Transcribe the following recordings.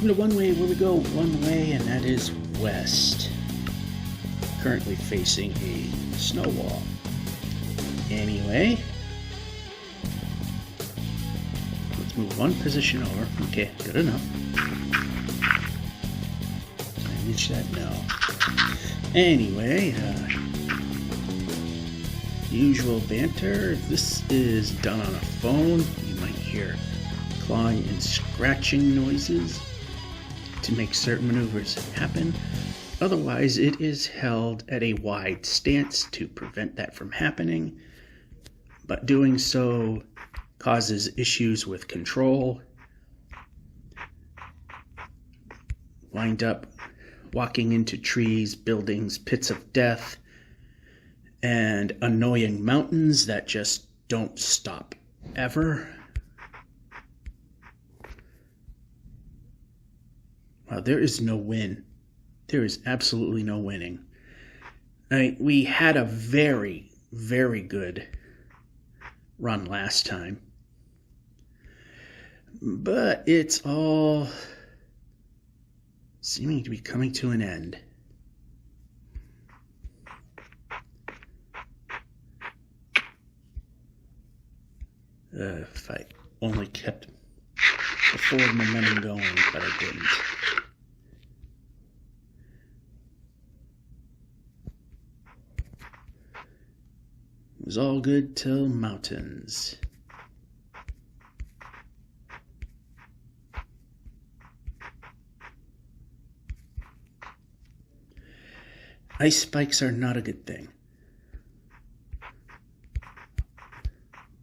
Welcome to One Way, where we go one way, and that is west. Currently facing a snow wall. Anyway, let's move one position over. Okay, good enough. Did I reach that? No. Anyway, usual banter. If this is done on a phone, you might hear clawing and scratching noises to make certain maneuvers happen. Otherwise, it is held at a wide stance to prevent that from happening, but doing so causes issues with control. Wind up walking into trees, buildings, pits of death, and annoying mountains that just don't stop ever. Wow, there is no win. There is absolutely no winning. We had a very, very good run last time. But it's all seeming to be coming to an end. If I only kept the forward momentum going, but I didn't. It was all good till mountains. Ice spikes are not a good thing.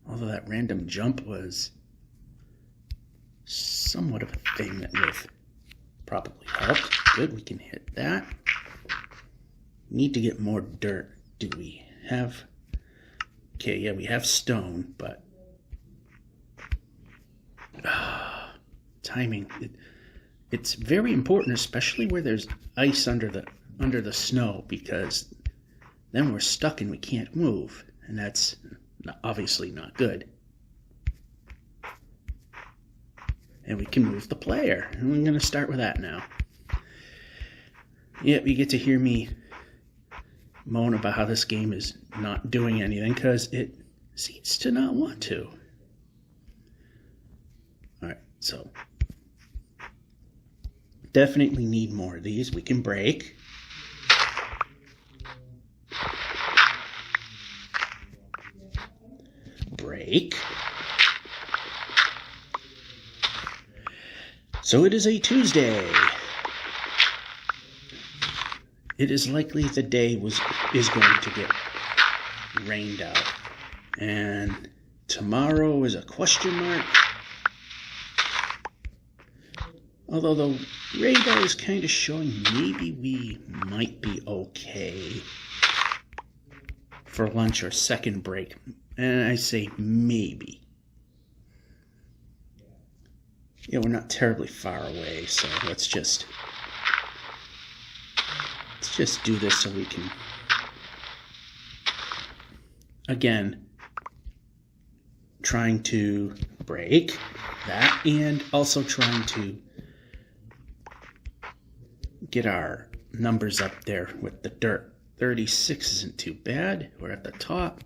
Although that random jump was somewhat of a thing that would have probably helped. Good, we can hit that. Need to get more dirt. Do we have... Okay, yeah, we have stone, but... timing. It's very important, especially where there's ice under the snow, because then we're stuck and we can't move, and that's obviously not good. And we can move the player, and we're going to start with that now. Yep, you get to hear me moan about how this game is not doing anything, because it seems to not want to. Alright, so definitely need more of these. We can break. Break. So it is a Tuesday. It is likely the day is going to get rained out. And tomorrow is a question mark. Although the radar is kind of showing maybe we might be okay for lunch or second break. And I say maybe. Yeah, we're not terribly far away, so let's just do this so we can, again, trying to break that and also trying to get our numbers up there with the dirt. 36 isn't too bad. We're at the top.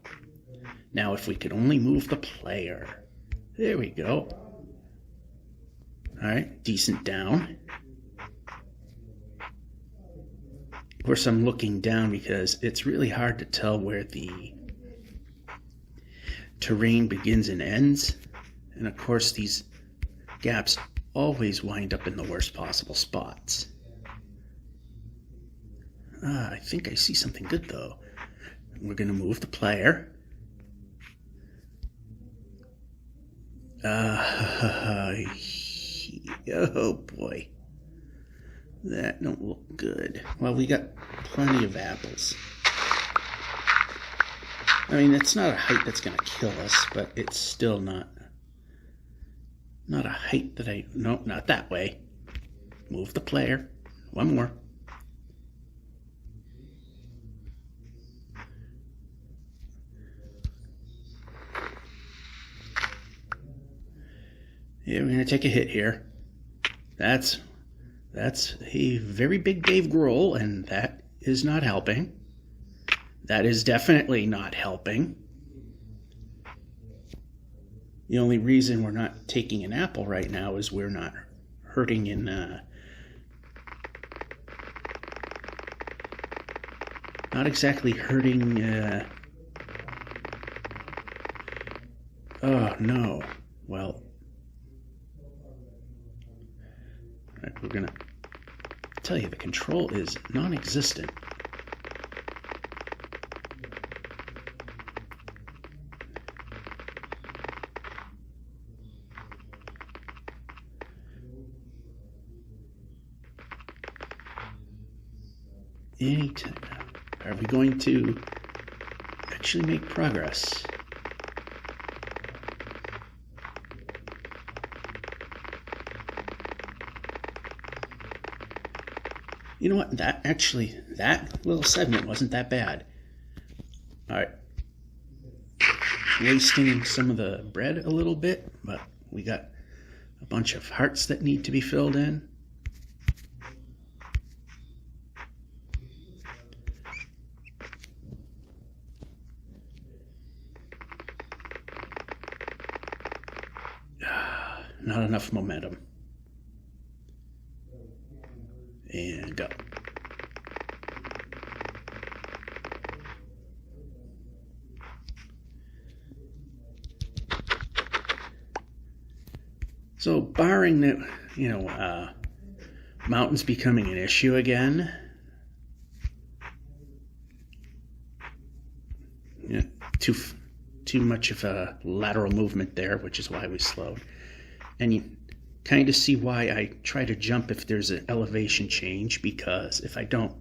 Now if we could only move the player. There we go. Alright, decent down. Of course, I'm looking down because it's really hard to tell where the terrain begins and ends. And of course, these gaps always wind up in the worst possible spots. I think I see something good, though. We're going to move the player. Oh, boy. That don't look good. Well, we got plenty of apples. I mean, it's not a height that's going to kill us, but it's still not a height that Nope, not that way. Move the player. One more. Yeah, we're going to take a hit here. That's That's a very big Dave Grohl, and that is not helping. That is definitely not helping. The only reason we're not taking an apple right now is we're not hurting in not exactly hurting oh no. Well, we're gonna tell you the control is non-existent. Anytime. Are we going to actually make progress? You know what? That little segment wasn't that bad. All right. Wasting some of the bread a little bit, but we got a bunch of hearts that need to be filled in. Not enough momentum. And go. So barring that, mountains becoming an issue again, too much of a lateral movement there, which is why we slowed. And you kind of see why I try to jump if there's an elevation change, because if I don't,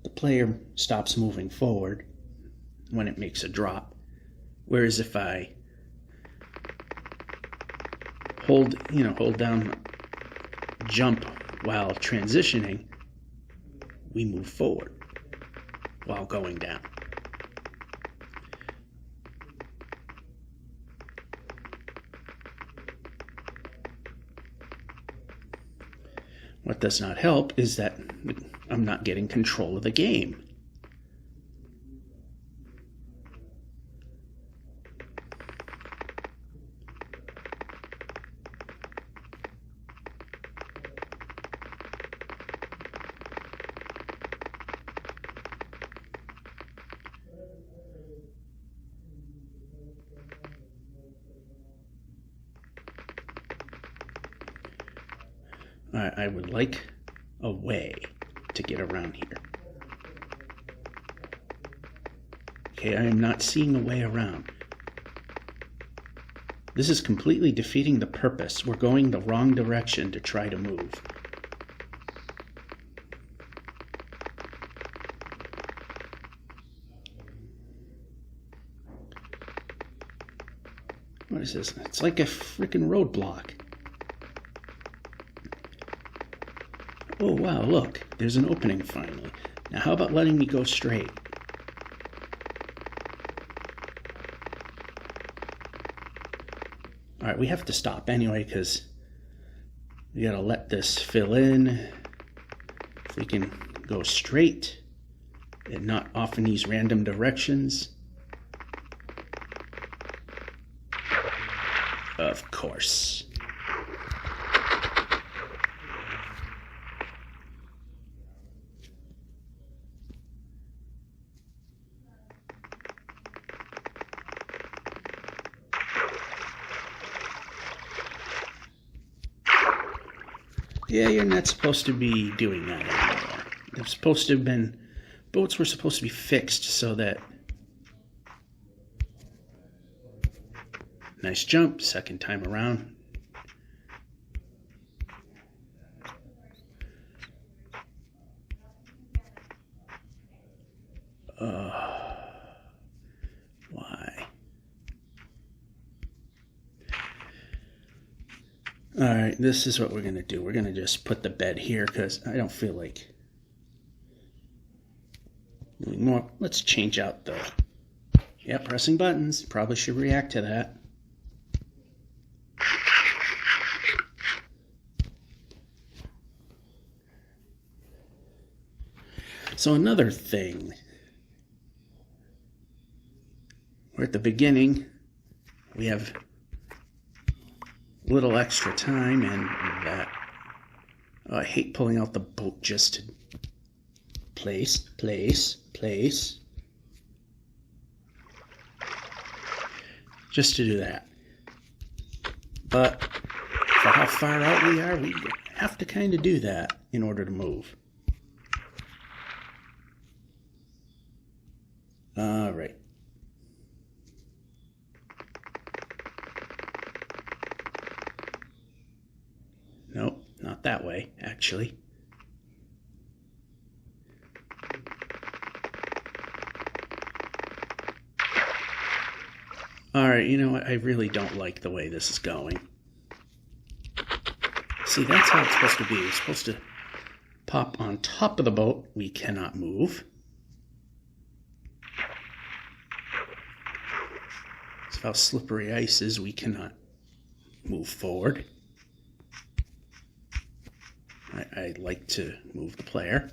the player stops moving forward when it makes a drop. Whereas if I hold down jump while transitioning, we move forward while going down. What does not help is that I'm not getting control of the game. I would like a way to get around here. Okay, I am not seeing a way around. This is completely defeating the purpose. We're going the wrong direction to try to move. What is this? It's like a freaking roadblock. Oh wow, look, there's an opening finally. Now how about letting me go straight? Alright, we have to stop anyway because we gotta let this fill in. If we can go straight and not off in these random directions. Of course. Yeah, you're not supposed to be doing that anymore. They're supposed to have been, boats were supposed to be fixed so that, nice jump, second time around. Why? Alright, this is what we're going to do. We're going to just put the bed here because I don't feel like doing more. Let's change out the... Yeah, pressing buttons. Probably should react to that. So another thing, we're at the beginning, we have a little extra time, and that I hate pulling out the boat just to place. Just to do that. But for how far out we are, we have to kind of do that in order to move. All right. Nope, not that way, actually. All right, you know what? I really don't like the way this is going. See, that's how it's supposed to be. It's supposed to pop on top of the boat. We cannot move. So how slippery ice is, we cannot move forward. I like to move the player.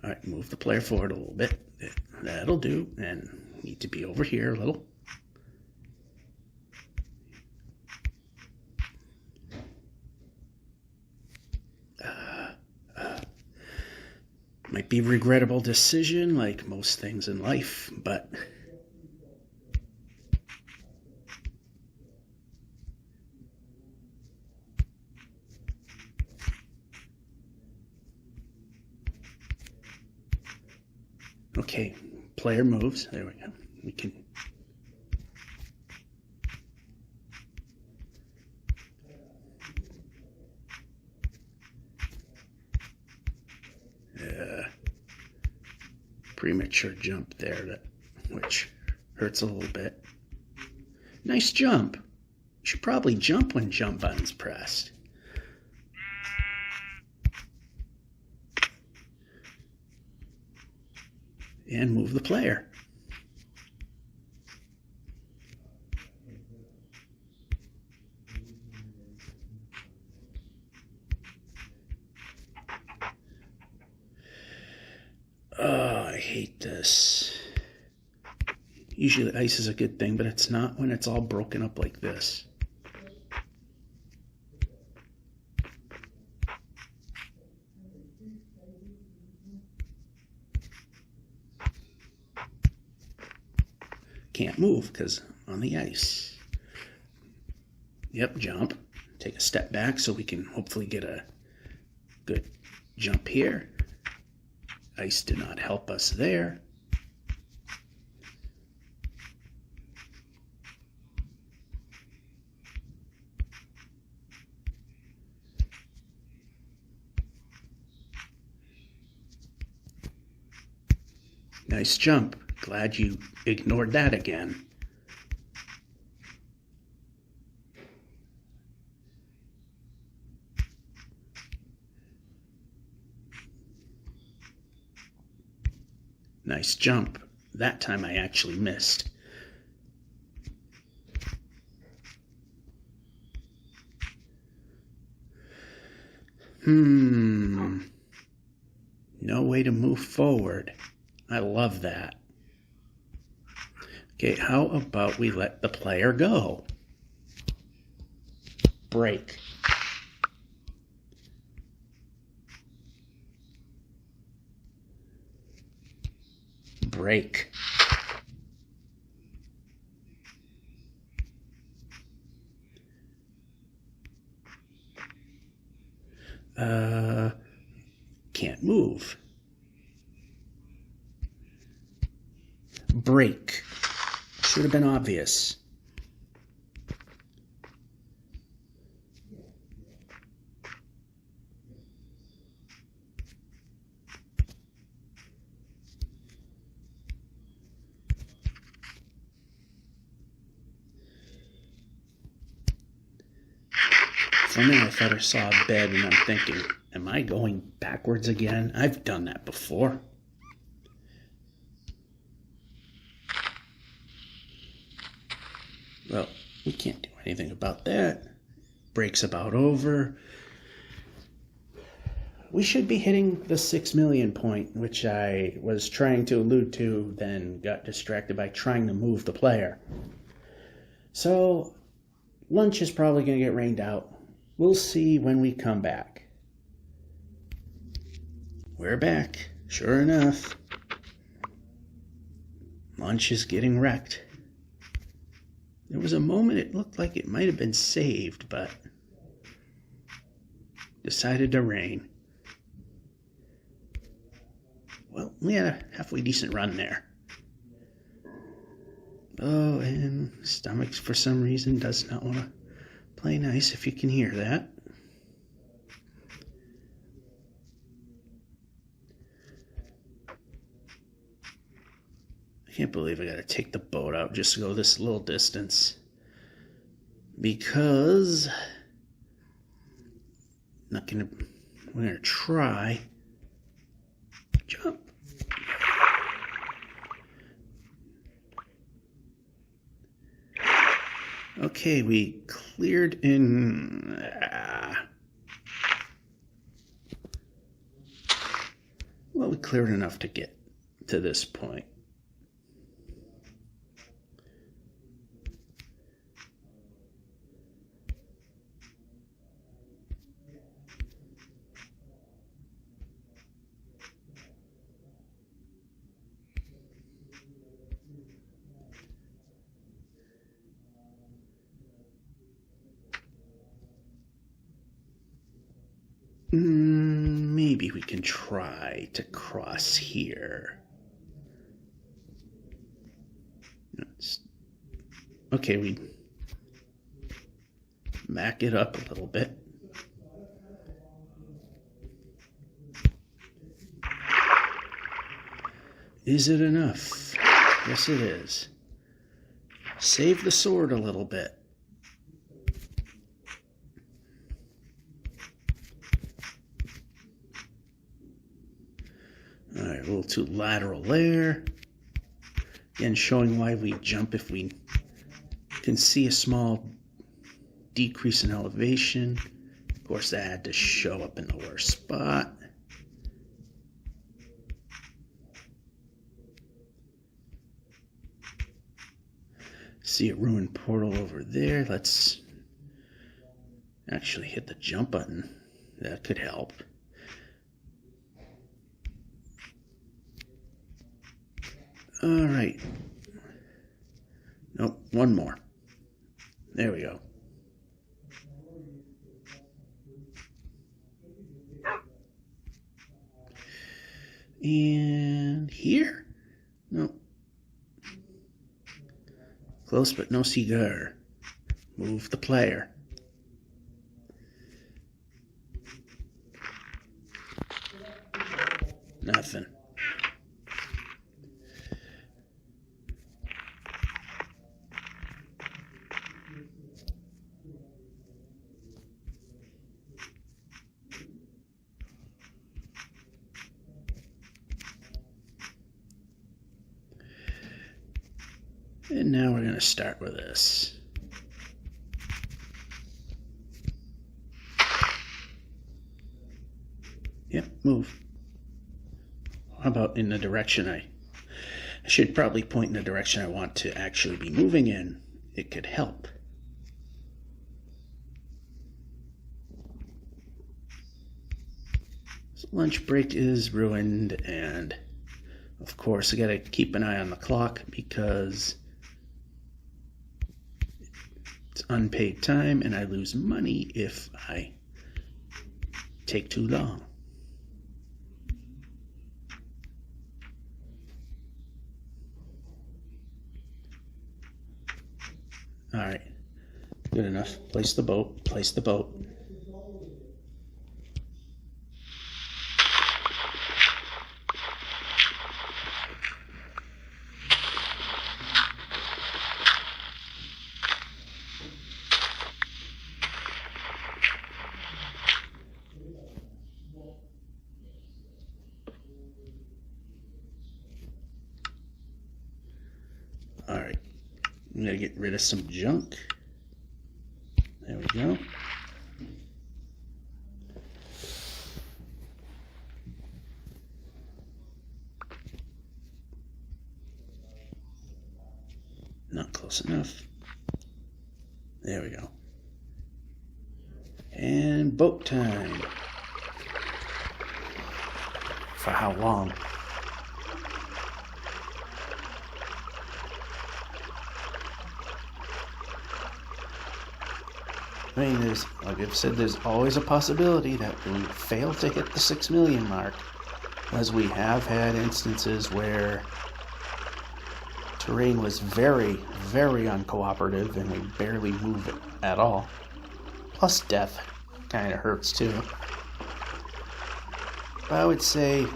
All right, move the player forward a little bit. That'll do. And need to be over here a little. Might be a regrettable decision, like most things in life, but okay, player moves. There we go. We can premature jump there, which hurts a little bit. Nice jump. You should probably jump when jump button's pressed. And move the player. Oh, I hate this. Usually ice is a good thing, but it's not when it's all broken up like this. Can't move because on the ice. Yep, jump. Take a step back so we can hopefully get a good jump here. Ice did not help us there. Nice jump. Glad you ignored that again. Nice jump. That time I actually missed. No way to move forward. I love that. Okay, how about we let the player go? Break. Break. Can't move. Break. Should have been obvious. For a minute I thought I saw a bed, and I'm thinking, am I going backwards again? I've done that before. Well, we can't do anything about that. Break's about over. We should be hitting the 6 million point, which I was trying to allude to, then got distracted by trying to move the player. So, lunch is probably going to get rained out. We'll see when we come back. We're back. Sure enough. Lunch is getting wrecked. There was a moment it looked like it might have been saved, but decided to rain. Well, we had a halfway decent run there. Oh, and stomach for some reason does not want to play nice, if you can hear that. I can't believe I got to take the boat out just to go this little distance. Because we're going to try jump. Okay, we cleared in. Well, we cleared enough to get to this point. Maybe we can try to cross here. Okay, we back it up a little bit. Is it enough? Yes, it is. Save the sword a little bit. All right, a little too lateral there. Again, showing why we jump if we can see a small decrease in elevation. Of course, that had to show up in the worst spot. See a ruined portal over there. Let's actually hit the jump button. That could help. All right. Nope, one more. There we go. And here? Nope. Close but no cigar. Move the player. Nothing. And now we're going to start with this. Yep, move. How about in the direction I should probably point in the direction I want to actually be moving in. It could help. So lunch break is ruined, and of course I got to keep an eye on the clock because it's unpaid time and I lose money if I take too long. All right, good enough. Place the boat, place the boat. All right, I'm going to get rid of some junk. There we go. Not close enough. There we go. And boat time. For how long? I mean, like I've said, there's always a possibility that we fail to hit the 6 million mark, as we have had instances where terrain was very, very uncooperative and we barely move it at all. Plus death kind of hurts too. But I would say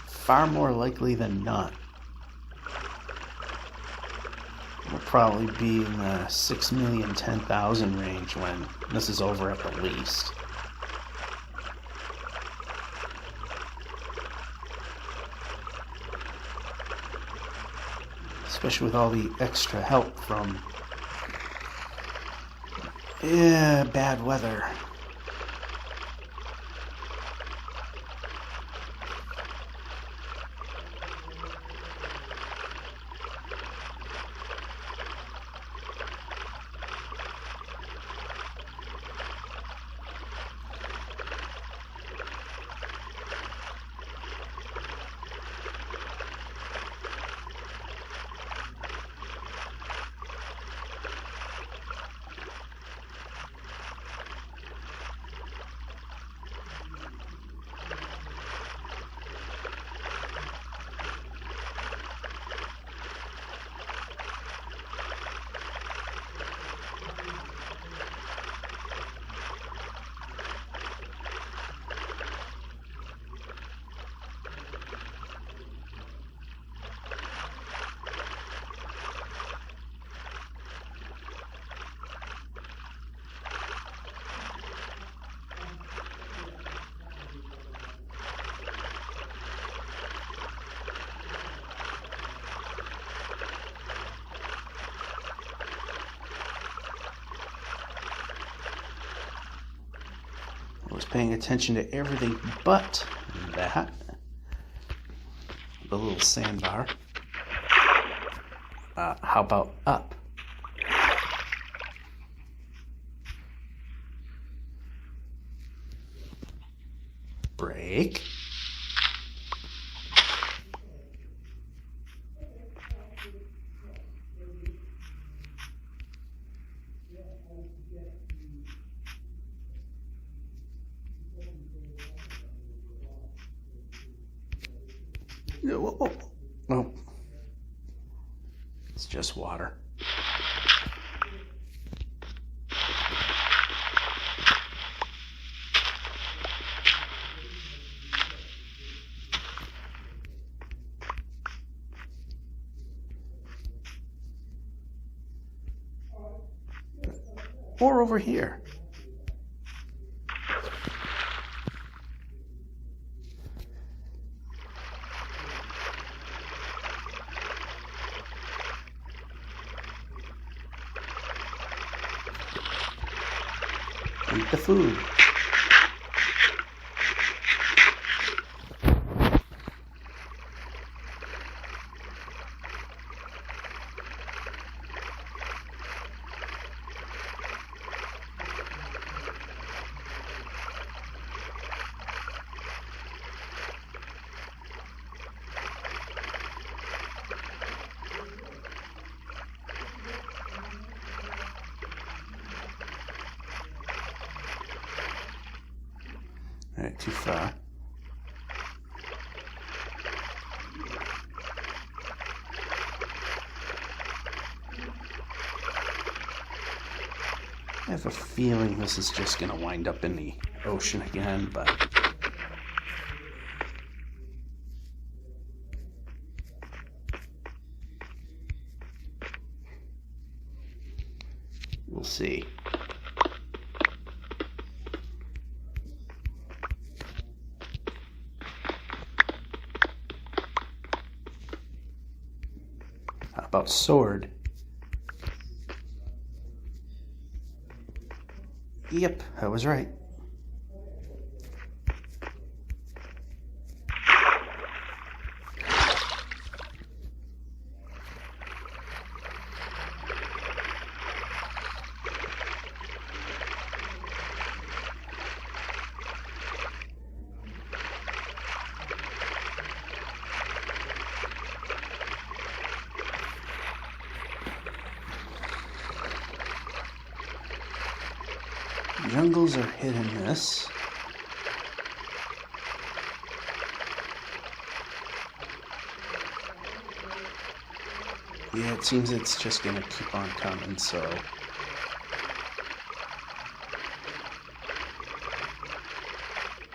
far more likely than not, we'll probably be in the 6,010,000 range when this is over at the least. Especially with all the extra help from bad weather. I was paying attention to everything but that. The little sandbar. How about up? Break. Oh, it's just water. Or over here. Eat the food. Alright, too far. I have a feeling this is just going to wind up in the ocean again, but we'll see. How about sword? Yep, I was right. Jungles are hit and miss. Yeah, it seems it's just gonna keep on coming, so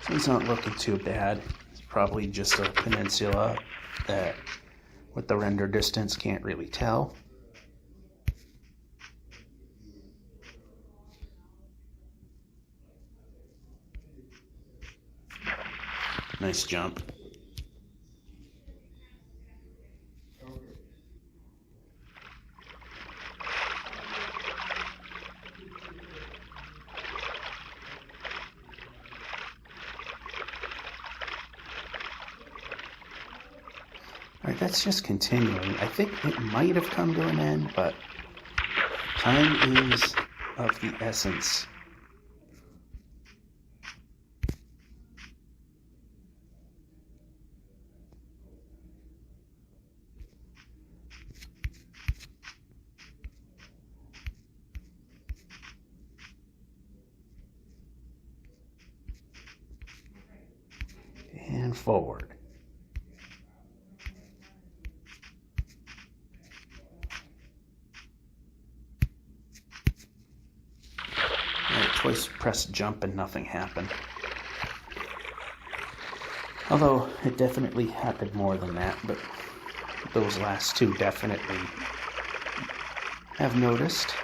it's not looking too bad. It's probably just a peninsula that with the render distance can't really tell. Nice jump. Alright, that's just continuing. I think it might have come to an end, but time is of the essence. And forward. Twice pressed jump and nothing happened. Although it definitely happened more than that, but those last two definitely have noticed.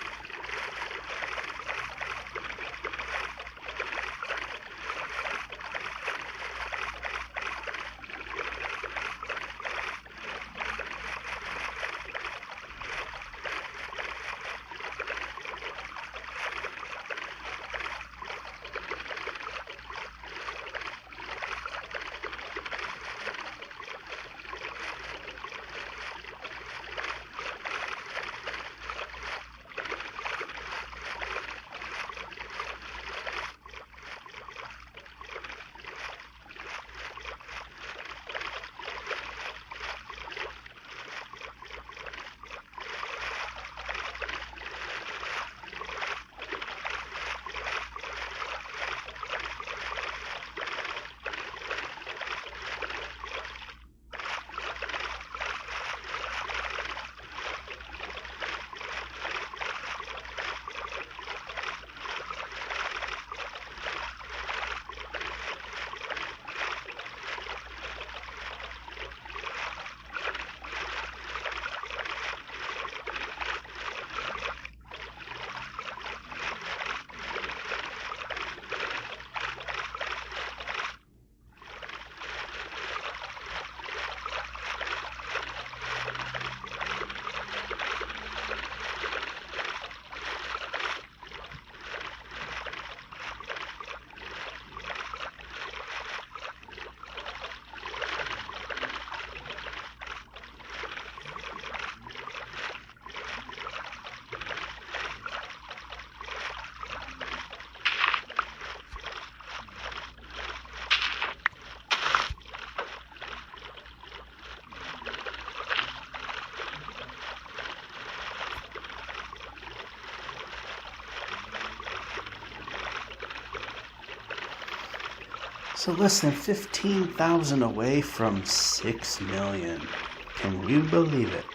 So less than 15,000 away from 6 million. Can you believe it?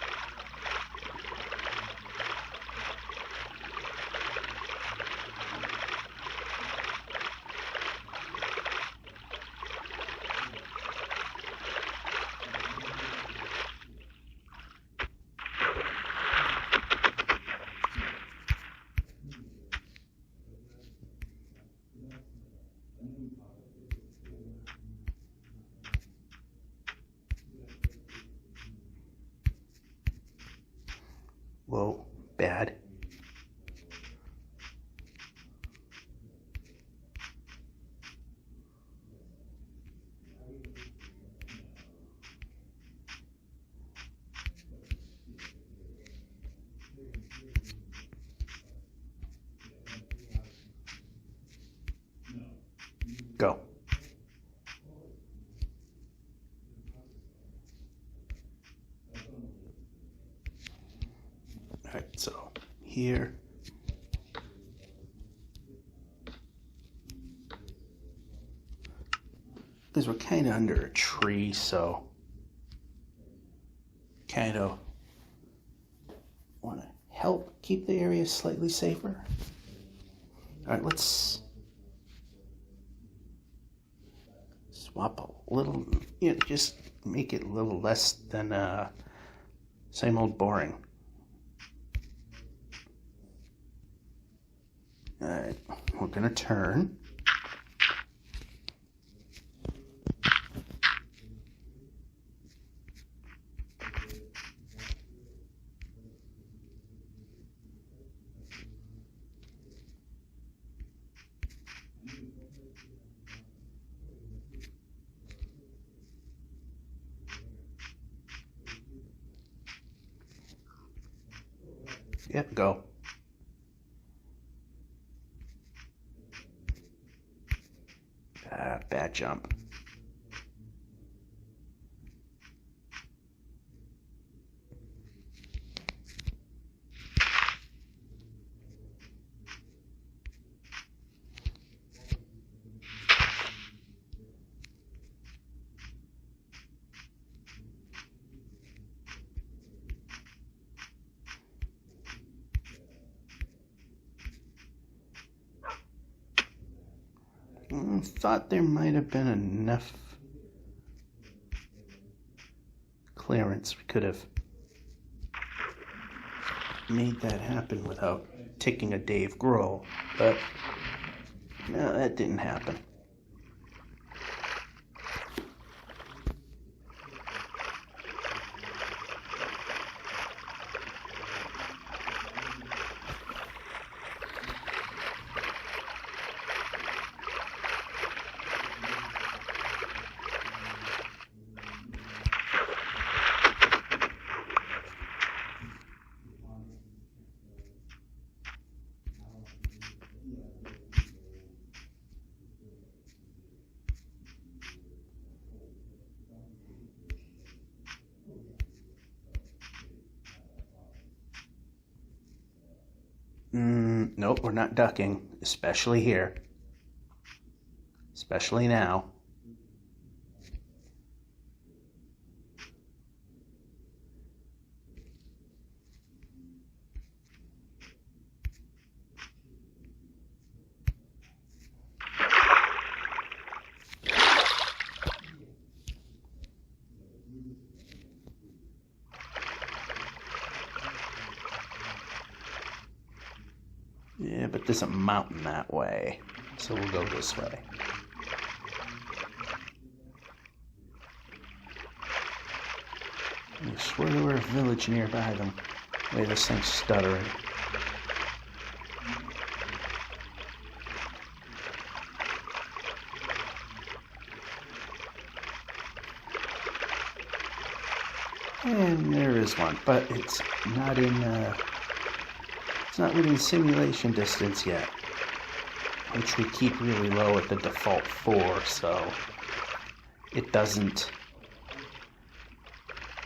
Whoa, bad. Go. All right, so here. Because we're kind of under a tree, so kind of want to help keep the area slightly safer. All right, let's swap a little, just make it a little less than same old boring. All right, we're gonna turn. Yep, go. Bad jump. Thought there might have been enough clearance. We could have made that happen without taking a Dave Grohl, but no, that didn't happen. Nope, we're not ducking, especially here. Especially now. Yeah, but there's a mountain that way, so we'll go this way. I swear there were a village nearby them. Wait, this thing's stuttering. And there is one, but it's not in, it's not within simulation distance yet, which we keep really low at the default 4, so it doesn't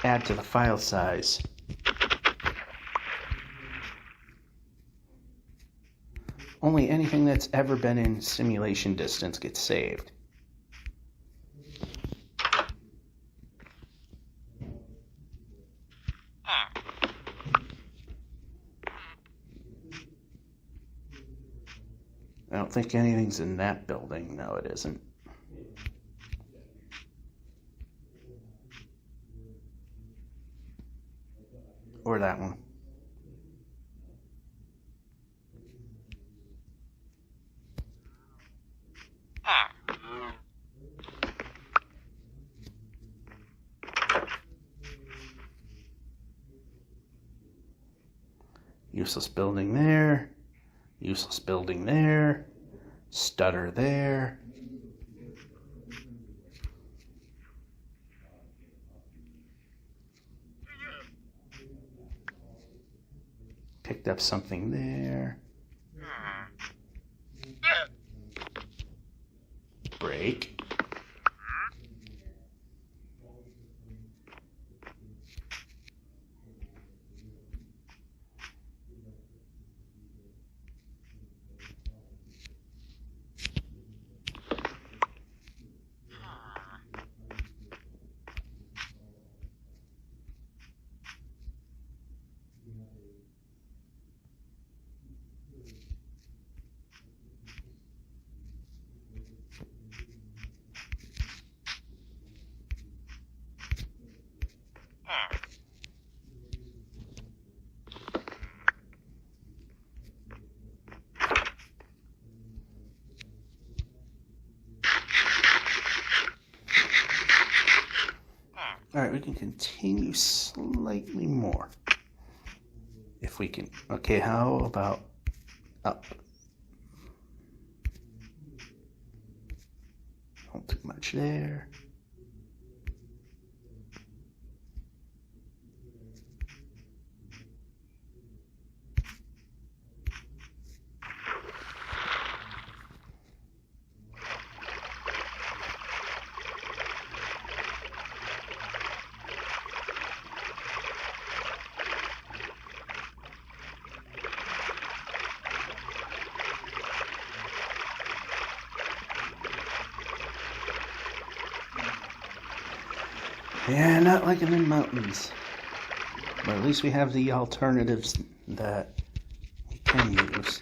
add to the file size. Only anything that's ever been in simulation distance gets saved. I don't think anything's in that building. No, it isn't. Or that one. Useless building there. Useless building there. Stutter there. Picked up something there. break. All right, we can continue slightly more. If we can. Okay, how about up? Not too much there. Yeah, not like I'm in mountains. But at least we have the alternatives that we can use.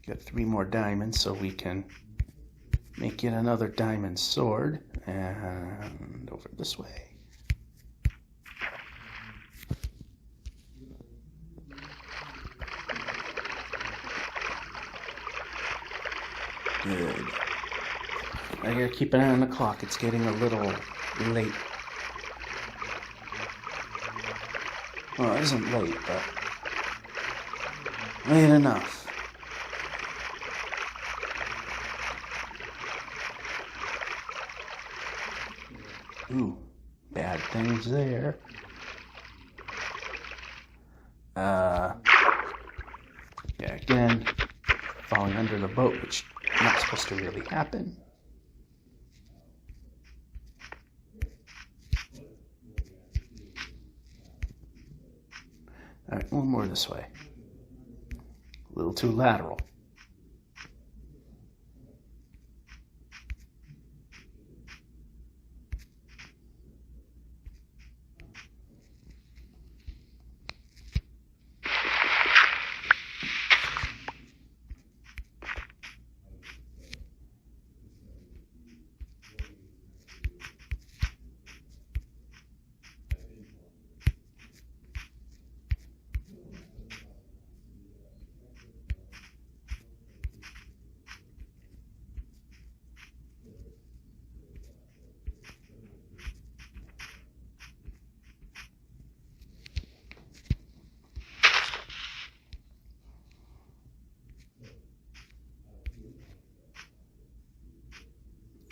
Got 3 more diamonds, so we can make it another diamond sword. And over this way. Good. I gotta keep an eye on the clock. It's getting a little late. Well, it isn't late, but late enough. Ooh, bad things there. Yeah, again, falling under the boat, which is not supposed to really happen. All right, one more this way. A little too lateral.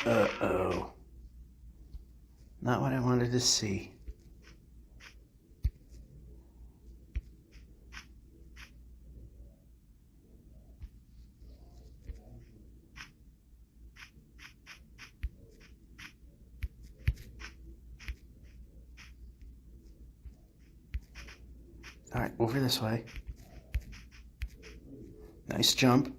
Uh-oh. Not what I wanted to see. All right, over this way. Nice jump.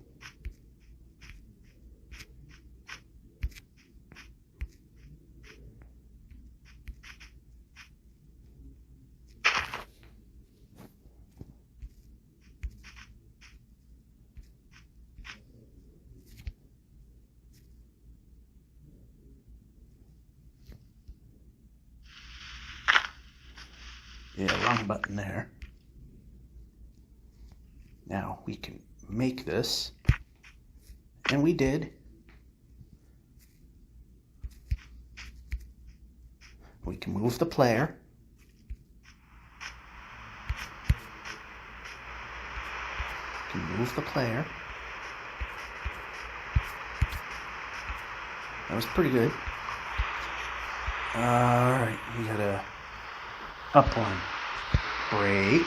Yeah, wrong button there. Now we can make this, and we did. We can move the player. We can move the player. That was pretty good. Alright, we got a up one. Break.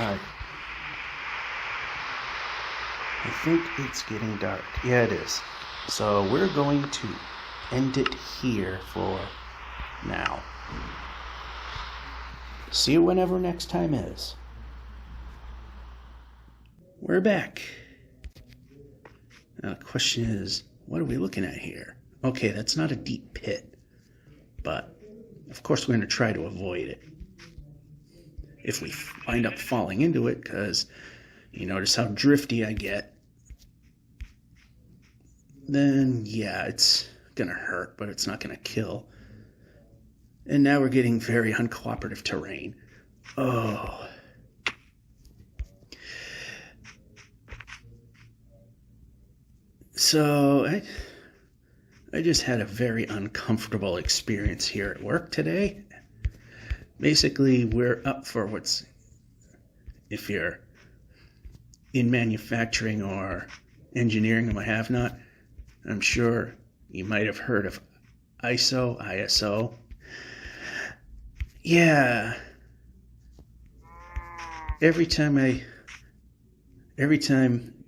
I think it's getting dark. Yeah, it is. So we're going to end it here for now. See you whenever next time is. We're back. Now the question is, what are we looking at here? Okay, that's not a deep pit, but of course we're going to try to avoid it. If we wind up falling into it, because you notice how drifty I get, then yeah, it's going to hurt, but it's not going to kill. And now we're getting very uncooperative terrain. Oh. So, I just had a very uncomfortable experience here at work today. Basically, we're up for if you're in manufacturing or engineering and what have not, I'm sure you might have heard of ISO. Yeah. Every time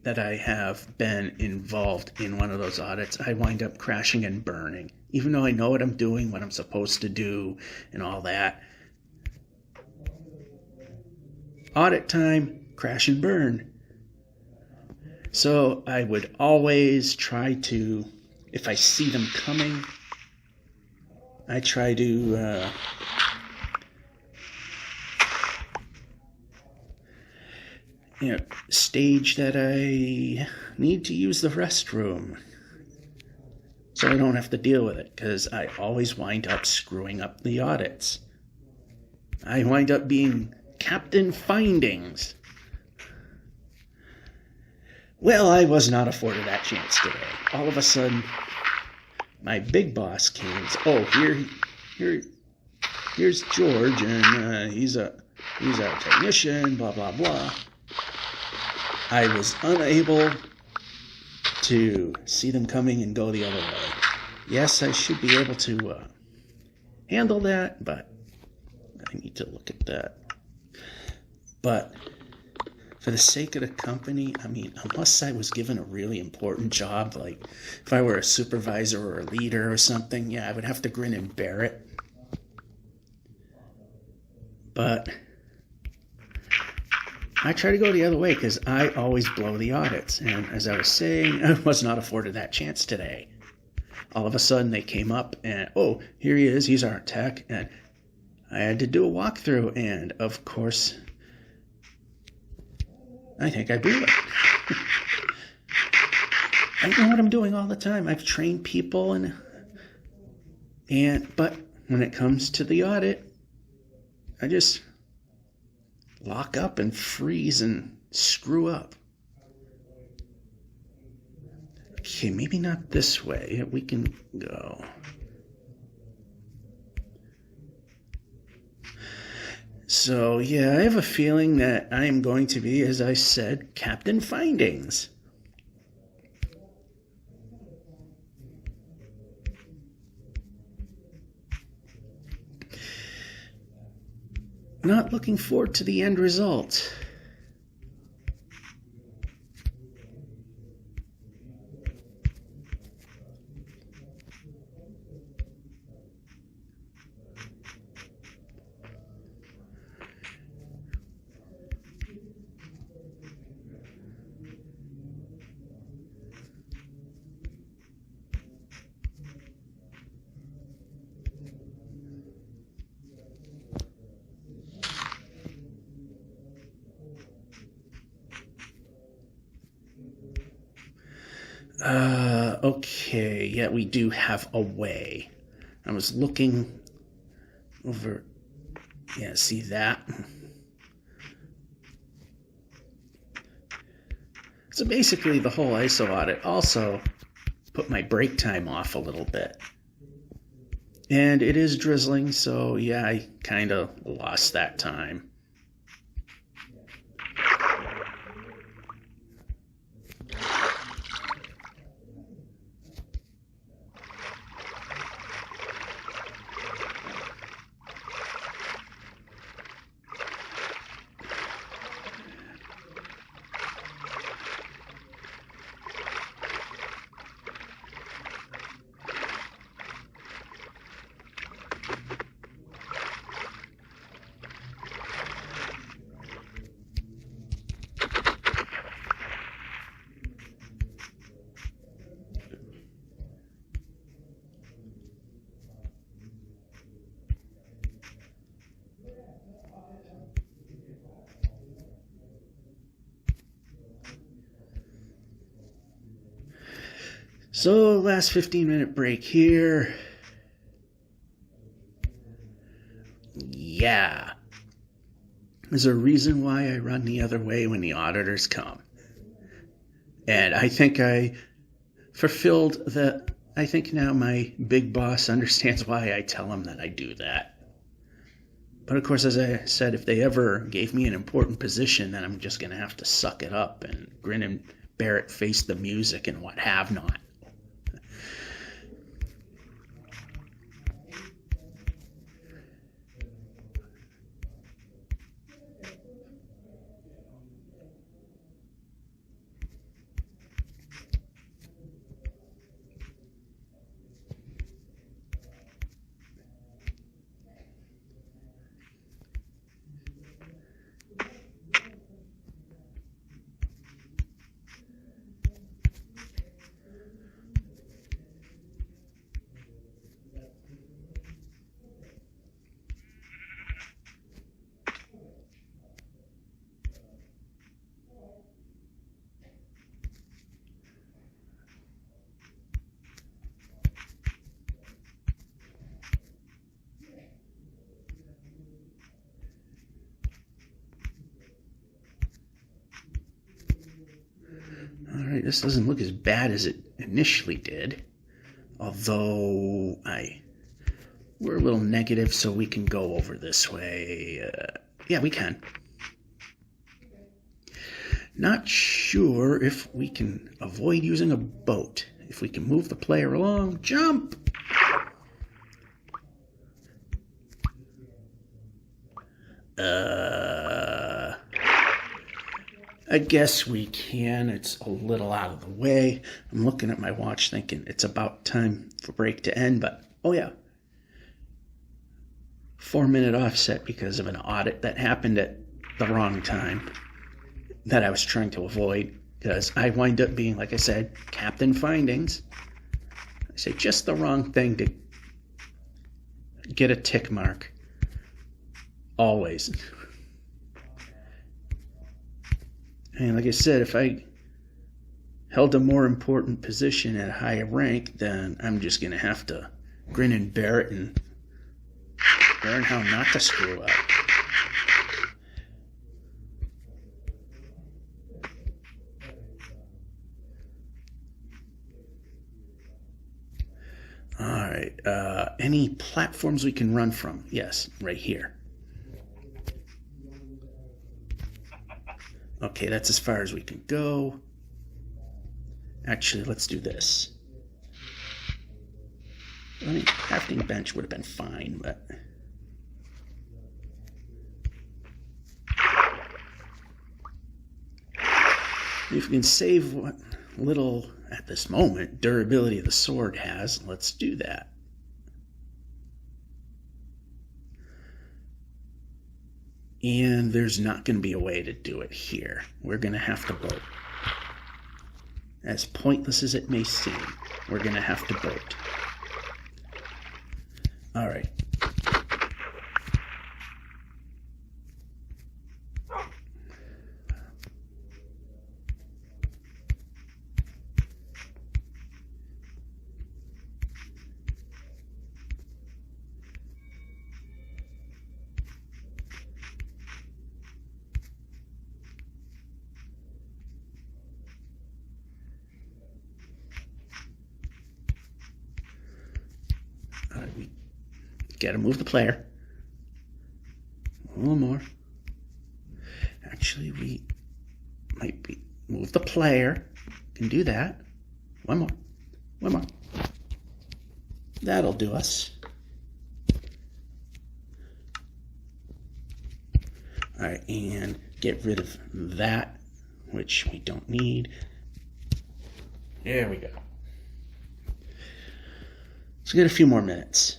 that I have been involved in one of those audits, I wind up crashing and burning. Even though I know what I'm doing, what I'm supposed to do, and all that. Audit time, crash and burn. So I would always try to, if I see them coming, I try to stage that I need to use the restroom so I don't have to deal with it, because I always wind up screwing up the audits. I wind up being Captain Findings. Well, I was not afforded that chance today. All of a sudden, my big boss came. Here's George, and he's a technician. Blah blah blah. I was unable to see them coming and go the other way. Yes, I should be able to handle that, but I need to look at that. But for the sake of the company, I mean, unless I was given a really important job, like if I were a supervisor or a leader or something, yeah, I would have to grin and bear it. But I try to go the other way because I always blow the audits. And as I was saying, I was not afforded that chance today. All of a sudden they came up and, oh, here he is, he's our tech. And I had to do a walkthrough, and of course, I think I blew it. I know what I'm doing all the time. I've trained people, but when it comes to the audit, I just lock up and freeze and screw up. Okay, maybe not this way. We can go. So, yeah, I have a feeling that I am going to be, as I said, Captain Findings. Not looking forward to the end result. Okay, yeah, we do have a way. I was looking over, yeah, see that? So basically the whole ISO audit also put my break time off a little bit. And it is drizzling, so yeah, I kind of lost that time. So, last 15-minute break here. Yeah. There's a reason why I run the other way when the auditors come. And I think I fulfilled I think now my big boss understands why I tell him that I do that. But of course, as I said, if they ever gave me an important position, then I'm just going to have to suck it up and grin and bear it, face the music and what have not. Alright, this doesn't look as bad as it initially did. Although we're a little negative, so we can go over this way. Yeah, we can. Not sure if we can avoid using a boat. If we can move the player along, jump! I guess we can. It's a little out of the way. I'm looking at my watch thinking it's about time for break to end, but oh yeah. 4-minute offset because of an audit that happened at the wrong time that I was trying to avoid, because I wind up being, like I said, Captain Findings. I say just the wrong thing to get a tick mark. Always. And like I said, if I held a more important position at a higher rank, then I'm just going to have to grin and bear it and learn how not to screw up. All right. Any platforms we can run from? Yes, right here. Okay, that's as far as we can go. Actually, let's do this. I mean, crafting bench would have been fine, but... if we can save what little, at this moment, durability the sword has, let's do that. And there's not going to be a way to do it here. We're going to have to boat. As pointless as it may seem, we're going to have to boat. All right. We gotta move the player. A little more. Actually, we might be move the player. Can do that. One more. One more. That'll do us. All right, and get rid of that, which we don't need. There we go. Let's get a few more minutes.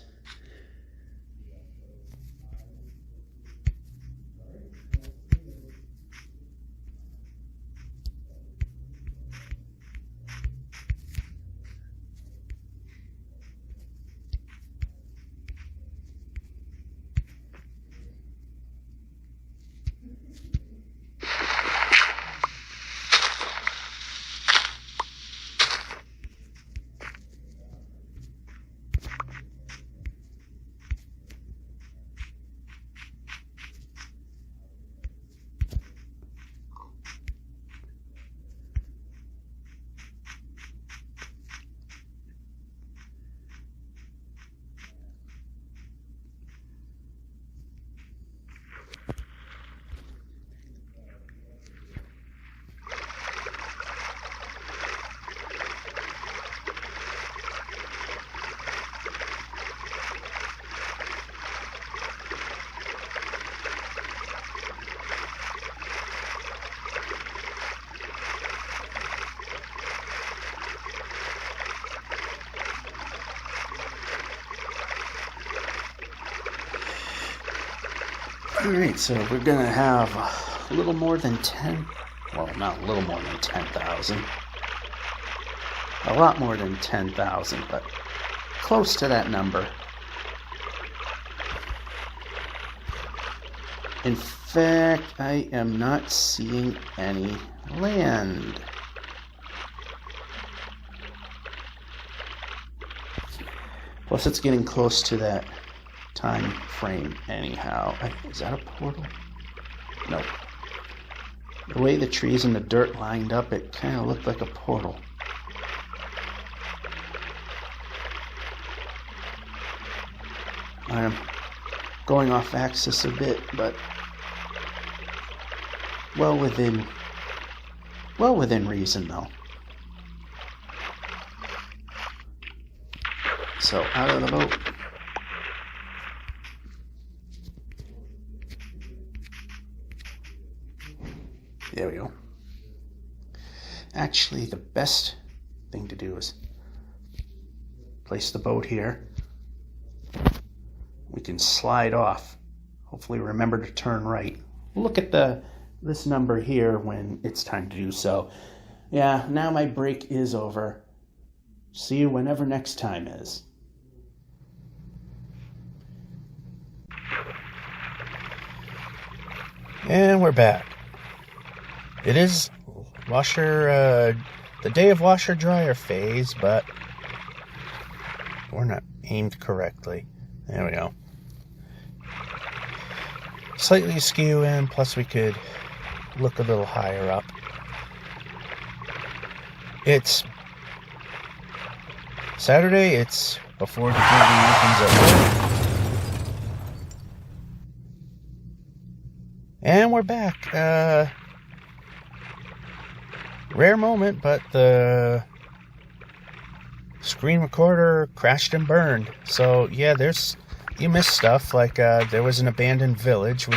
Alright, so we're going to have a little more than 10, well, not a little more than 10,000. A lot more than 10,000, but close to that number. In fact, I am not seeing any land. Plus, it's getting close to that time frame anyhow. Is that a portal? No. The way the trees and the dirt lined up, it kind of looked like a portal. I'm going off axis a bit, but well within reason though. So out of the boat. There we go. Actually, the best thing to do is place the boat here. We can slide off. Hopefully remember to turn right. Look at this number here when it's time to do so. Yeah, now my break is over. See you whenever next time is. And we're back. It is the day of washer dryer phase, but we're not aimed correctly. There we go. Slightly askew, and plus we could look a little higher up. It's Saturday, it's before the building opens up. And we're back. Rare moment, but the screen recorder crashed and burned. So yeah, you missed stuff like there was an abandoned village. We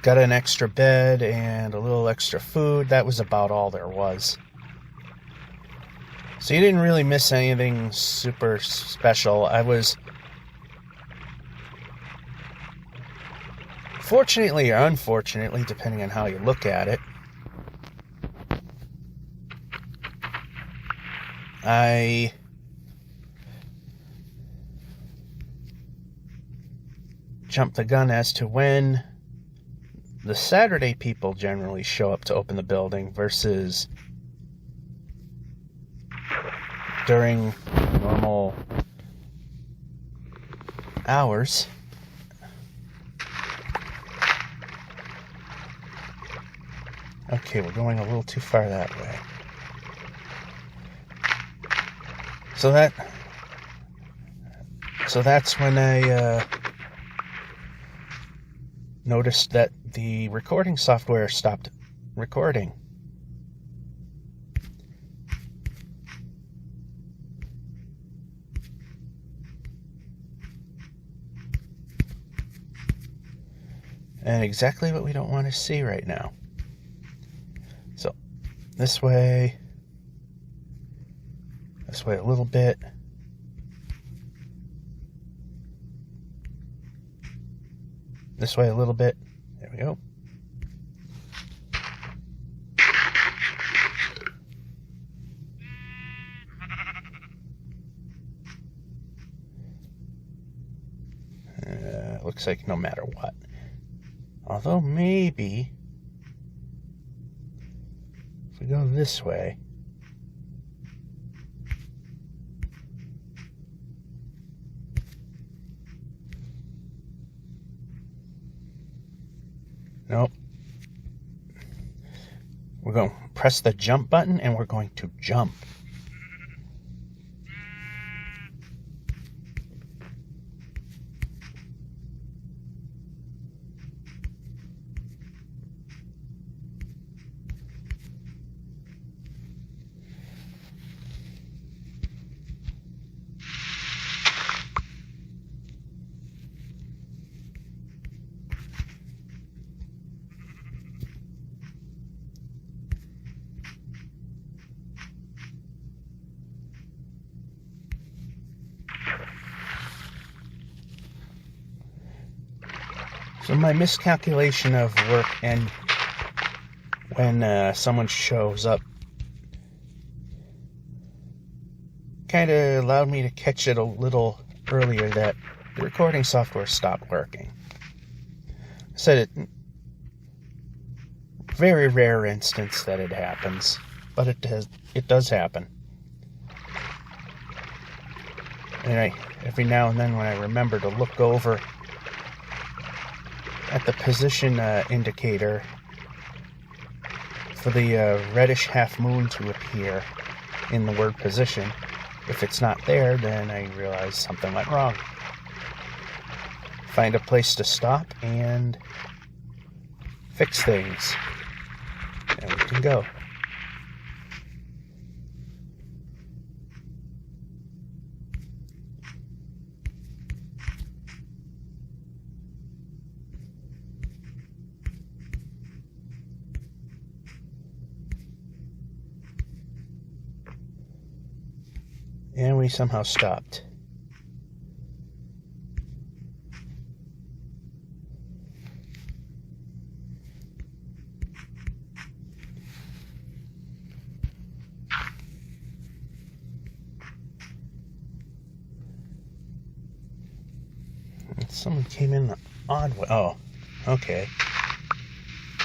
got an extra bed and a little extra food. That was about all there was. So you didn't really miss anything super special. I was fortunately or unfortunately, depending on how you look at it, I jumped the gun as to when the Saturday people generally show up to open the building versus during normal hours. Okay, we're going a little too far that way. So that's when I noticed that the recording software stopped recording. And exactly what we don't want to see right now. So this way a little bit. This way a little bit. There we go. Looks like no matter what. Although maybe if we go this way. Nope. We're going to press the jump button and we're going to jump. So my miscalculation of work and when someone shows up kind of allowed me to catch it a little earlier that the recording software stopped working. I said it, very rare instance that it happens, but it does happen. And every now and then when I remember to look over at the position indicator for the reddish half moon to appear in the word position, if it's not there, then I realize something went wrong. Find a place to stop and fix things, and we can go. And we somehow stopped. Someone came in the odd way. Oh, okay. I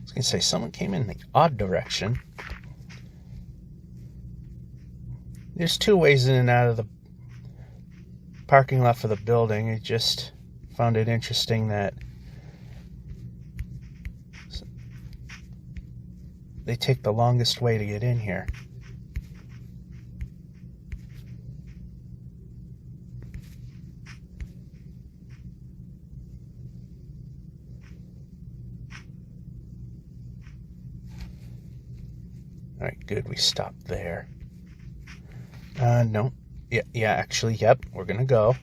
was going to say, someone came in the odd direction. There's two ways in and out of the parking lot for the building. I just found it interesting that they take the longest way to get in here. Alright, good, we stopped there. No. Yeah, actually, yep, we're gonna go.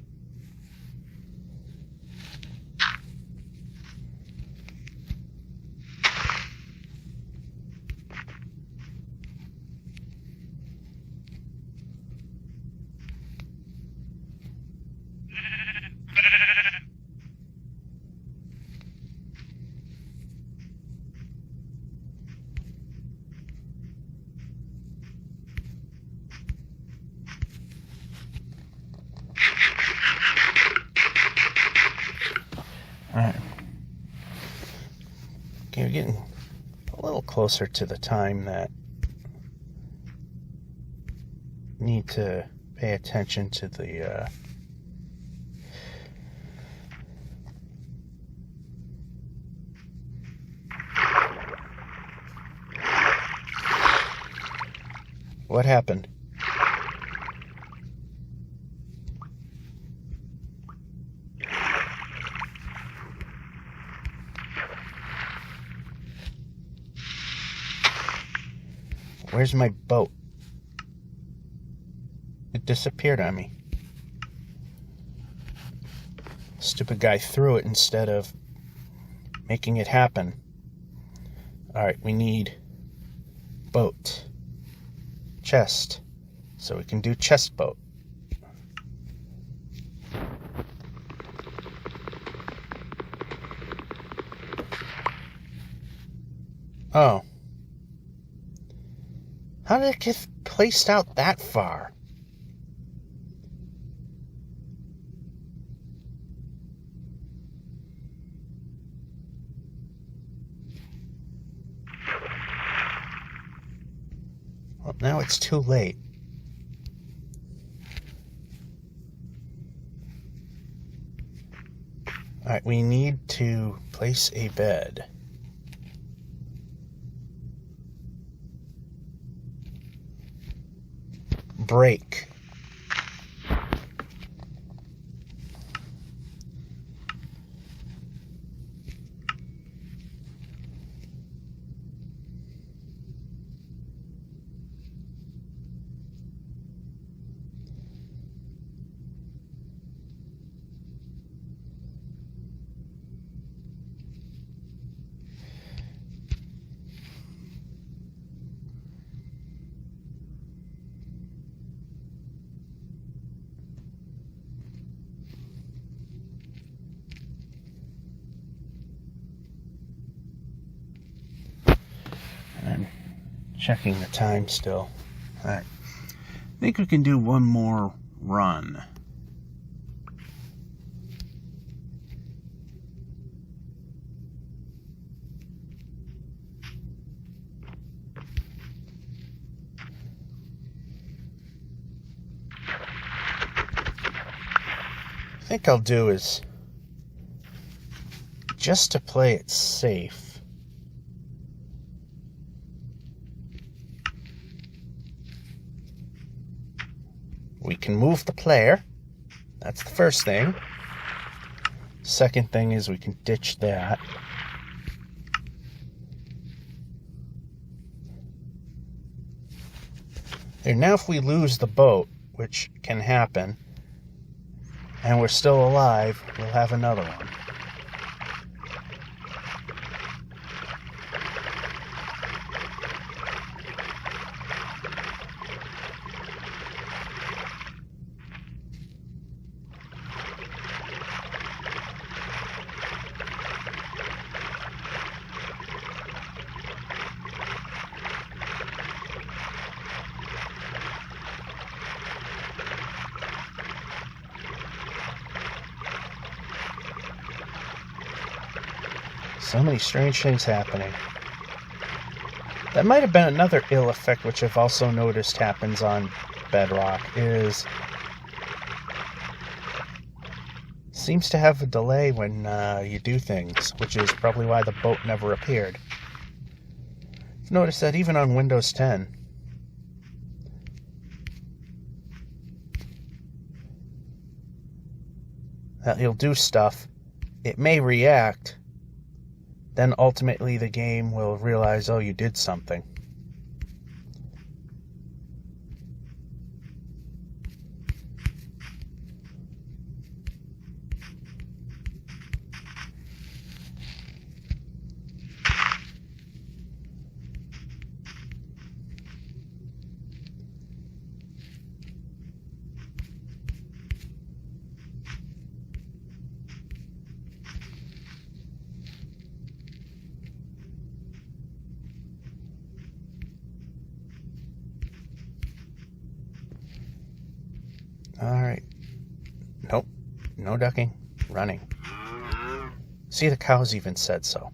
Alright. Okay, we're getting a little closer to the time that need to pay attention to the what happened? Where's my boat? It disappeared on me. Stupid guy threw it instead of making it happen. Alright, we need boat. Chest. So we can do chest boat. Oh. How did it get placed out that far? Well, now it's too late. Alright, we need to place a bed. Break. Checking the time still. Alright. I think we can do one more run. I think I'll do is, just to play it safe, we can move the player. That's the first thing. Second thing is we can ditch that. And now if we lose the boat, which can happen, and we're still alive, we'll have another one. So many strange things happening. That might have been another ill effect, which I've also noticed happens on Bedrock, is seems to have a delay when you do things, which is probably why the boat never appeared. I've noticed that even on Windows 10. That you'll do stuff, it may react, then ultimately the game will realize, oh, you did something. Alright. Nope. No ducking. Running. See, the cows even said so.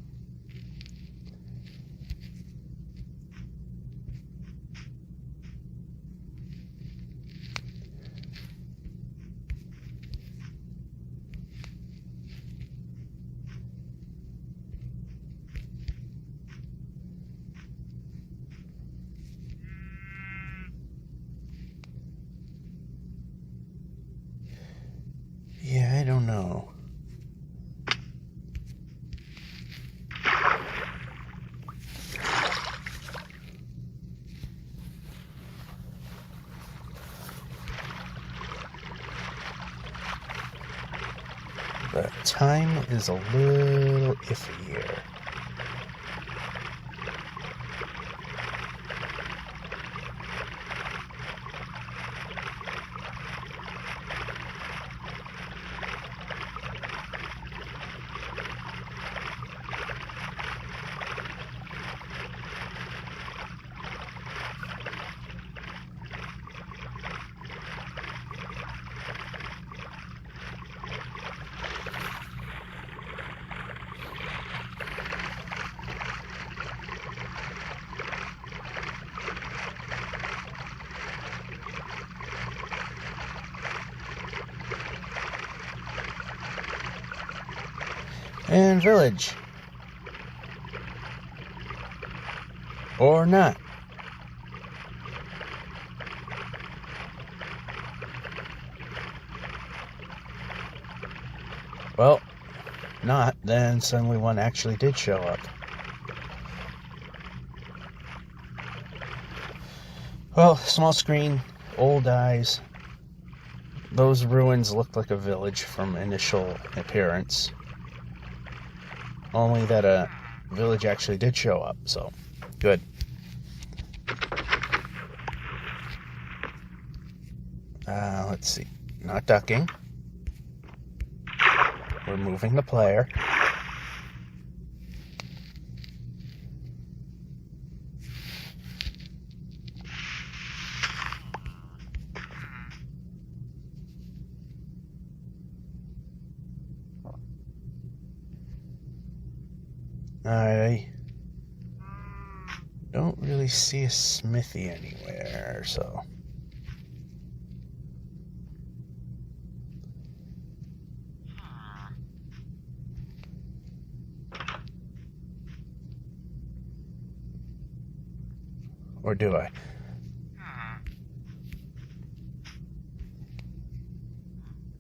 Yeah, I don't know. The time is a little iffy here. And village. Or not. Well, not. Then suddenly one actually did show up. Well, small screen, old eyes. Those ruins looked like a village from initial appearance. Only that a village actually did show up, so good. Let's see. Not ducking. We're moving the player. I don't really see a smithy anywhere, so... Or do I?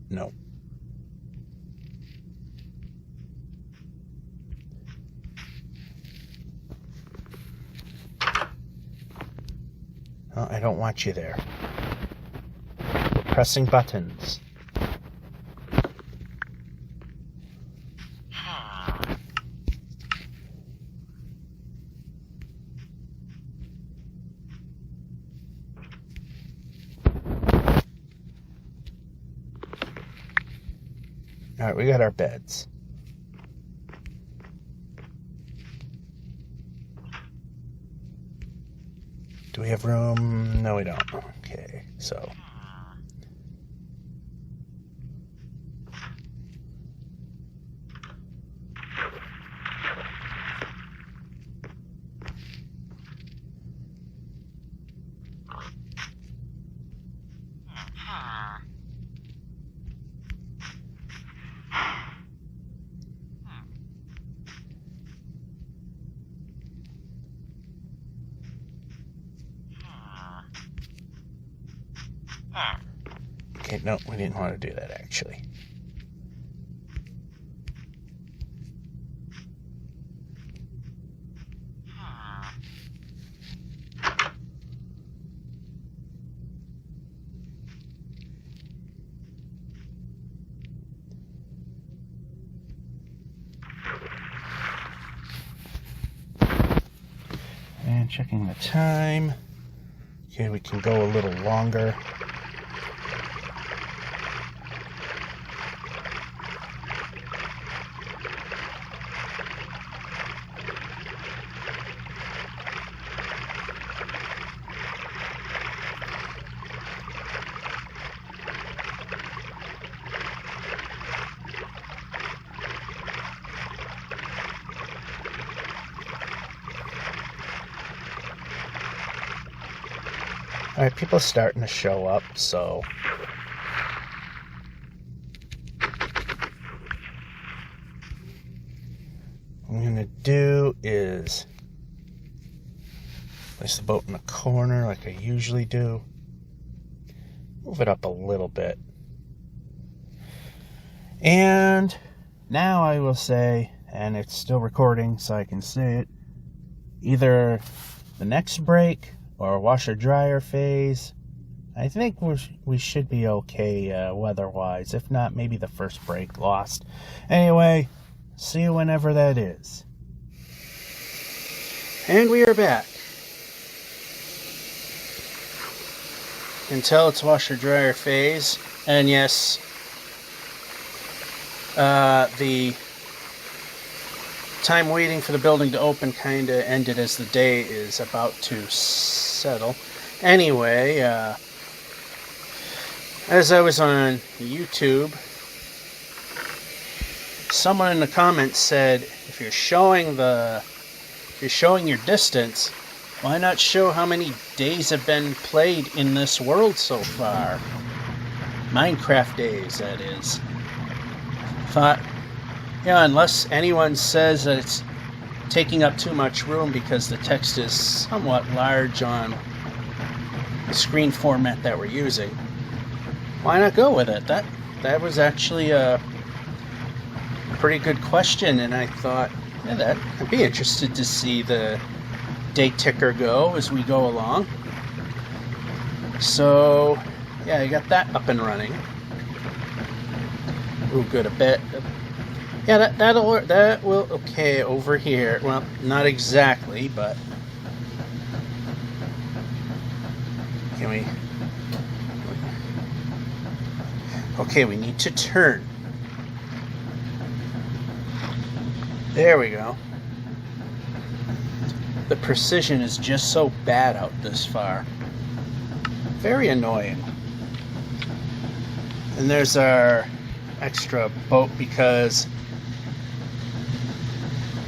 No. Oh, I don't want you there. We're pressing buttons. All right, we got our beds. Do we have room? No, we don't. Okay, so... Okay, no, we didn't want to do that, actually. And checking the time. Okay, we can go a little longer. Alright, people are starting to show up, so... What I'm going to do is... place the boat in the corner like I usually do. Move it up a little bit. And now I will say, and it's still recording so I can say it, either the next break or washer dryer phase, I think we should be okay weather-wise. If not, maybe the first break lost. Anyway, see you whenever that is. And we are back. Until it's washer dryer phase. And yes, the time waiting for the building to open kind of ended as the day is about to settle. Anyway, as I was on YouTube, someone in the comments said, if you're showing your distance, why not show how many days have been played in this world so far? Minecraft days, that is. Thought, yeah, unless anyone says that it's taking up too much room because the text is somewhat large on the screen format that we're using, why not go with it? That was actually a pretty good question, and I thought, yeah, that I'd be interested to see the day ticker go as we go along. So, yeah, I got that up and running. Ooh, good, a bit. Yeah, that will, okay, over here. Well, not exactly, but can we? Okay, we need to turn. There we go. The precision is just so bad out this far. Very annoying. And there's our extra boat because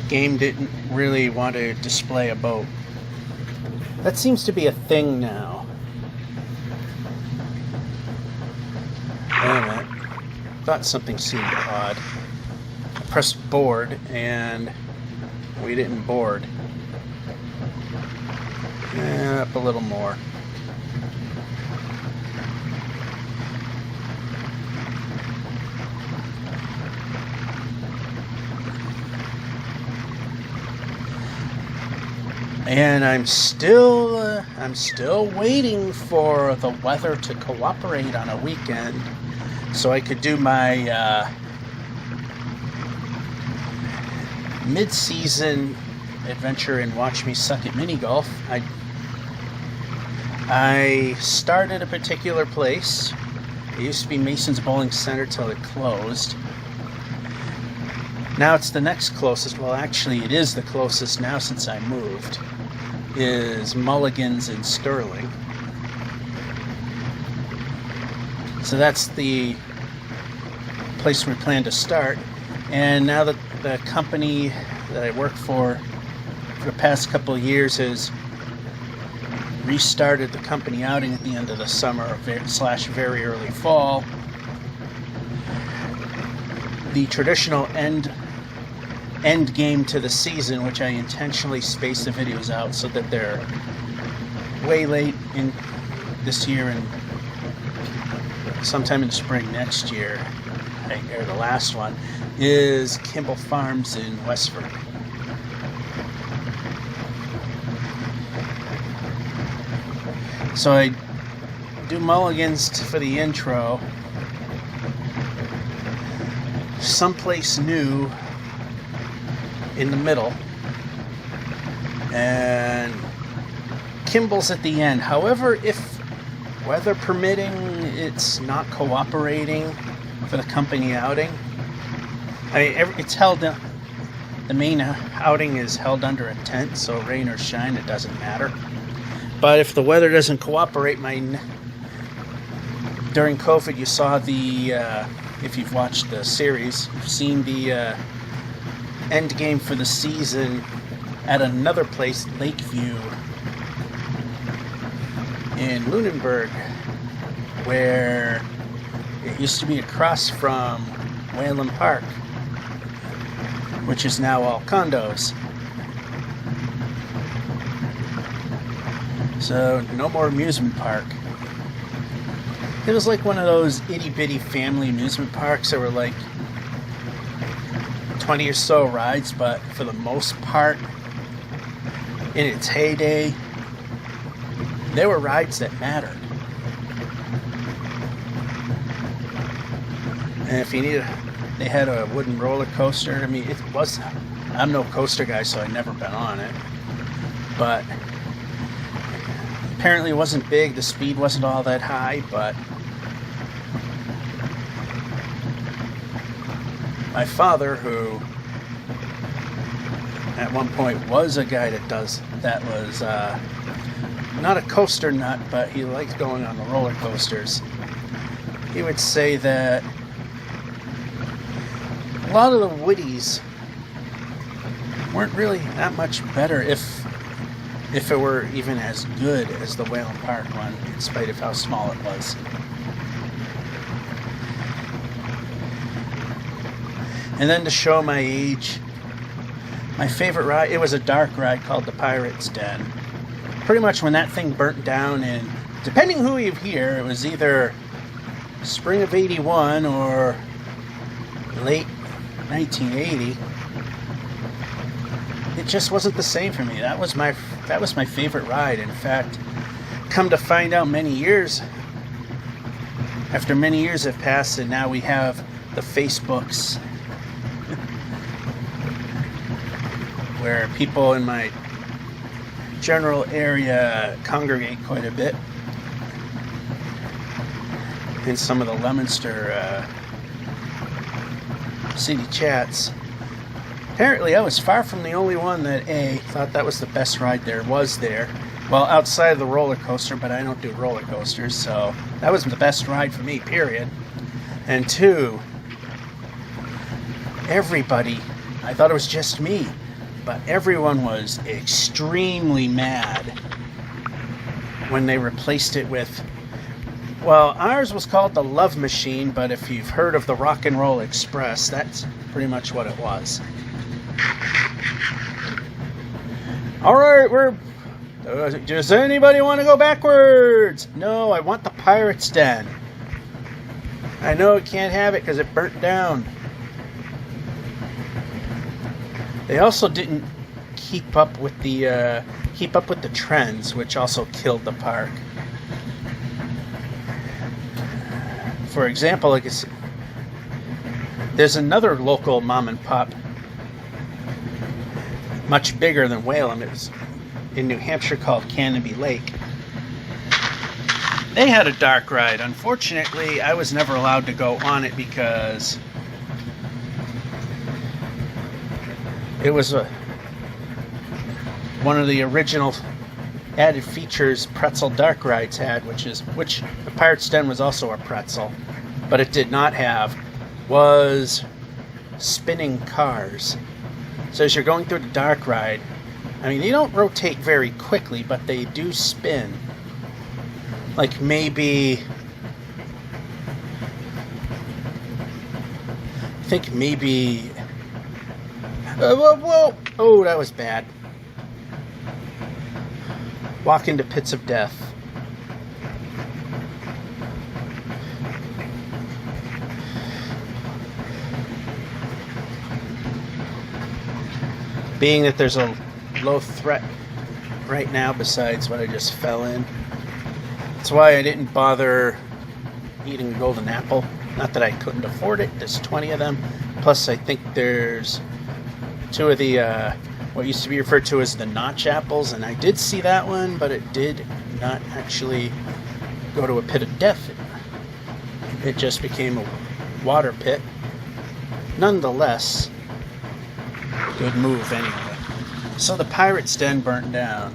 game didn't really want to display a boat. That seems to be a thing now. Wait a minute. Thought something seemed odd. I pressed board and we didn't board. Up a little more. And I'm still waiting for the weather to cooperate on a weekend so I could do my mid-season adventure and watch me suck at mini golf. I started a particular place. It used to be Mason's Bowling Center till it closed. Now it's the next closest. Well, actually, it is the closest now since I moved. Is Mulligan's in Sterling. So that's the place we plan to start. And now that the company that I work for the past couple of years has restarted the company outing at the end of the summer / very early fall, the traditional end game to the season, which I intentionally space the videos out so that they're way late in this year and sometime in the spring next year, or the last one, is Kimball Farms in Westford. So I do Mulligan's for the intro, someplace new in the middle, and Kimball's at the end. However, if weather permitting, it's not cooperating for the company outing. I mean, it's held. The main outing is held under a tent, so rain or shine, it doesn't matter. But if the weather doesn't cooperate, during COVID, you saw if you've watched the series, you've seen the end game for the season at another place, Lakeview in Lunenburg, where it used to be across from Whalen Park, which is now all condos. So no more amusement park. It was like one of those itty-bitty family amusement parks that were like 20 or so rides, but for the most part, in its heyday, there were rides that mattered. And if you they had a wooden roller coaster. I mean, I'm no coaster guy, so I've never been on it. But apparently it wasn't big, the speed wasn't all that high, but my father, who at one point was a guy that was not a coaster nut, but he liked going on the roller coasters. He would say that a lot of the Woodies weren't really that much better, if it were even as good as the Whalen Park one, in spite of how small it was. And then to show my age, my favorite ride, it was a dark ride called the Pirate's Den. Pretty much when that thing burnt down in, depending who you hear, it was either spring of 81 or late 1980. It just wasn't the same for me. That was my favorite ride. In fact, come to find out after many years have passed, and now we have the Facebooks where people in my general area congregate quite a bit, in some of the Leominster city chats. Apparently I was far from the only one that thought that was the best ride there was there. Well, outside of the roller coaster, but I don't do roller coasters, so that was the best ride for me, period. And two, everybody, I thought it was just me, but everyone was extremely mad when they replaced it with, well, ours was called the Love Machine, but if you've heard of the Rock and Roll Express, that's pretty much what it was. All right, does anybody want to go backwards? No, I want the Pirate's Den. I know it can't have it because it burnt down. They also didn't keep up with the trends, which also killed the park. For example, like there's another local mom and pop, much bigger than Whalum. It was in New Hampshire called Canopy Lake. They had a dark ride. Unfortunately, I was never allowed to go on it because it was one of the original added features Pretzel Dark Rides had, which the Pirate's Den was also a pretzel, but it did not have, was spinning cars. So as you're going through the dark ride, I mean, they don't rotate very quickly, but they do spin. Like maybe, whoa, oh, that was bad. Walk into pits of death. Being that there's a low threat right now besides what I just fell in, that's why I didn't bother eating a golden apple. Not that I couldn't afford it. There's 20 of them. Plus, I think there's 2 of the what used to be referred to as the notch apples, and I did see that one, but it did not actually go to a pit of death. It just became a water pit. Nonetheless, good move anyway. So the Pirate's Den burnt down.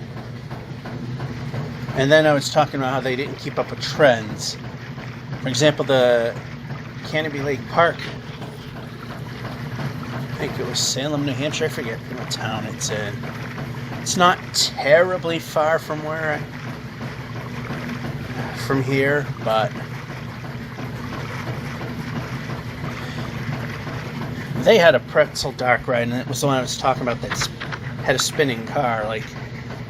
And then I was talking about how they didn't keep up with trends. For example, the Canopy Lake Park, I think it was Salem, New Hampshire, I forget what town it's in. It's not terribly far from from here, but they had a pretzel dark ride, and it was the one I was talking about that had a spinning car. Like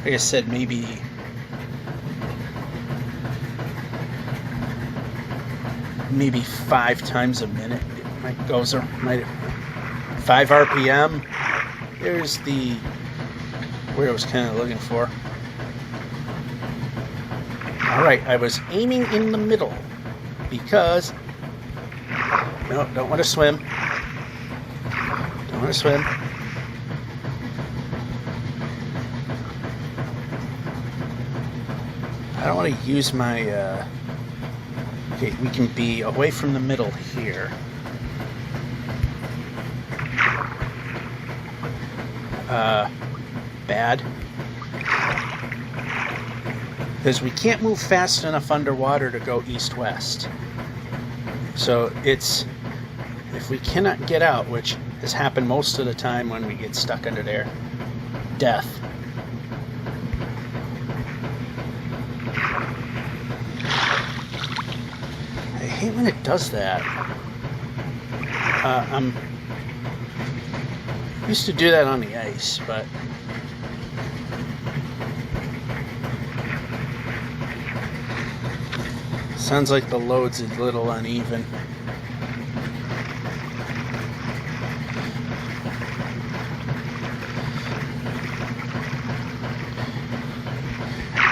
I said, maybe 5 times a minute. It goes 5 RPM. There's the where I was kind of looking for. All right, I was aiming in the middle because no, don't want to swim. Don't want to swim. I don't want to use my. Okay, we can be away from the middle here. Bad. Because we can't move fast enough underwater to go east-west. So it's, if we cannot get out, which has happened most of the time when we get stuck under there, death. I hate when it does that. I'm used to do that on the ice, but sounds like the load's a little uneven.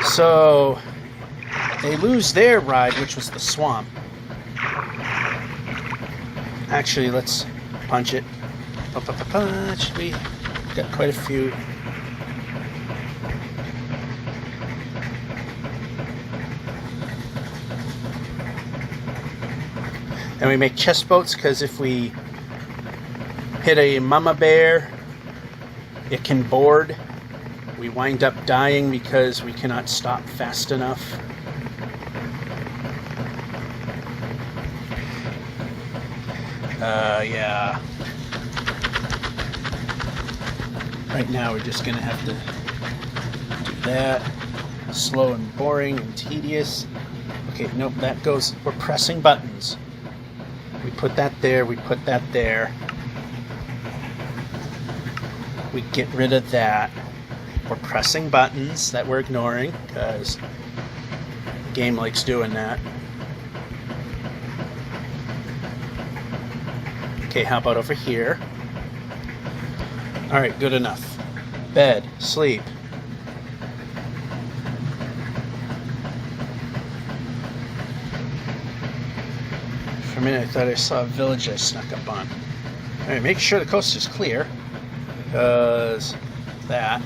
So they lose their ride, which was the swamp. Actually, let's punch it. Punch. We got quite a few. And we make chest boats because if we hit a mama bear, it can board. We wind up dying because we cannot stop fast enough. Yeah. Right now we're just gonna have to do that. Slow and boring and tedious. Okay, nope, that goes, we're pressing buttons. We put that there, we put that there. We get rid of that. We're pressing buttons that we're ignoring because the game likes doing that. Okay, how about over here? Alright, good enough. Bed, sleep. For a minute I thought I saw a village I snuck up on. Alright, make sure the coast is clear. Because that.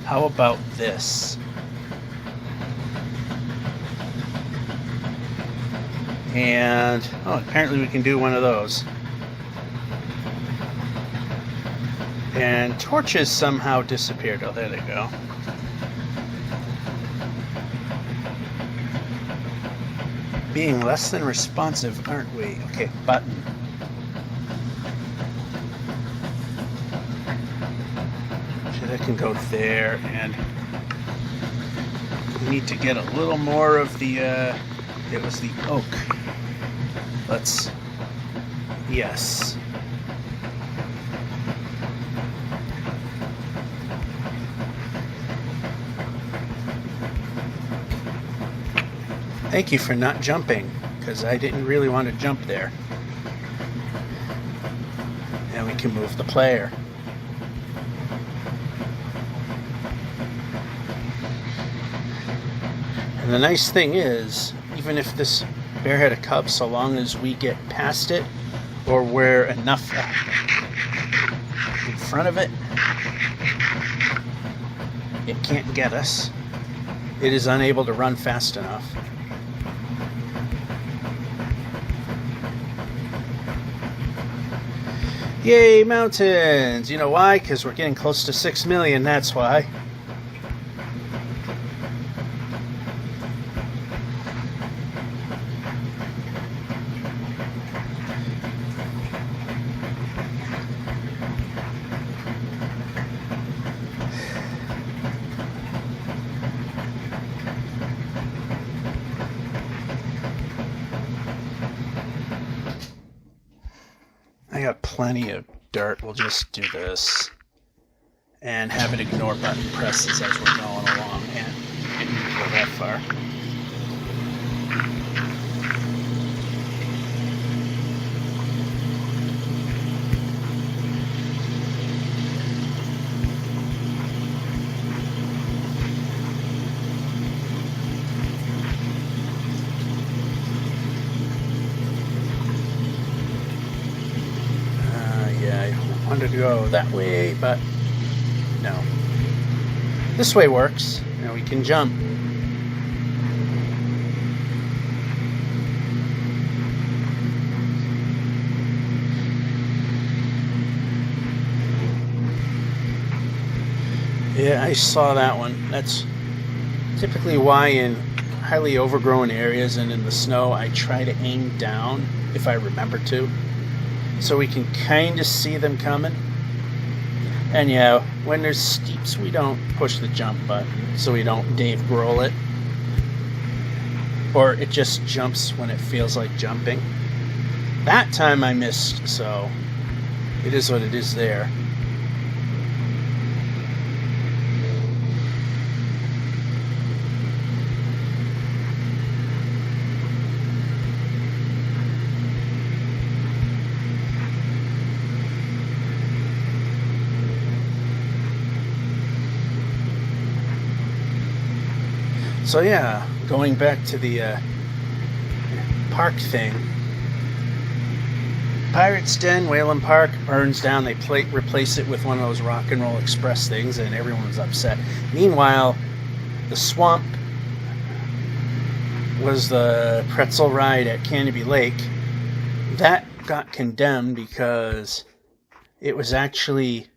How about this? And, oh, apparently we can do one of those. And torches somehow disappeared. Oh, there they go. Being less than responsive, aren't we? Okay, button. Okay, that can go there, and we need to get a little more of the, it was the oak. Let's, yes. Thank you for not jumping, because I didn't really want to jump there. And we can move the player. And the nice thing is, even if this bear had a cub, so long as we get past it, or we're enough in front of it, it can't get us. It is unable to run fast enough. Yay, mountains! You know why? Because we're getting close to 6 million, that's why. I got plenty of dirt. We'll just do this and have it ignore button presses as we're going along, and it didn't go that far. Wanted to go that way, but no. This way works. Now we can jump. Yeah, I saw that one. That's typically why in highly overgrown areas and in the snow I try to aim down if I remember to, so we can kind of see them coming. And yeah, when there's steeps, we don't push the jump button, so we don't Dave Grohl it. Or it just jumps when it feels like jumping. That time I missed, so it is what it is there. So yeah, going back to the park thing. Pirates Den, Whalen Park, burns down. They replace it with one of those Rock and Roll Express things, and everyone's upset. Meanwhile, the swamp was the pretzel ride at Canopy Lake. That got condemned because it was actually...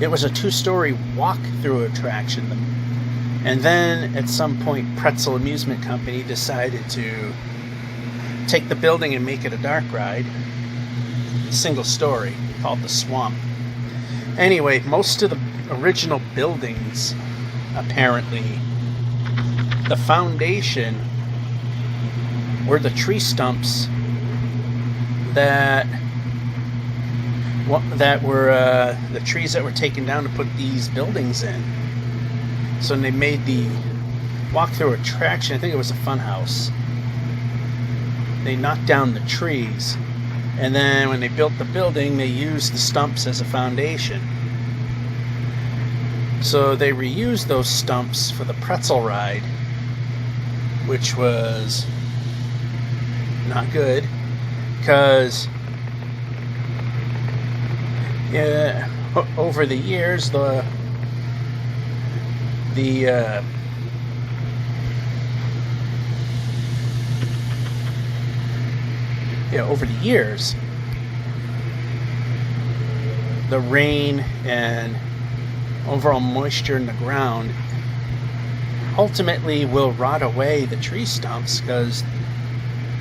It was a 2-story walk-through attraction. And then at some point, Pretzel Amusement Company decided to take the building and make it a dark ride. Single story, called the Swamp. Anyway, most of the original buildings, apparently, the foundation were the tree stumps that were the trees that were taken down to put these buildings in. So they made the walk-through attraction. I think it was a fun house. They knocked down the trees, and then when they built the building, they used the stumps as a foundation. So they reused those stumps for the pretzel ride, which was not good, because over the years, over the years, the rain and overall moisture in the ground ultimately will rot away the tree stumps, because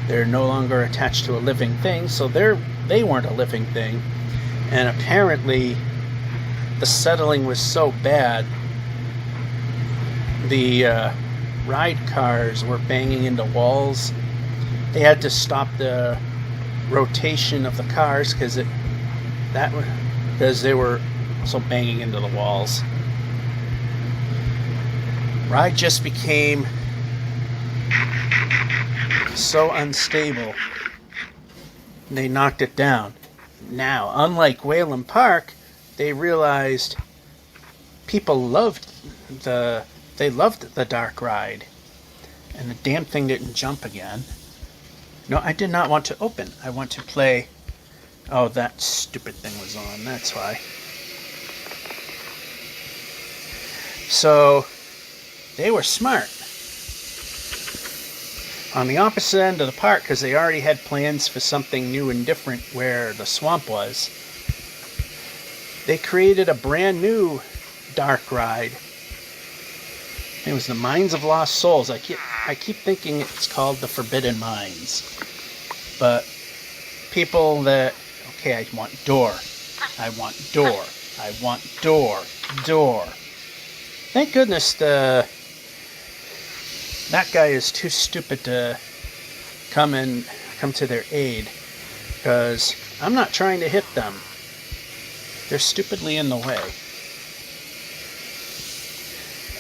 they're no longer attached to a living thing. So they weren't a living thing, and apparently the settling was so bad, the ride cars were banging into walls. They had to stop the rotation of the cars because they were also banging into the walls. Ride just became so unstable, they knocked it down. Now, unlike Whalen Park, they realized people loved the dark ride, and the damn thing didn't jump again. No, I did not want to open. I want to play. Oh, that stupid thing was on. That's why. So, they were smart. On the opposite end of the park, because they already had plans for something new and different where the swamp was, they created a brand new dark ride. It was the Mines of Lost Souls. I keep thinking it's called the Forbidden Mines. But people that, okay, I want door. I want door. I want door. Door. Thank goodness that guy is too stupid to come to their aid, because I'm not trying to hit them. They're stupidly in the way.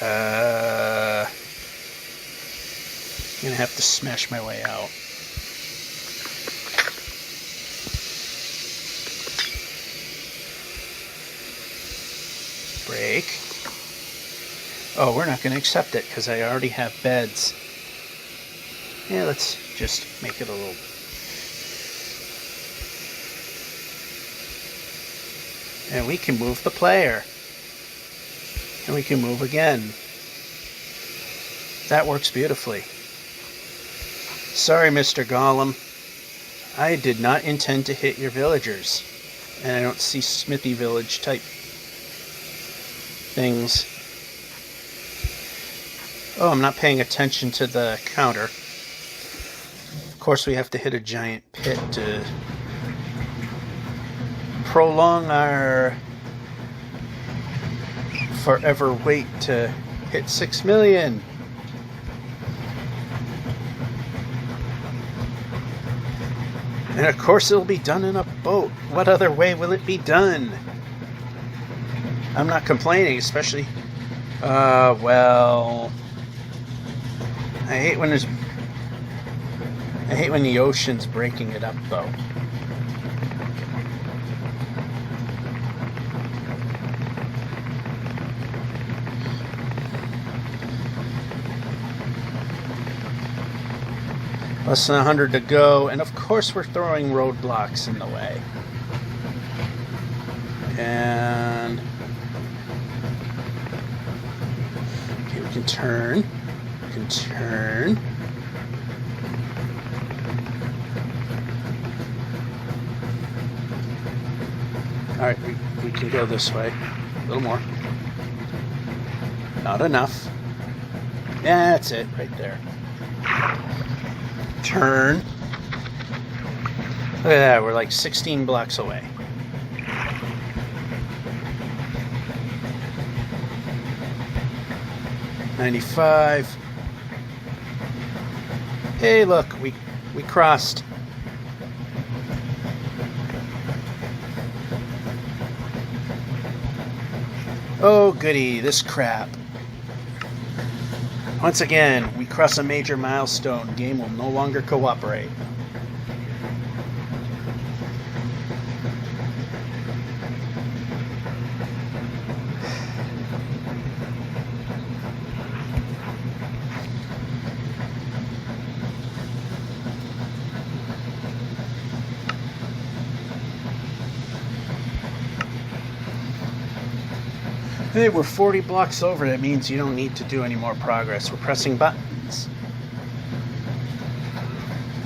I'm gonna have to smash my way out. Break. Oh, we're not gonna accept it because I already have beds. Yeah, let's just make it a little. And we can move the player. And we can move again. That works beautifully. Sorry, Mr. Gollum. I did not intend to hit your villagers. And I don't see Smithy Village type things. Oh, I'm not paying attention to the counter. Of course, we have to hit a giant pit to prolong our forever wait to hit 6 million. And of course it'll be done in a boat. What other way will it be done? I'm not complaining, especially well, I hate when the ocean's breaking it up though. Less than 100 to go, and of course we're throwing roadblocks in the way. And okay, we can turn. We can turn. Alright, we can go this way. A little more. Not enough. That's it, right there. Turn. Look at that, we're like 16 blocks away. $95. Hey, look, we crossed. Oh, goody, this crap. Once again, we cross a major milestone. Game will no longer cooperate. Hey, we're 40 blocks over. That means you don't need to do any more progress. We're pressing buttons.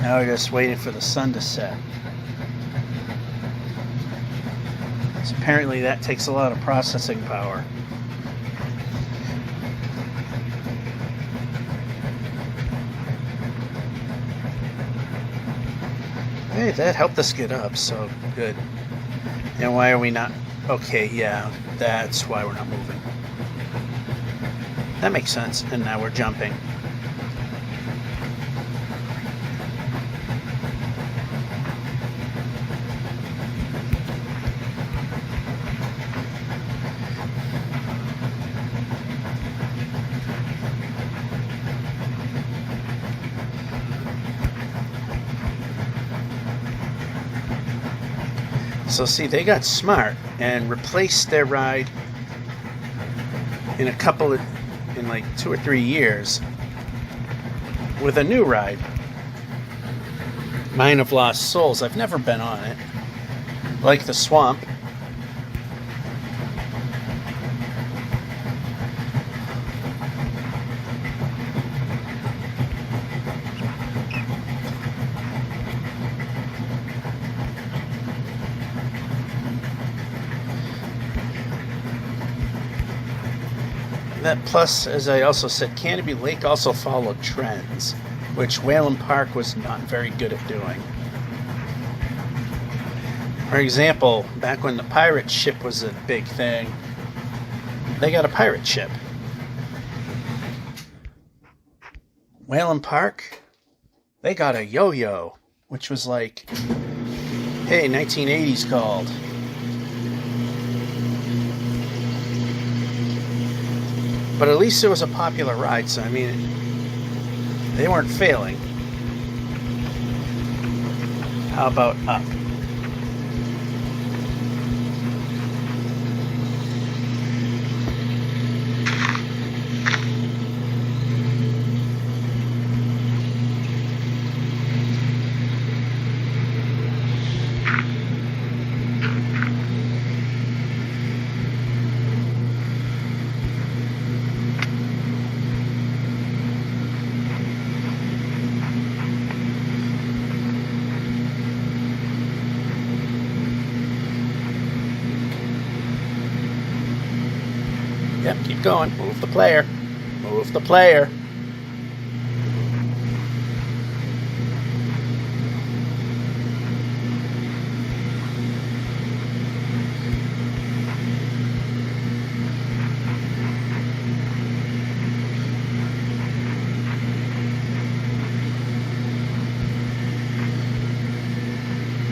Now we're just waiting for the sun to set. So apparently that takes a lot of processing power. Hey, that helped us get up, so good. And why are we not? Okay, yeah, that's why we're not moving. That makes sense. And now we're jumping. So see, they got smart and replaced their ride in like 2 or 3 years with a new ride. Mine of Lost Souls. I've never been on it. Like the swamp. That plus, as I also said, Canopy Lake also followed trends, which Whalen Park was not very good at doing. For example, back when the pirate ship was a big thing, they got a pirate ship. Whalen Park, they got a yo-yo, which was like, hey, 1980s called. But at least it was a popular ride, so I mean, they weren't failing. How about up? Yep, keep going. Move the player. Move the player.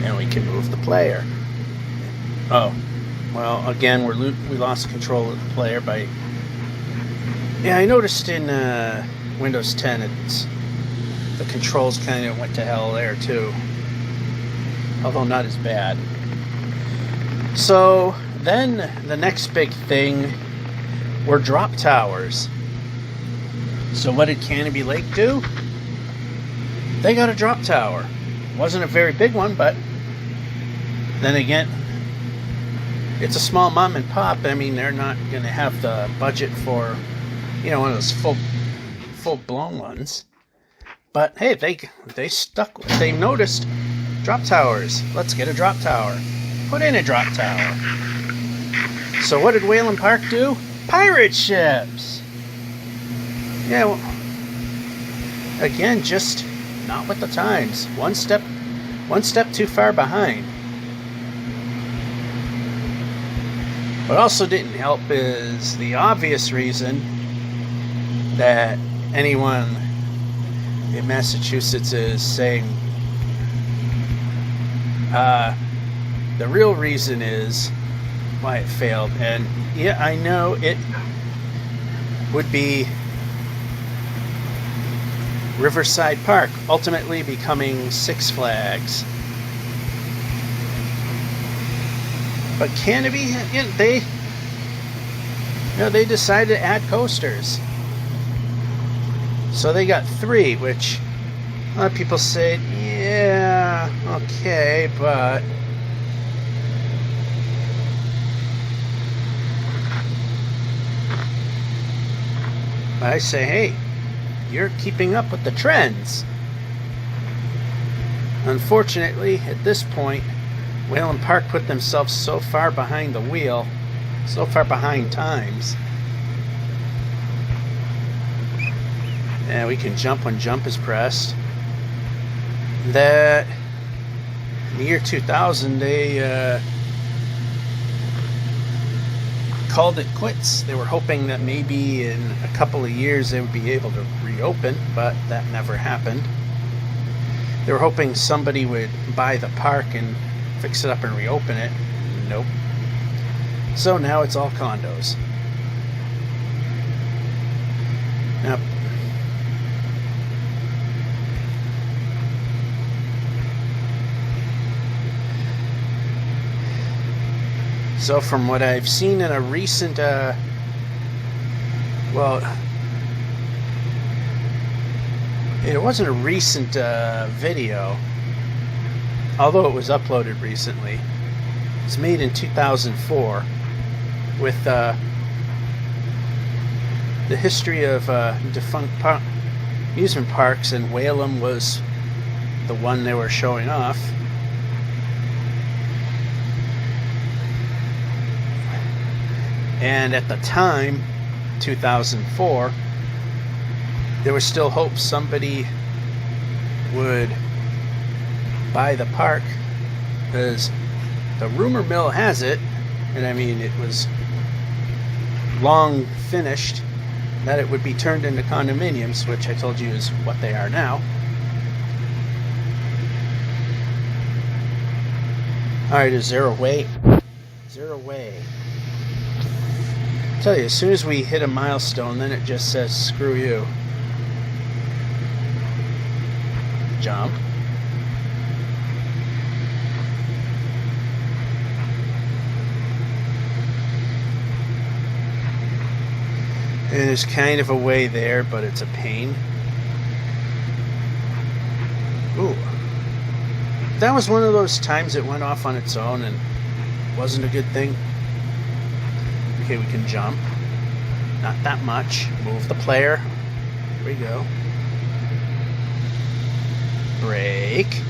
And we can move the player. Oh. Well, again, we lost control of the player by... Yeah, I noticed in Windows 10, the controls kind of went to hell there, too. Although not as bad. So, then the next big thing were drop towers. So what did Canopy Lake do? They got a drop tower. Wasn't a very big one, but then again... It's a small mom and pop. I mean, they're not going to have the budget for, one of those full-blown ones. But hey, they stuck with. They noticed drop towers. Let's get a drop tower. Put in a drop tower. So what did Whalen Park do? Pirate ships. Yeah, well, again, just not with the times. One step too far behind. What also didn't help is the obvious reason that anyone in Massachusetts is saying the real reason is why it failed. And yeah, I know it would be Riverside Park ultimately becoming Six Flags. But can it be? They decided to add coasters. So they got 3, which a lot of people say, yeah, okay, but I say, hey, you're keeping up with the trends. Unfortunately, at this point, Whalen Park put themselves so far behind the wheel, so far behind times. And we can jump when jump is pressed. That in the year 2000, they called it quits. They were hoping that maybe in a couple of years they would be able to reopen, but that never happened. They were hoping somebody would buy the park and fix it up and reopen it. Nope. So now it's all condos. Now, so from what I've seen in a recent, it wasn't a recent video, although it was uploaded recently. It was made in 2004 with the history of defunct amusement parks, and Whalem was the one they were showing off. And at the time, 2004, there was still hope somebody would buy the park, because the rumor mill has it, and I mean it was long finished, that it would be turned into condominiums, which I told you is what they are now. Alright, is there a way? Is there a way? I tell you, as soon as we hit a milestone, then it just says screw you. Jump. And there's kind of a way there, but it's a pain. Ooh. That was one of those times it went off on its own and wasn't a good thing. Okay, we can jump. Not that much. Move the player. Here we go. Brake.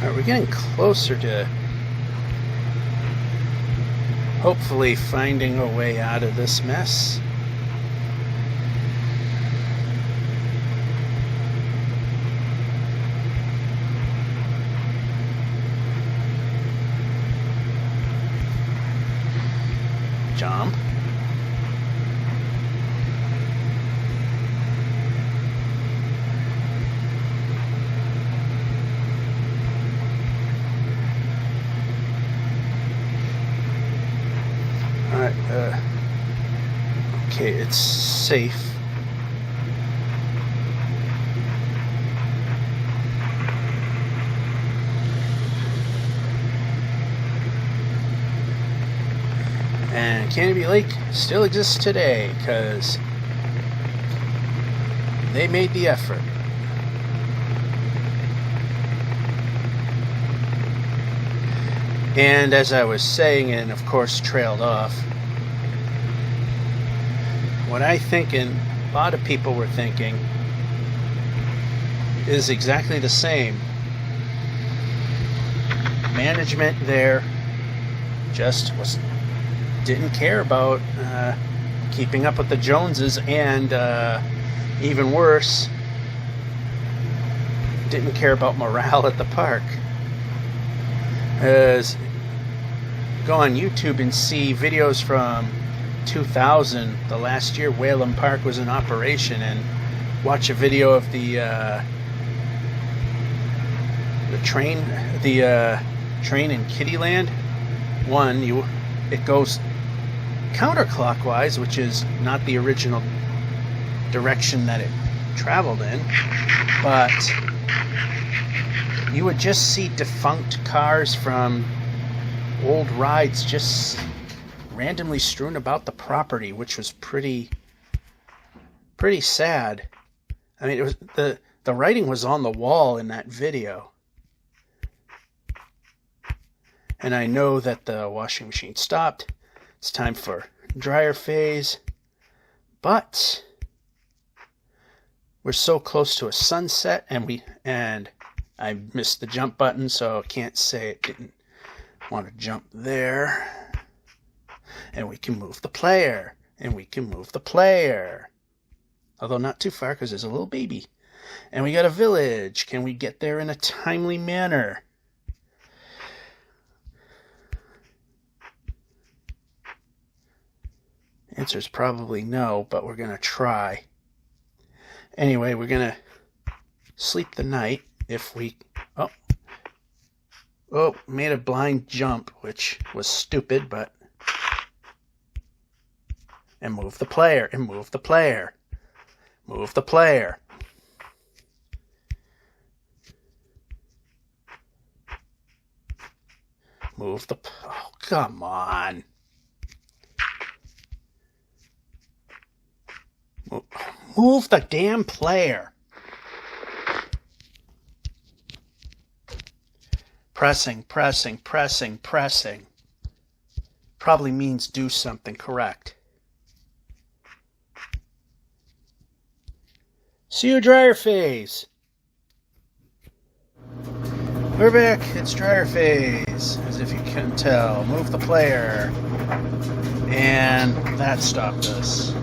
Alright, we're getting closer to hopefully finding a way out of this mess. Jump. Alright, okay, it's safe. And Canopy Lake still exists today because they made the effort. And as I was saying, and of course trailed off, what I think and a lot of people were thinking is exactly the same. management there just didn't care about keeping up with the Joneses, and even worse, didn't care about morale at the park. As go on YouTube and see videos from 2000, the last year Whalen Park was in operation, and watch a video of the train in Kittyland. It goes counterclockwise, which is not the original direction that it traveled in, but you would just see defunct cars from old rides just randomly strewn about the property, which was pretty sad. I mean, it was the writing was on the wall in that video. And I know that the washing machine stopped. It's time for dryer phase. But we're so close to a sunset, and I missed the jump button, so I can't say it didn't want to jump there. And we can move the player. Although not too far, because there's a little baby. And we got a village. Can we get there in a timely manner? Answer is probably no, but we're going to try. Anyway, we're going to sleep the night if we... Oh, made a blind jump, which was stupid, but... And move the player. Move the player. Oh, come on. Move the damn player. Pressing. Probably means do something correct. See you dryer phase. We're back. It's dryer phase. As if you can tell. Move the player. And that stopped us.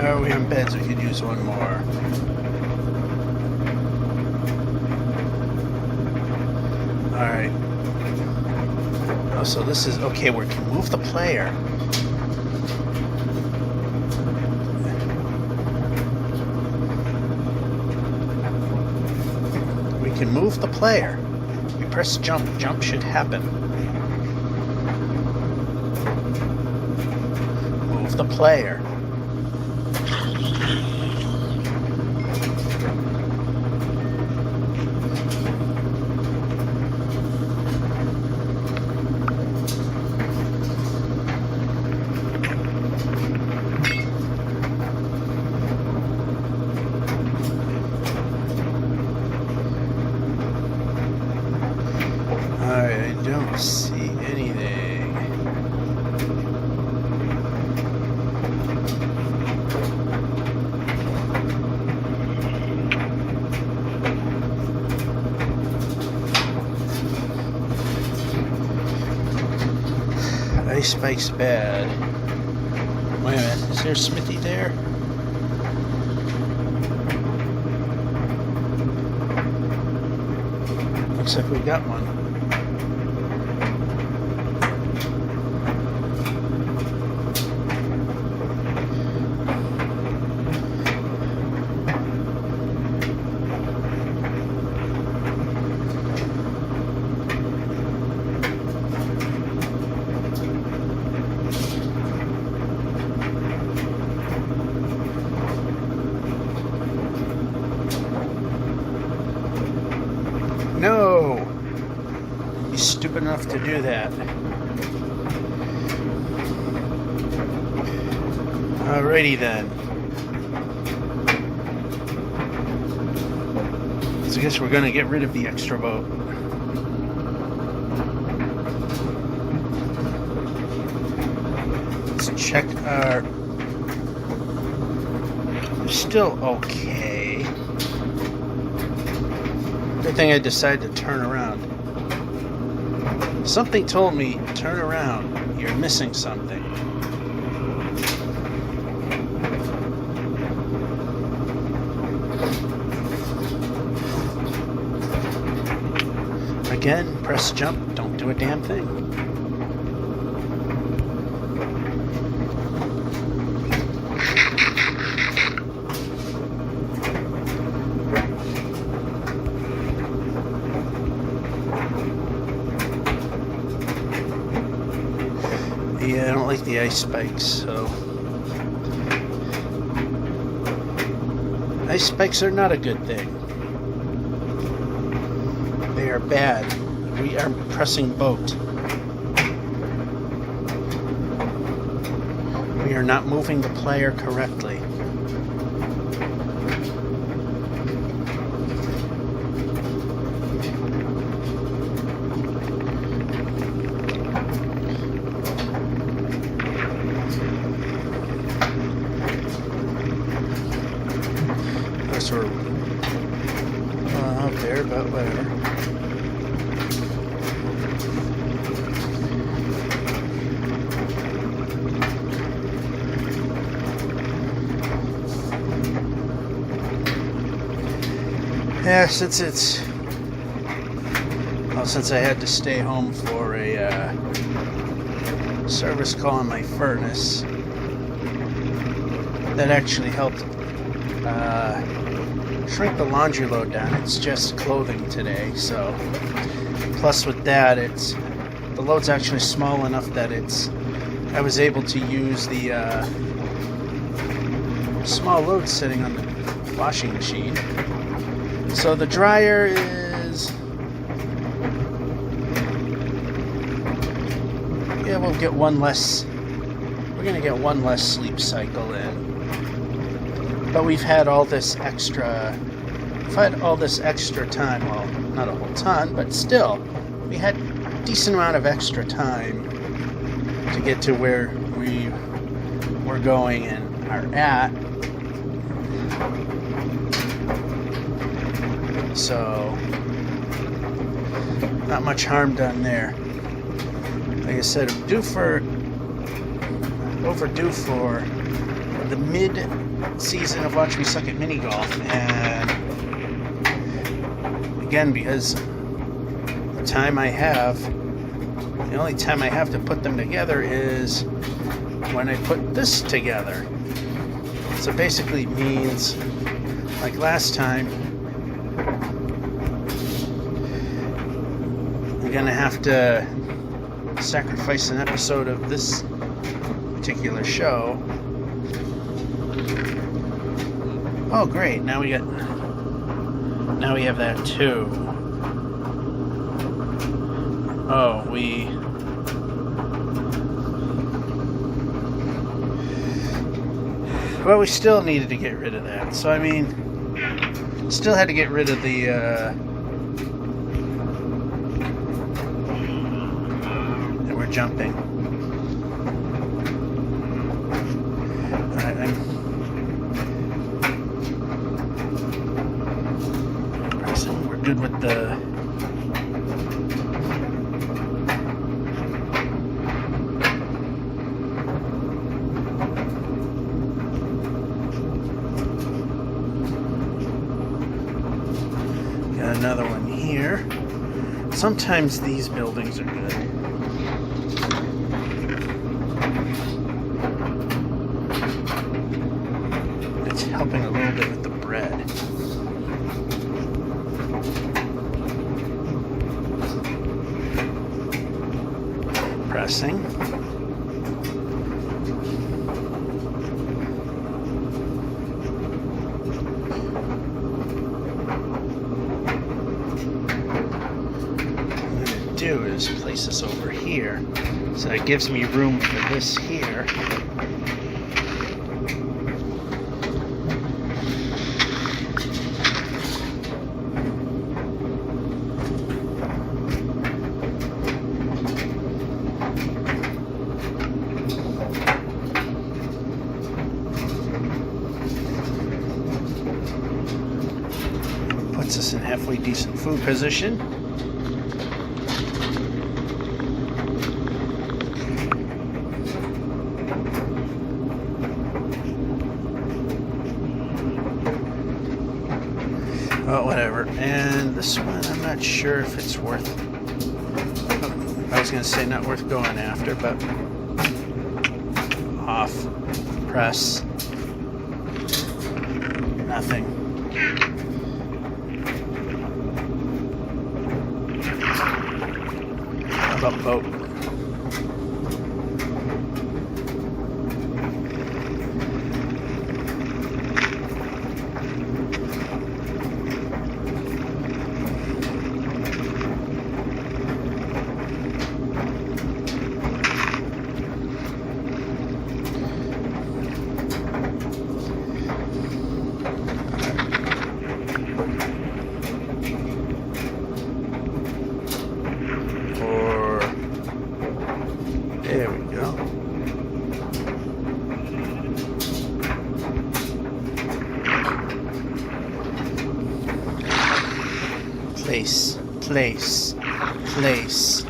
Oh, we have beds. We could use one more. Alright. Oh, so this is... Okay, we can move the player. We can move the player. We press jump. Jump should happen. Move the player. I don't see anything. Ice Spike's bad. Wait a minute, is there a smithy there? Looks like we got one. No! He's stupid enough to do that. Alrighty then. So I guess we're gonna get rid of the extra boat. Let's check our... They're still okay. Good thing I decided to turn around. Something told me, turn around, you're missing something. Again, press jump, don't do a damn thing. Yeah, I don't like the ice spikes, so... Ice spikes are not a good thing. They are bad. We are pressing boat. We are not moving the player correctly. Unless we're out there, but whatever. Yeah, since I had to stay home for a service call on my furnace, that actually helped shrink the laundry load down. It's just clothing today, so plus with that, the load's actually small enough that I was able to use the small load sitting on the washing machine. So the dryer is, yeah, we're gonna get one less sleep cycle in. But we've had all this extra time, well, not a whole ton, but still, we had a decent amount of extra time to get to where we were going and are at. So, not much harm done there. Like I said, overdue for the mid-season of Watch Me Suck at Mini Golf, and again, because the only time I have to put them together is when I put this together. So basically it means, like last time, I'm gonna have to sacrifice an episode of this particular show. Oh great, now we have that too. Oh, well, we still needed to get rid of that. So I mean, still had to get rid of the jumping. Alright, we're good with the got another one here. Sometimes these buildings are good. Helping a little bit with the bread. Pressing. What I'm going to do is place this over here, so it gives me room for this here. puts us in halfway decent food position. Oh, whatever. And this one, I'm not sure if it's worth... Oh, I was going to say not worth going after, but... Off. Press. Nothing. How about boat? There we go. Place, place, place.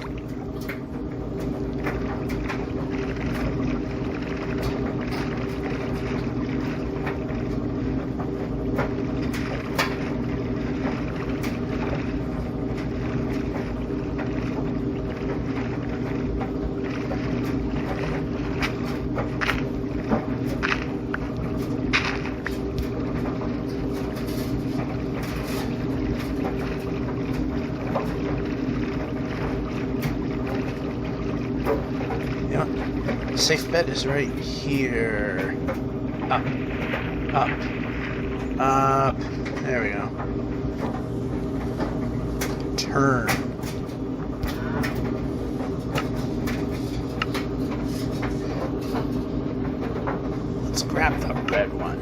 Safe bet is right here. Up, up, up. There we go. Turn. Let's grab the red one.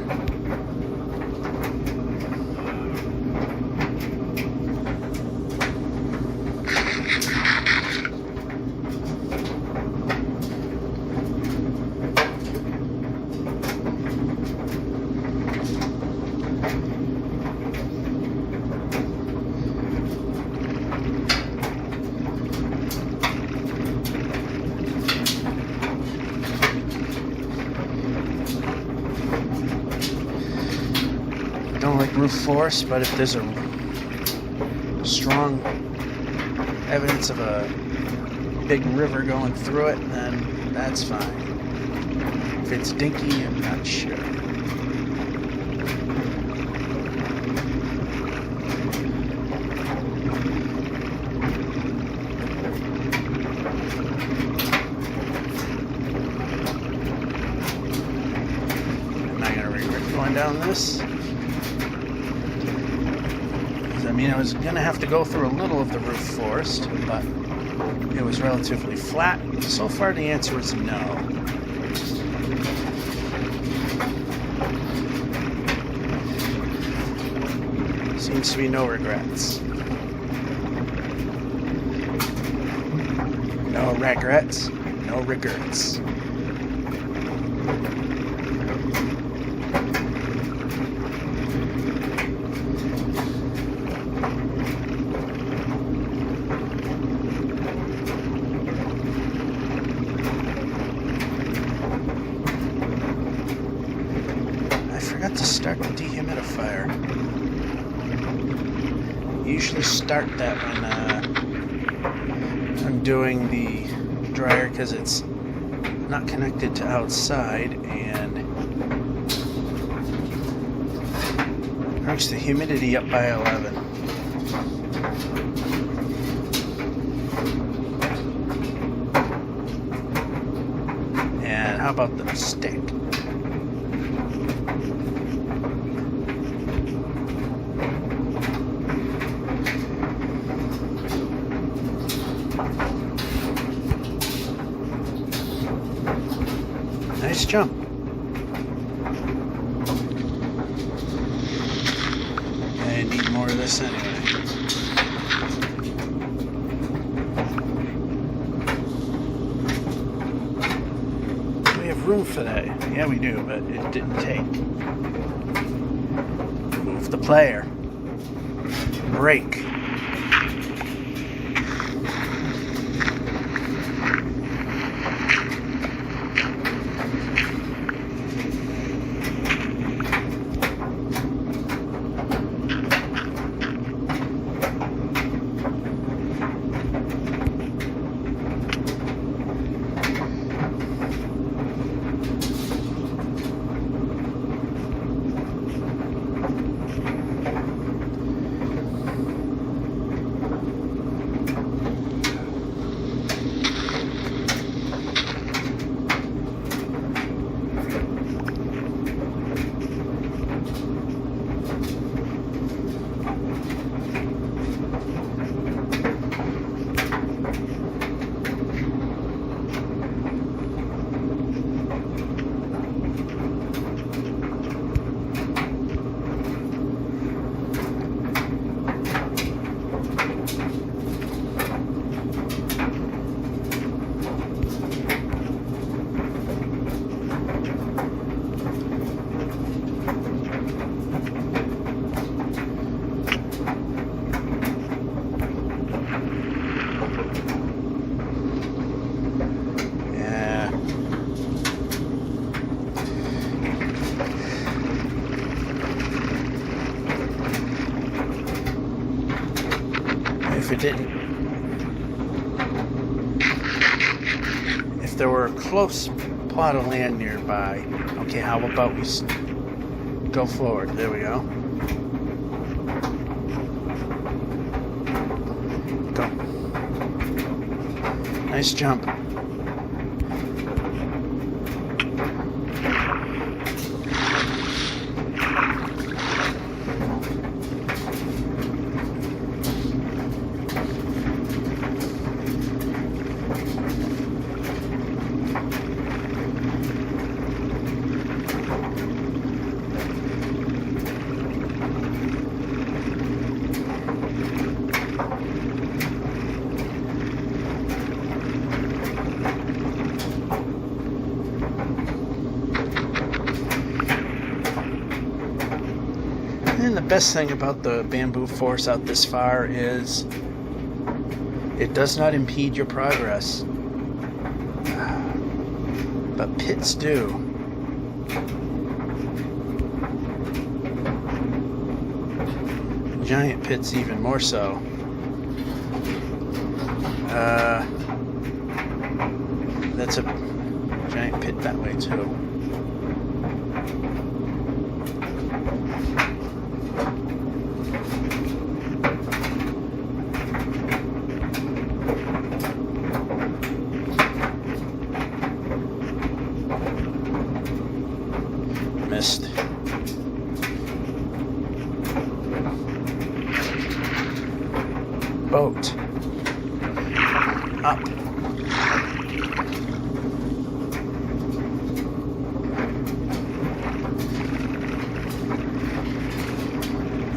Don't like roof force, but if there's a strong evidence of a big river going through it, then that's fine. If it's dinky, I'm not sure. Am I gonna regret going down this? I mean, I was going to have to go through a little of the roof forest, but it was relatively flat. So far, the answer is no. Seems to be no regrets. No regrets, no regrets. I forgot to start the dehumidifier. Usually start that when I'm doing the dryer because it's not connected to outside and brings the humidity up by 11. And how about the stick? Nice jump. I need more of this anyway. Do we have room for that? Yeah, we do, but it didn't take. Move the player. break. If there were a close plot of land nearby, okay, how about we go forward? There we go. Go. Nice jump. And the best thing about the bamboo forest out this far is it does not impede your progress. But pits do. Giant pits even more so. That's a giant pit that way too. Missed. Boat. Up.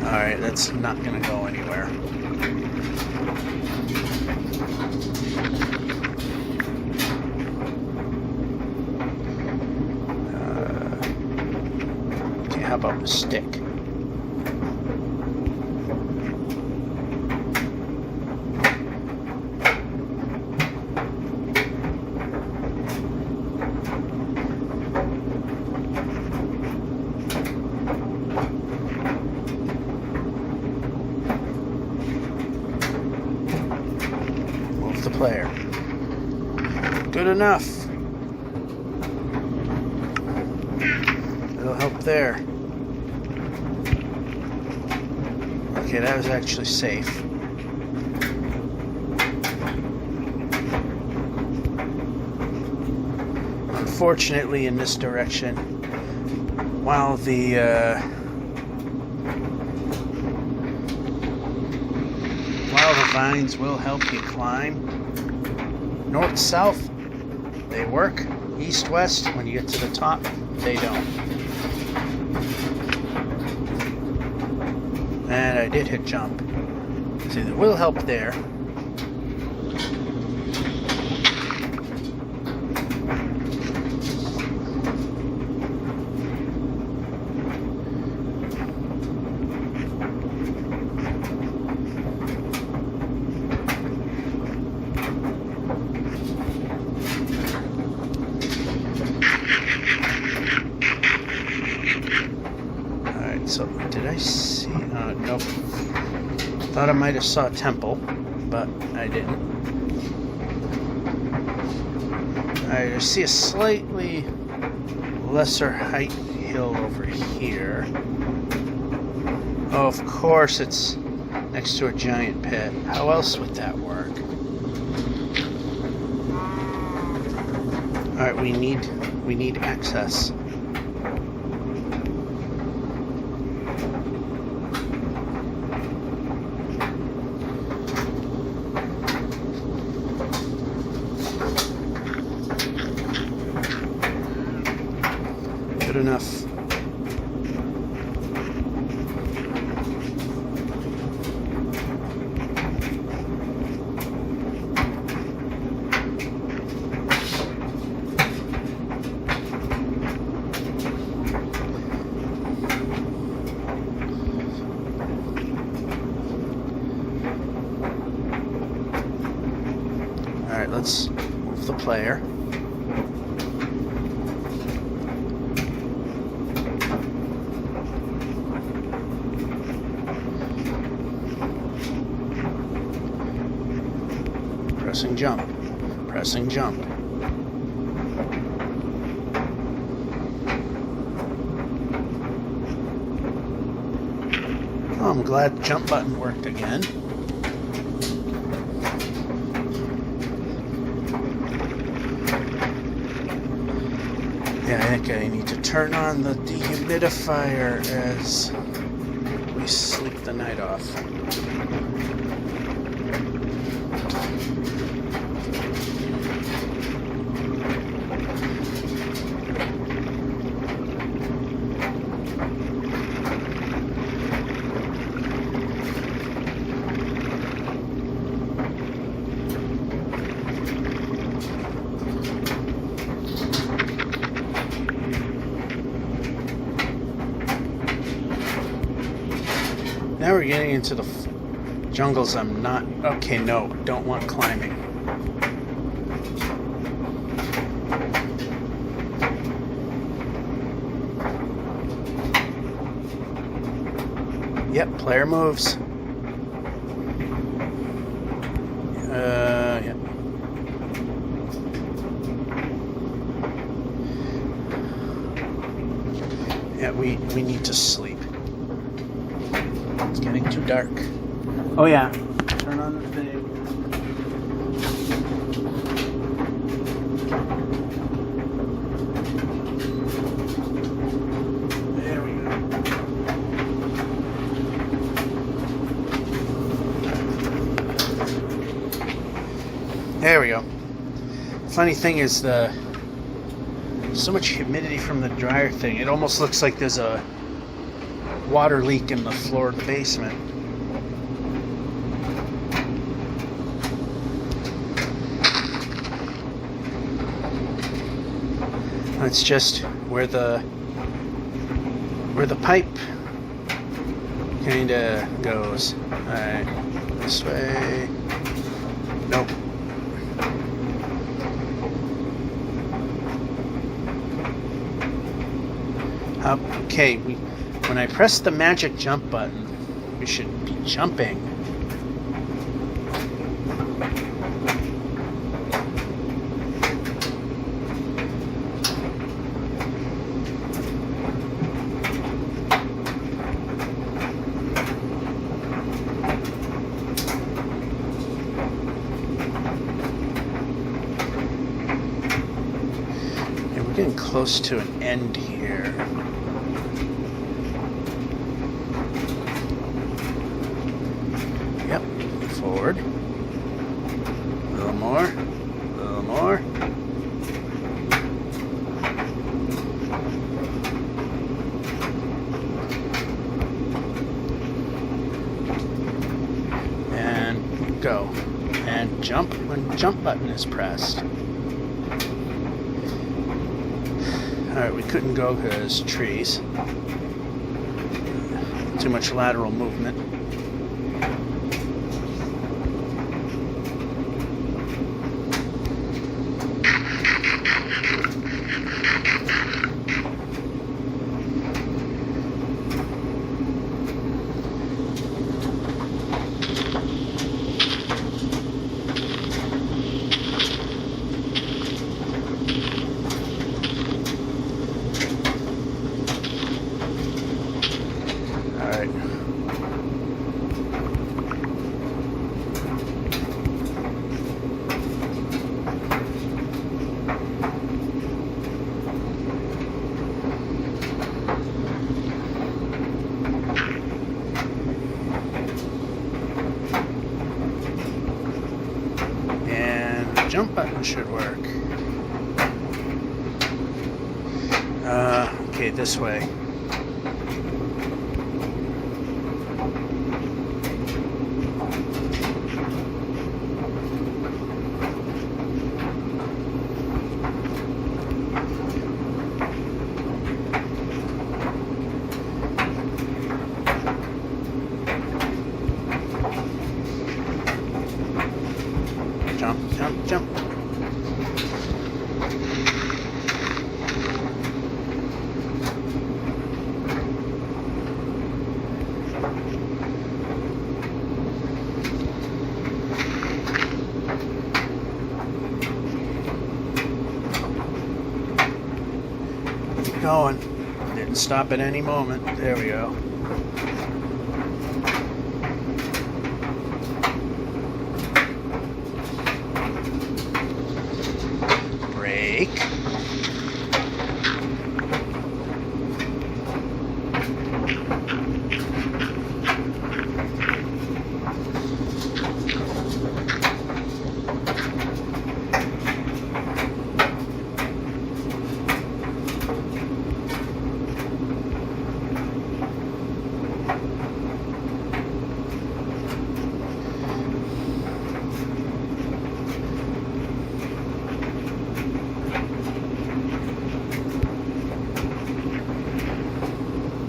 Alright, that's not gonna go anywhere. How about the stick? Move the player. Good enough. It'll help there. Okay, that was actually safe. Unfortunately, in this direction, while the vines will help you climb, north-south, they work. East-west, when you get to the top, they don't. And I did hit jump. See, it will help there. Alright, so did I see... nope. Thought I might have saw a temple, but I didn't. Alright, I see a slightly lesser height hill over here. Oh, of course it's next to a giant pit. How else would that work? Alright, we need access. Good enough. Alright, let's move the player. Pressing jump. Pressing jump. Oh, I'm glad the jump button worked again. Yeah, I think I need to turn on the dehumidifier as we sleep the night off. Now we're getting into the jungles I'm not... Okay, no, don't want climbing. Yep, player moves. Yep. Yeah, we need to sleep. It's getting too dark. Oh yeah, turn on the thing. There we go. There we go. Funny thing is so much humidity from the dryer thing. It almost looks like there's a water leak in the floor of the basement. It's just where the pipe kinda goes. Alright, this way. Nope. Okay, when I press the magic jump button, we should be jumping. And we're getting close to an end here. Yep, forward. A little more. A little more. And go. And jump when the jump button is pressed. Alright, we couldn't go because trees. Too much lateral movement. right. And the jump button should work. Okay, this way. Jump, jump, jump. Keep going. Didn't stop at any moment. There we go. Brake.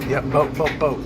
Yep, boat, boat, boat.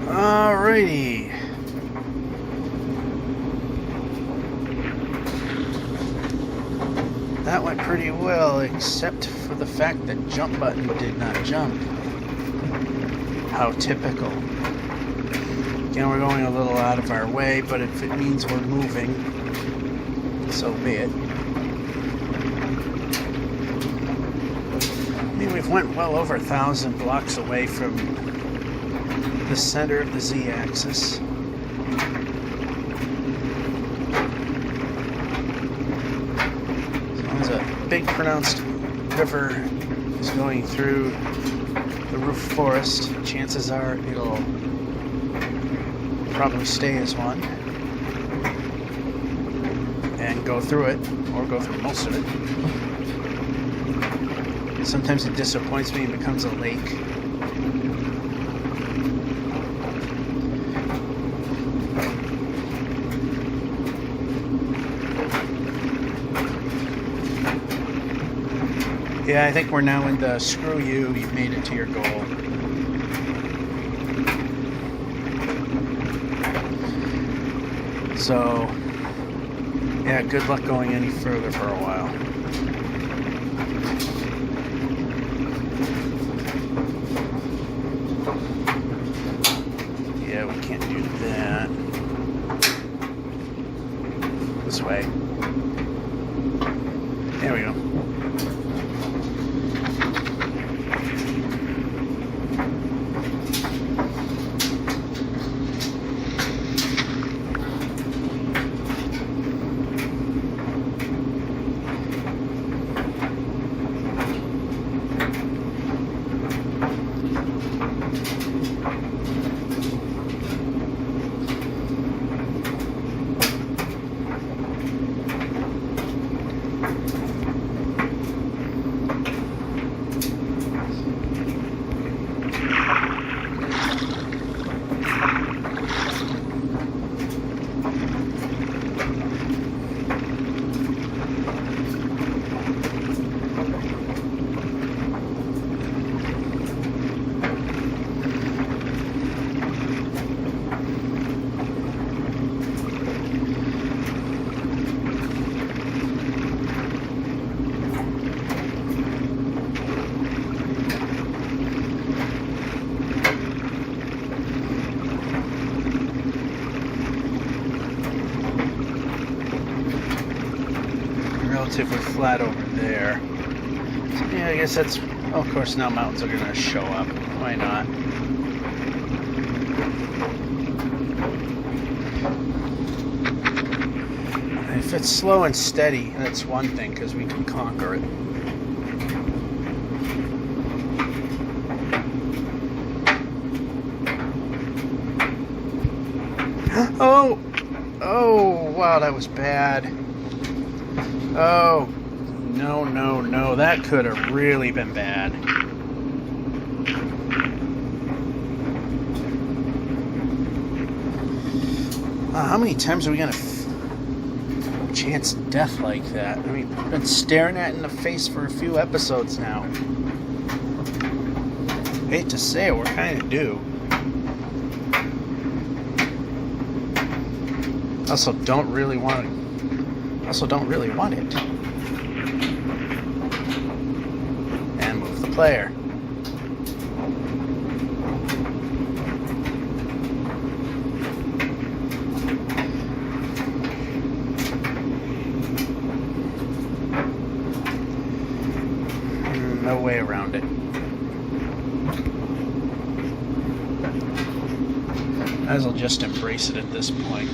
Alrighty. That went pretty well, except for the fact that jump button did not jump. How typical. Again, we're going a little out of our way, but if it means we're moving, so be it. we've went well over 1,000 blocks away from the center of the z-axis. As long as a big pronounced river is going through the roof forest, chances are it'll probably stay as one and go through it, or go through most of it. Sometimes it disappoints me and becomes a lake. Yeah, I think we're now in the screw you've made it to your goal. So, yeah, good luck going any further for a while. Yeah, we can't do that. This way. There we go. Relatively flat over there. So, yeah, I guess that's... Oh, of course, now mountains are going to show up. Why not? If it's slow and steady, that's one thing, because we can conquer it. Oh! Oh, wow, that was bad. Oh, no, no, no. That could have really been bad. How many times are we going to chance death like that? I mean, I've been staring at it in the face for a few episodes now. Hate to say it, we're kind of due. Also, don't really want it. And move the player. No way around it. Might as well just embrace it at this point.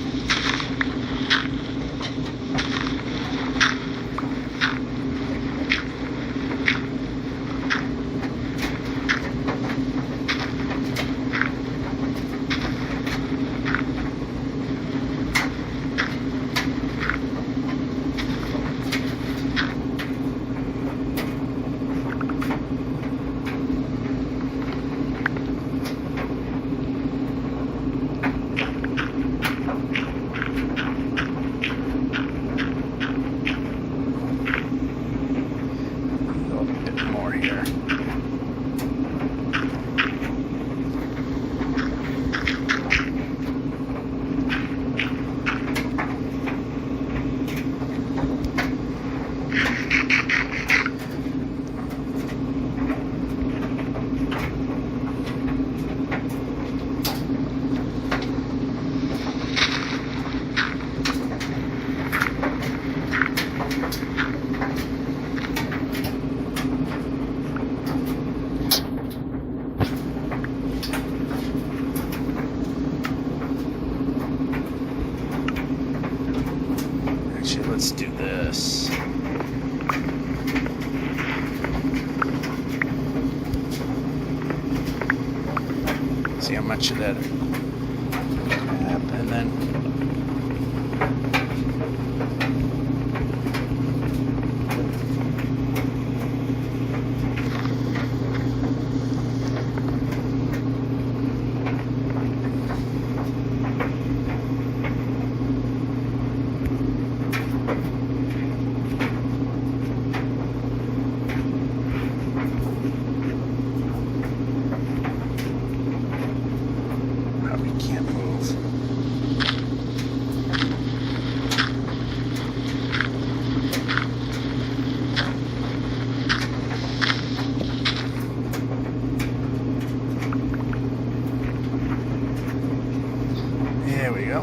this. See how much of that and then probably can't move. There we go.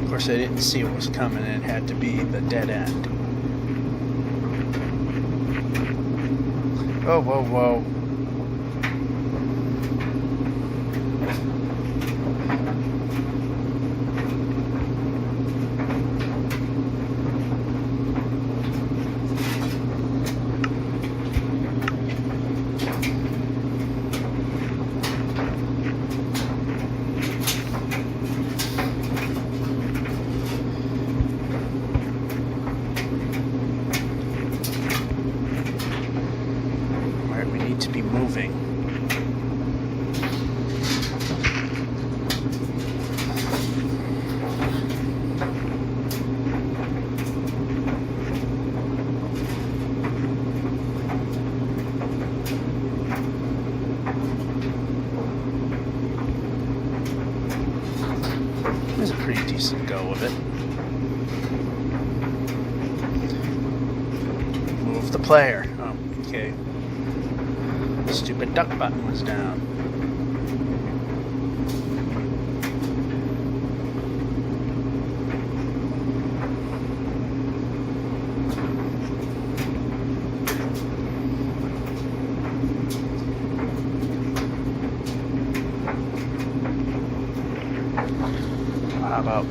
Of course, I didn't see what was coming, and it had to be the dead end. Oh, whoa, whoa. To be moving. There's a pretty decent go of it. Move the player. Oh, okay. Stupid duck button was down. How about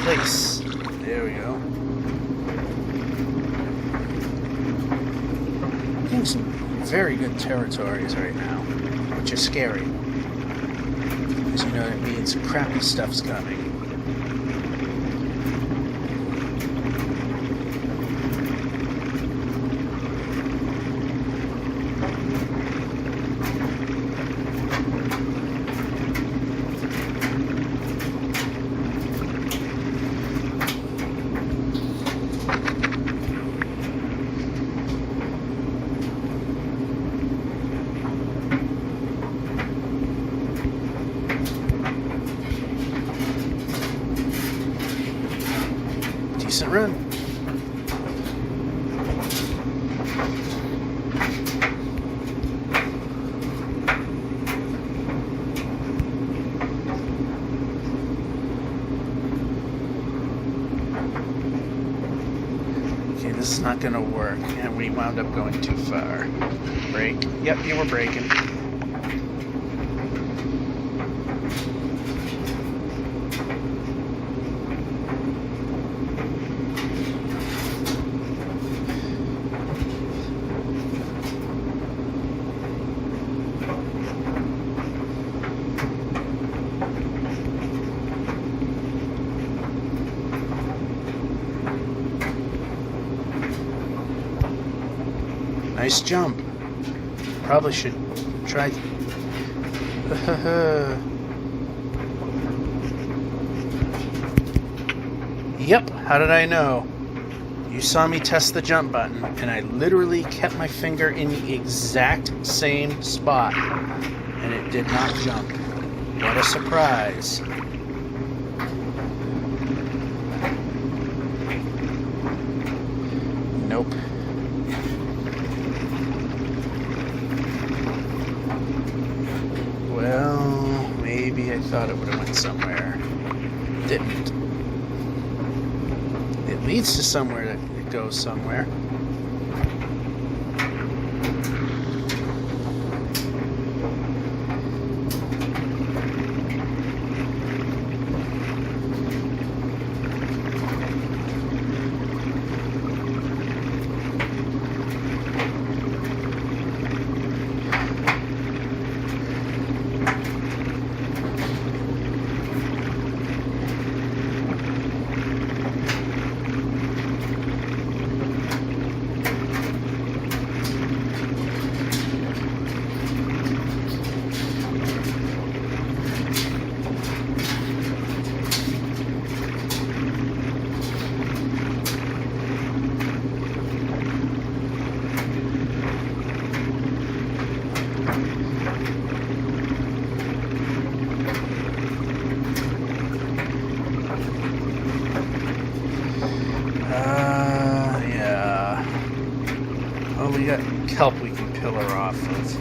place? There we go. Getting some very good territories right now, which is scary. Because you know that means crappy stuff's coming. Decent run. Okay, this is not gonna work, and we wound up going too far. Brake. Yep, you were braking. Nice jump. Probably should try. Yep, how did I know? You saw me test the jump button, and I literally kept my finger in the exact same spot, and it did not jump. What a surprise. Nope. Well, maybe I thought it would have went somewhere. Didn't. It leads to somewhere that it goes somewhere. Yeah. Oh, we got kelp we can pillar off of.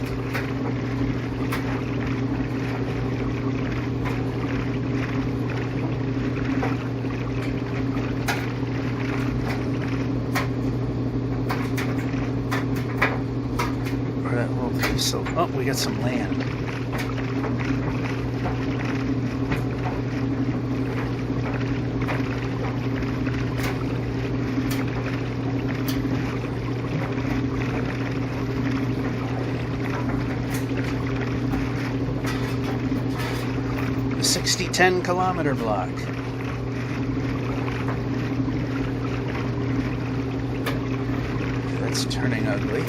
Or that little piece of... Oh, we got some land. The 60-10 kilometer block. That's turning ugly.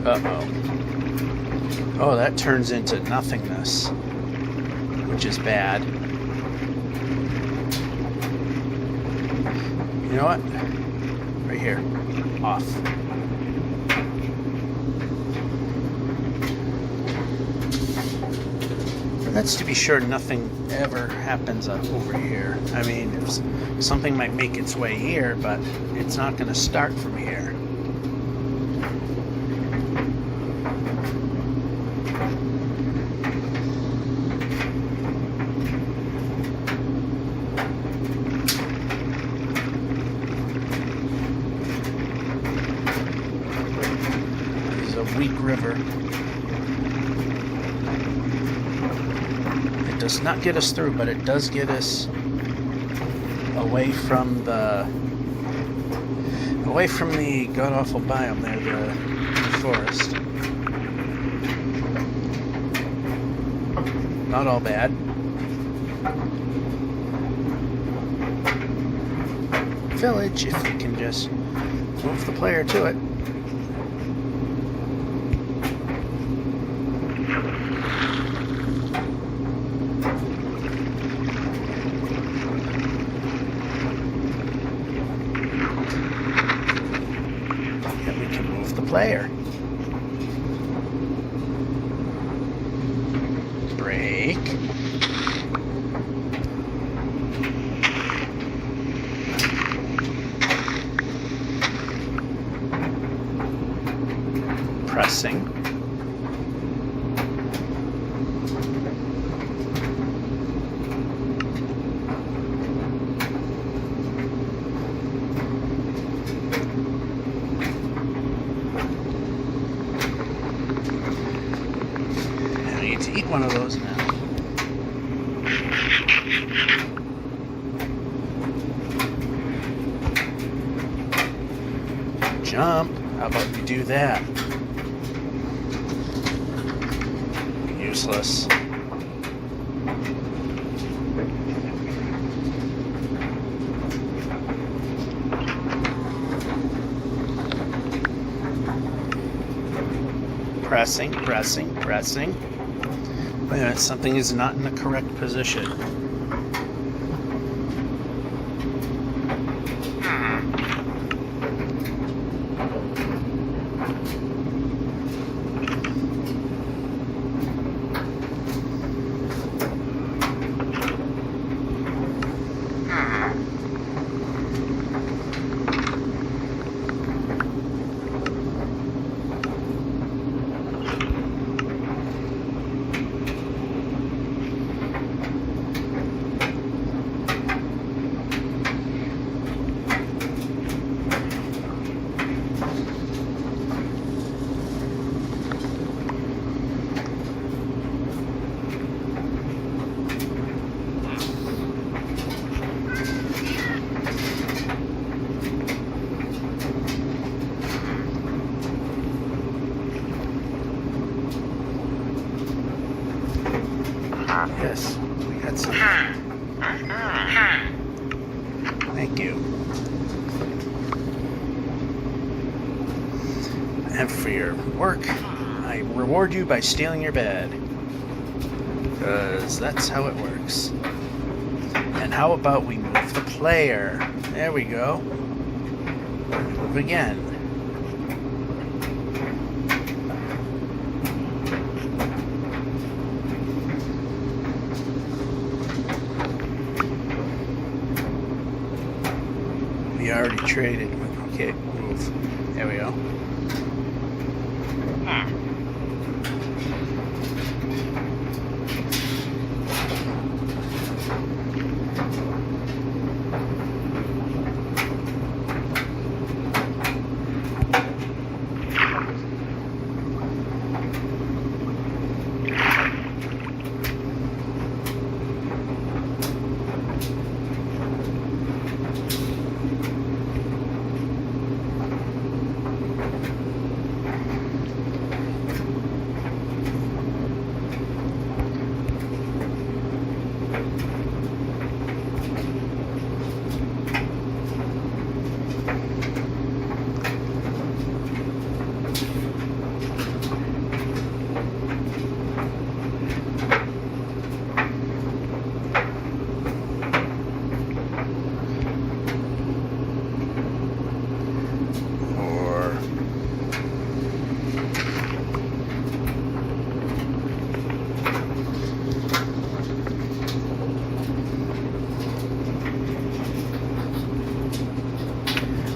Uh-oh. Oh, that turns into nothingness, which is bad. You know what? Right here. Off. That's to be sure nothing ever happens over here. I mean, if something might make its way here, but it's not going to start from here. Weak river. It does not get us through, but it does get us away from the god-awful biome there, the forest. Not all bad. Village, if we can just move the player to it. Player. Break. Pressing. Eat one of those now. jump. How about we do that? Useless. Pressing. Wait a minute, something is not in the correct position. Yes, we had some. Thank you. And for your work, I reward you by stealing your bed. Because that's how it works. And how about we move the player? There we go. Move again. We already traded. Okay, move. There we go.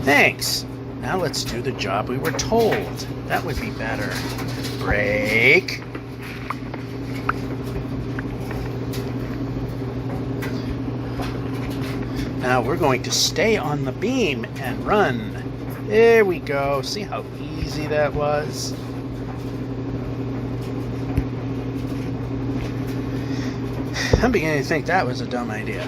Thanks. Now let's do the job we were told. That would be better. Break. Now we're going to stay on the beam and run. There we go. See how easy that was? I'm beginning to think that was a dumb idea.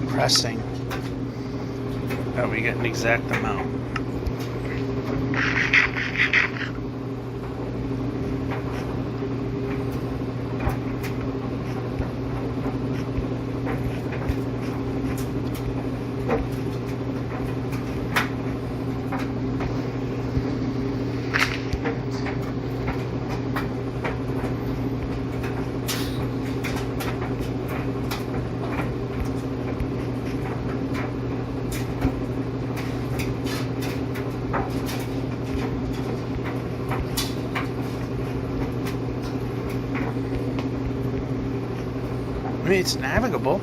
Pressing. Oh, we get an exact amount. I mean, it's navigable.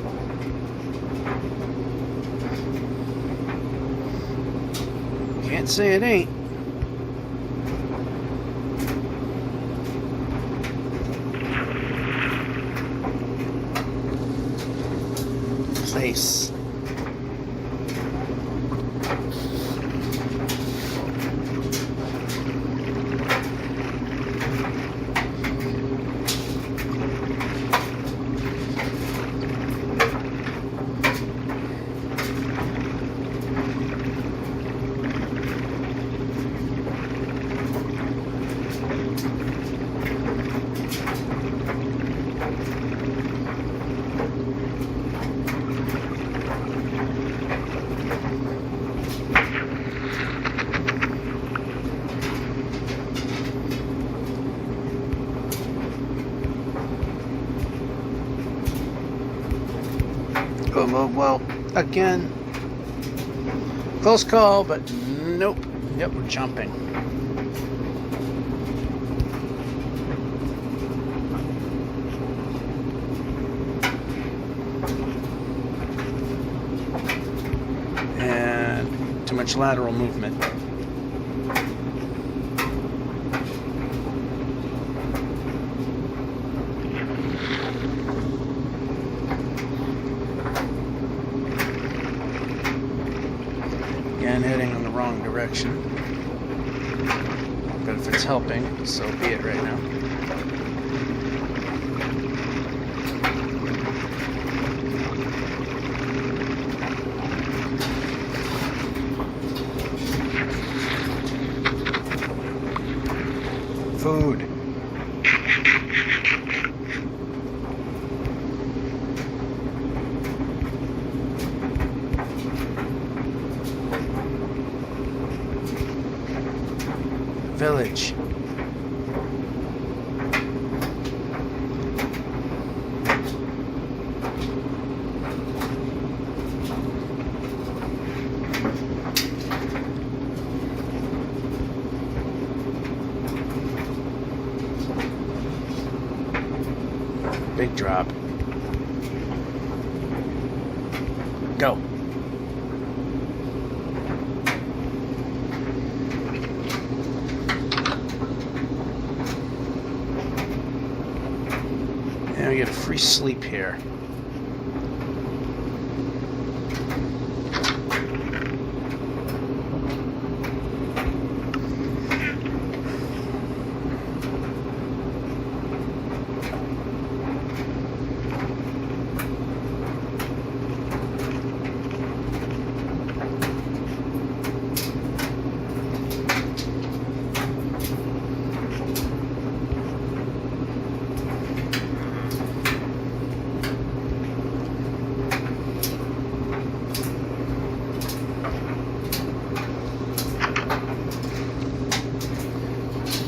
Can't say it ain't. Place. Well, again, close call, but nope. Yep, we're jumping. And too much lateral movement. Again, heading in the wrong direction. But if it's helping, so be it right now. Food. Village. Big drop. Go. And we get a free sleep here.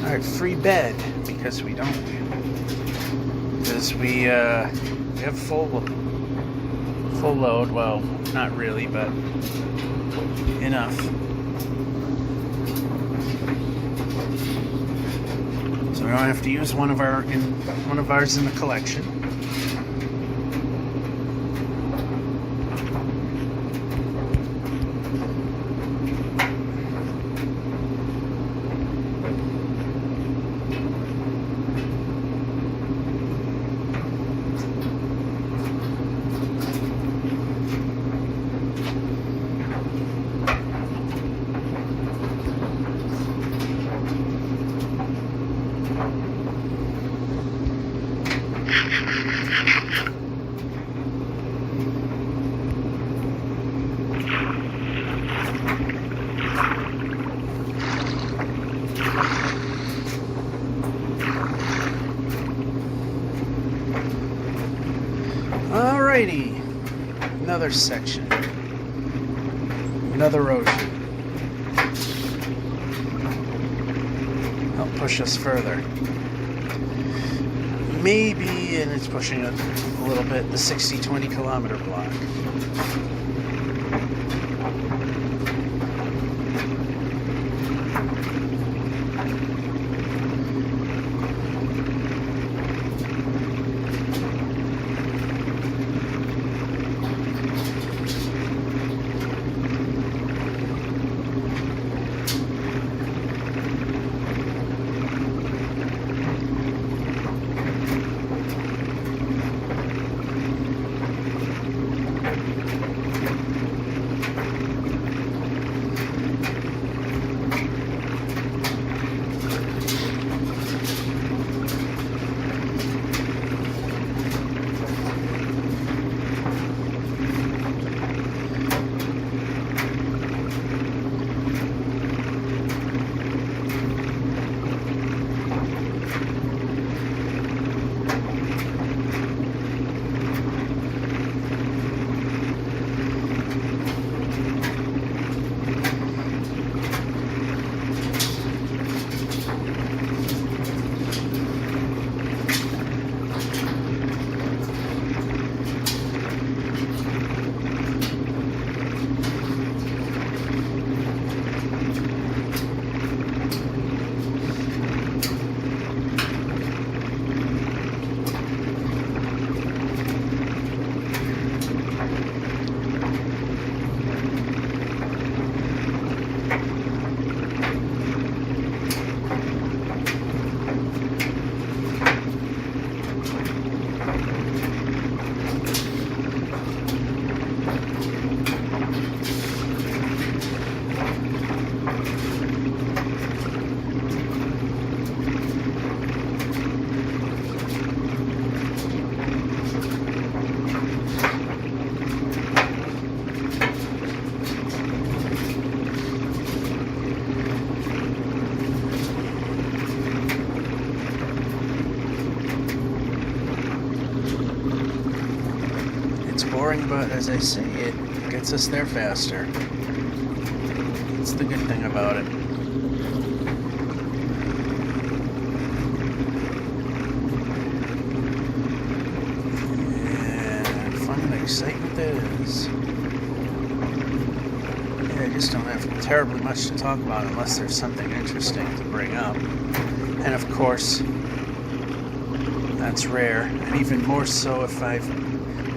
Alright, free bed, because we have full load. Well, not really, but enough. So we don't have to use one of ours in the collection. Alrighty, another section, another ocean. Help push us further. Maybe, and it's pushing it a little bit, the 60-20 kilometer block. boring, but as I say, it gets us there faster. It's the good thing about it. And fun and excitement it is. Yeah, I just don't have terribly much to talk about unless there's something interesting to bring up. And of course, that's rare, and even more so if I've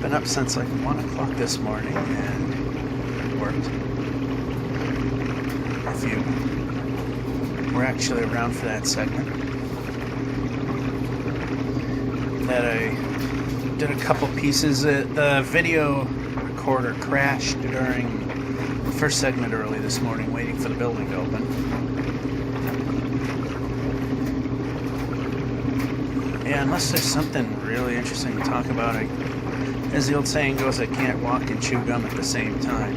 been up since like 1 o'clock this morning and worked. If you were actually around for that segment, that I did a couple pieces. The video recorder crashed during the first segment early this morning, waiting for the building to open. Yeah, unless there's something really interesting to talk about, as the old saying goes, I can't walk and chew gum at the same time.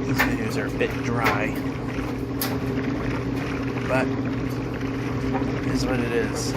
These videos are a bit dry, but it is what it is.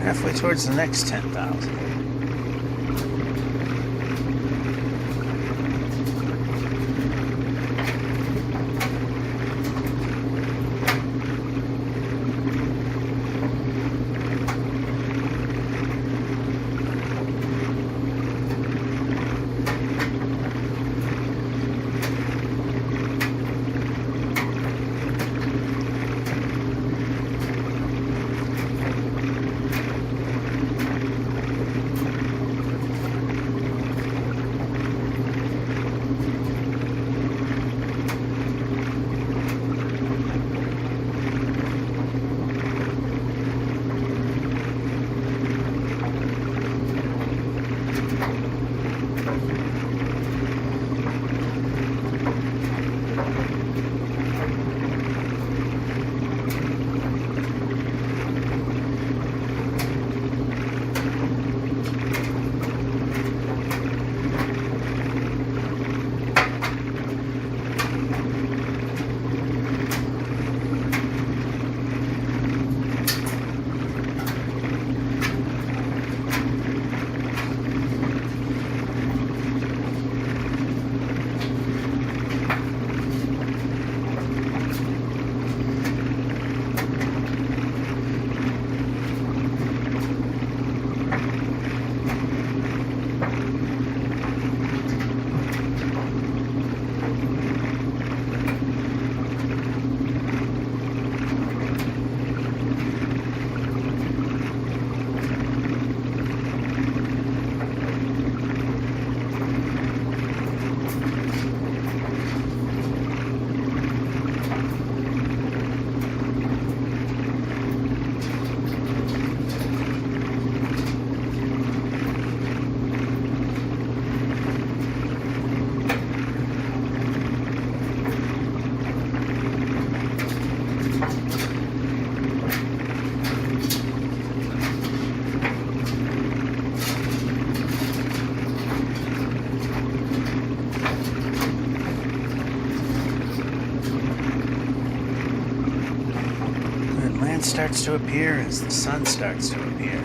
Halfway towards the next 10,000. land starts to appear as the sun starts to appear.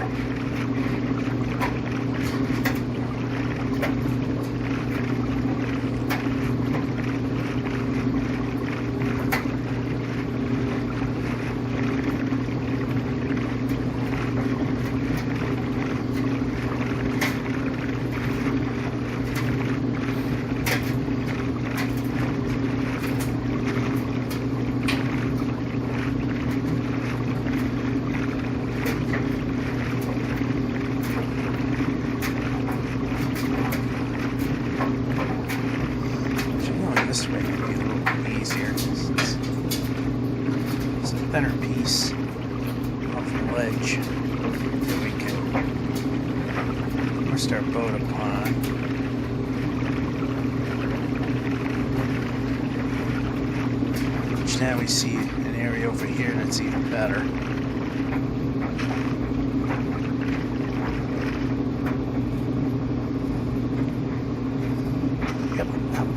This way might be a little bit easier. It's a thinner piece of the ledge that we can rest our boat upon. Which now we see an area over here that's even better. Yep, out.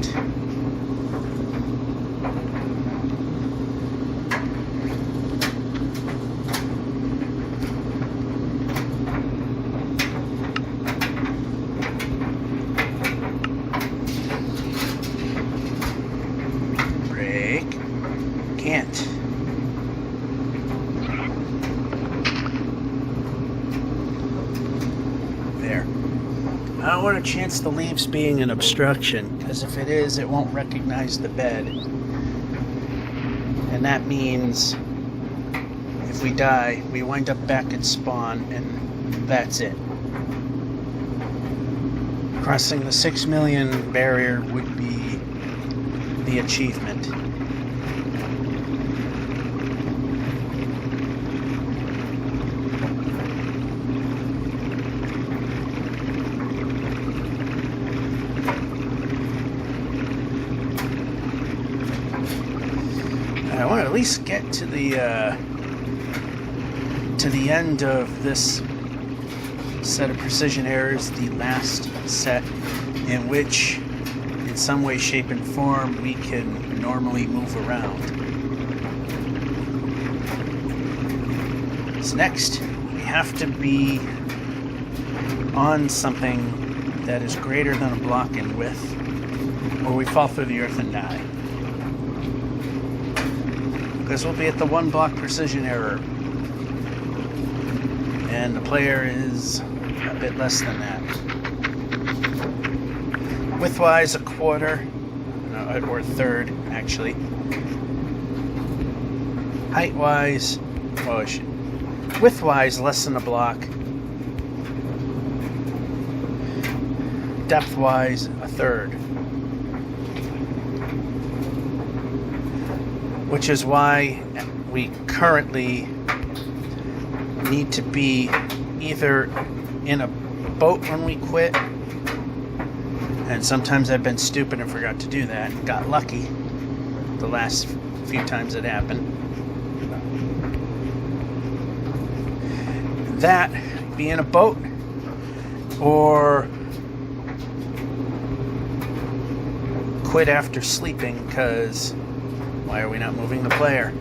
Can't. There. I don't want to chance the leaves being an obstruction, because if it is, it won't recognize the bed. And that means if we die, we wind up back at spawn, and that's it. Crossing the 6 million barrier would be the achievement. I want to at least get to the end of this set of precision errors, the last set, in which, in some way, shape, and form, we can normally move around. So next, we have to be on something that is greater than a block in width, or we fall through the earth and die. Because we'll be at the 1 block precision error, and the player is a bit less than that. Widthwise, a quarter, or a third, actually. Height-wise, widthwise, less than a block. Depth-wise, a third. Which is why we currently need to be either in a boat when we quit, and sometimes I've been stupid and forgot to do that, got lucky the last few times it happened. That, be in a boat, or quit after sleeping, because why are we not moving the player?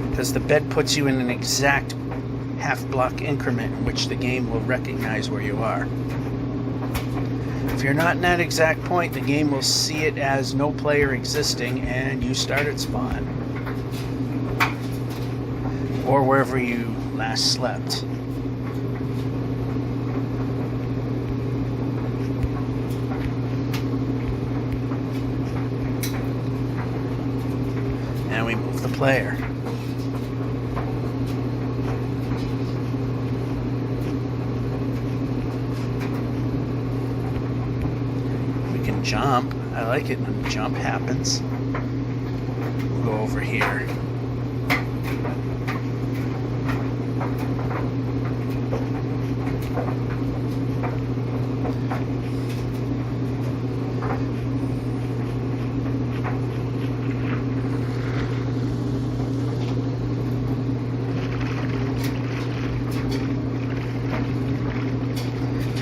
Because the bed puts you in an exact half-block increment in which the game will recognize where you are. If you're not in that exact point, the game will see it as no player existing and you start at spawn. Or wherever you last slept. And we move the player. Jump. I like it when the jump happens. We'll go over here.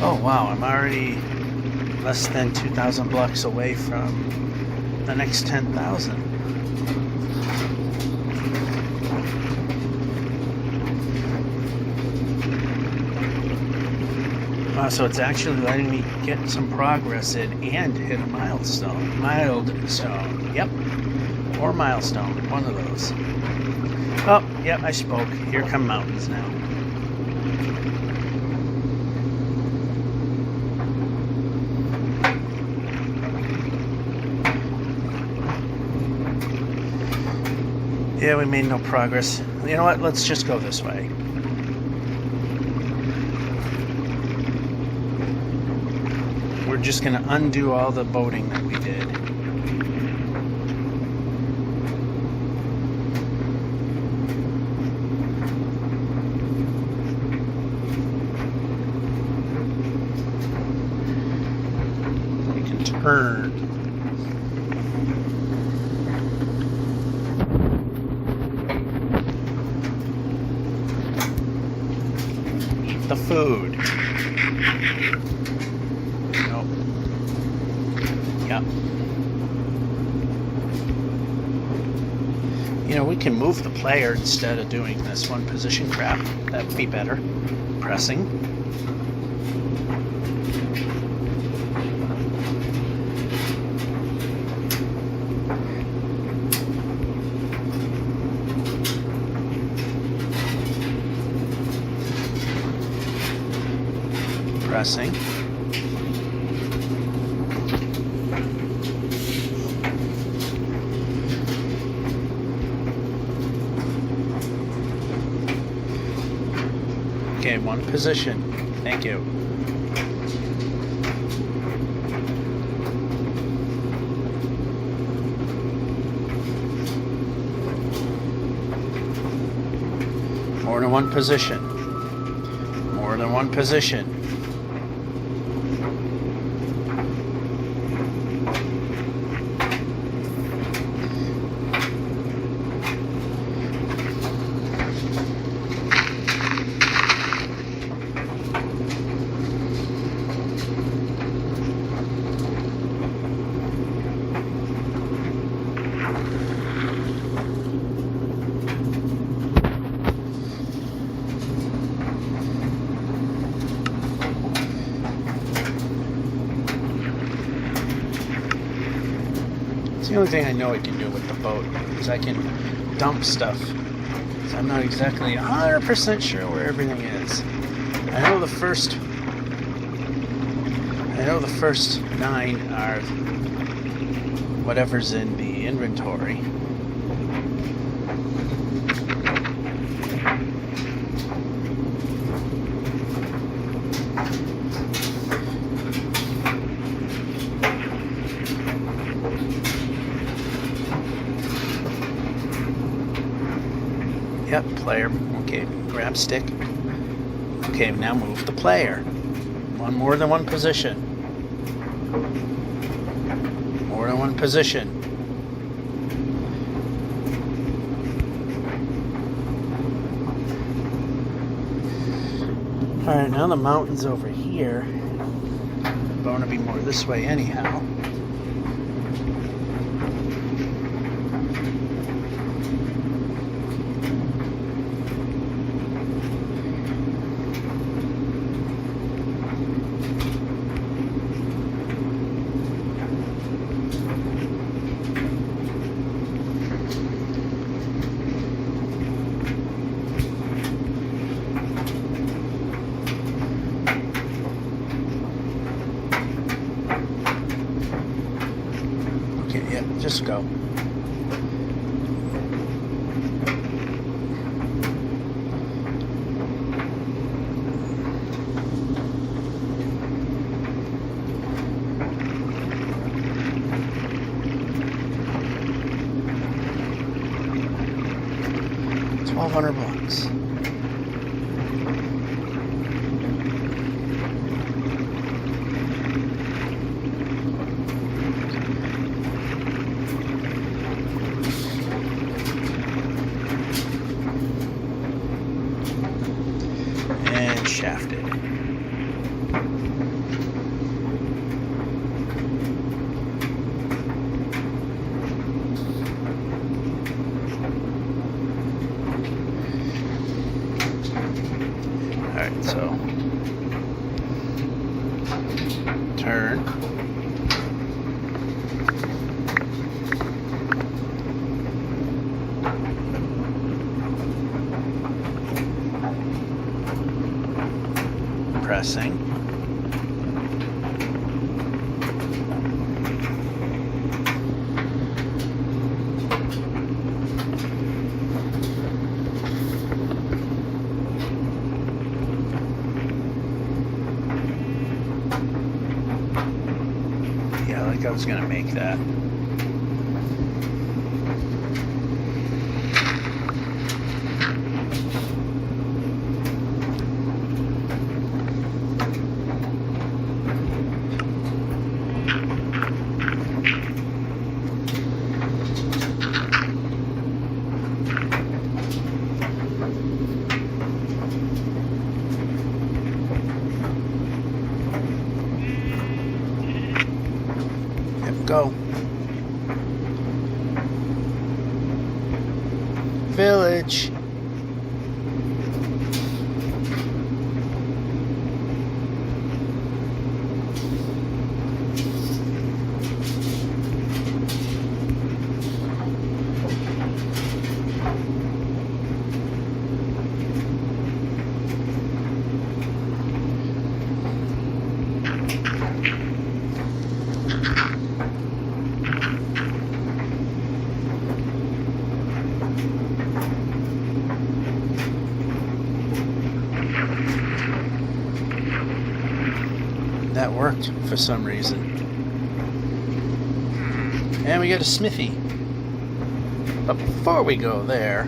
Oh wow, I'm already less than 2,000 blocks away from the next 10,000. So it's actually letting me get some progress in and hit a milestone. Milestone. Yep. Or milestone. One of those. Oh, yep, I spoke. Here come mountains now. Yeah, we made no progress. You know what? Let's just go this way. We're just going to undo all the boating that we did. We can turn. Eat the food. Yep. You know, we can move the player instead of doing this one position crap. That would be better. Pressing. Pressing. Okay, one position. Thank you. More than one position. More than one position. The only thing I know I can do with the boat is I can dump stuff. So I'm not exactly 100% sure where everything is. I know the first 9 are whatever's in the inventory. Yep, player. Okay, grab stick. Okay, now move the player. More than one position. More than one position. Alright, now the mountain's over here. I'm going to be more this way anyhow. Just go. $1,200. Shafted. Alright, so pressing. Yeah, like I was gonna make that. Go. Village. That worked for some reason. And we got a smithy. But before we go there,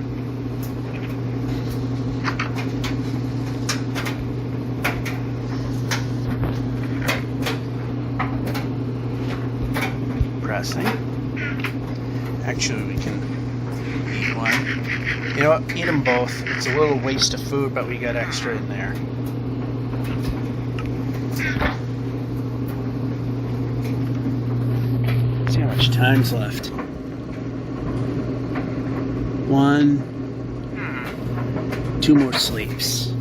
pressing. Actually, we can eat one. You know what? Eat them both. It's a little waste of food, but we got extra in there. See how much time's left. 1, 2 more sleeps.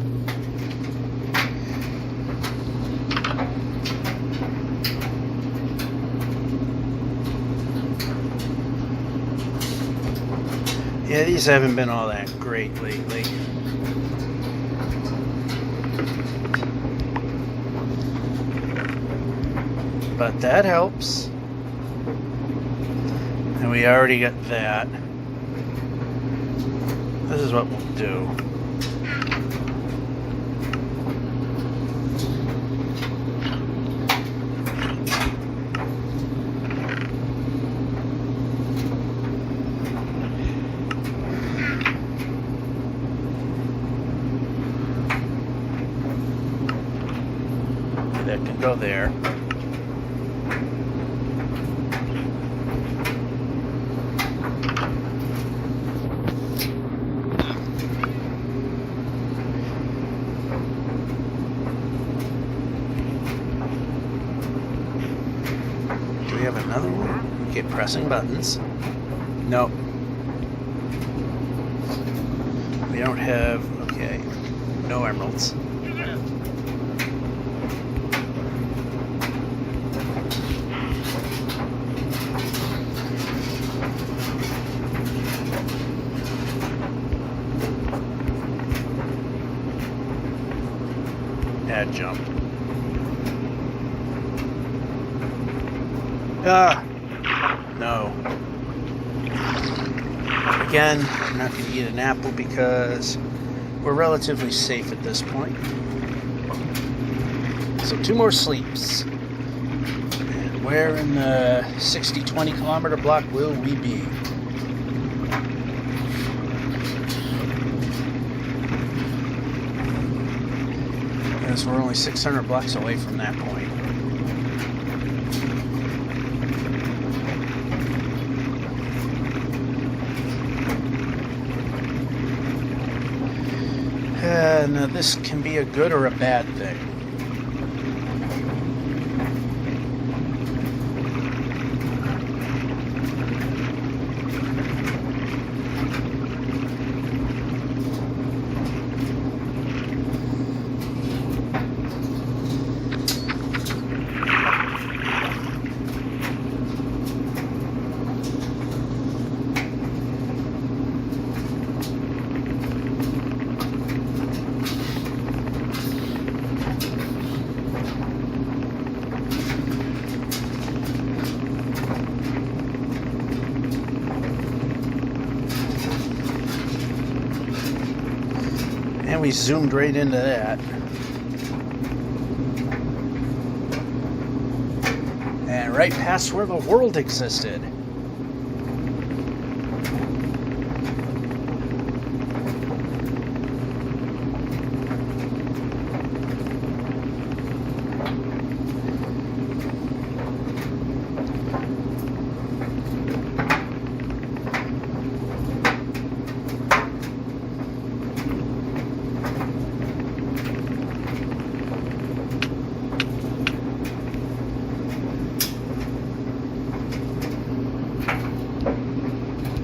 Yeah, these haven't been all that great lately. But that helps. And we already got that. This is what we'll do. That can go there. Do we have another one? Okay, pressing buttons. Nope. We don't have, okay, no emeralds. Add jump. Ah! No. Again, I'm not going to eat an apple because we're relatively safe at this point. So 2 more sleeps. And where in the 60-20 kilometer block will we be? Yes, we're only 600 blocks away from that point. Now this can be a good or a bad thing. we zoomed right into that. And right past where the world existed.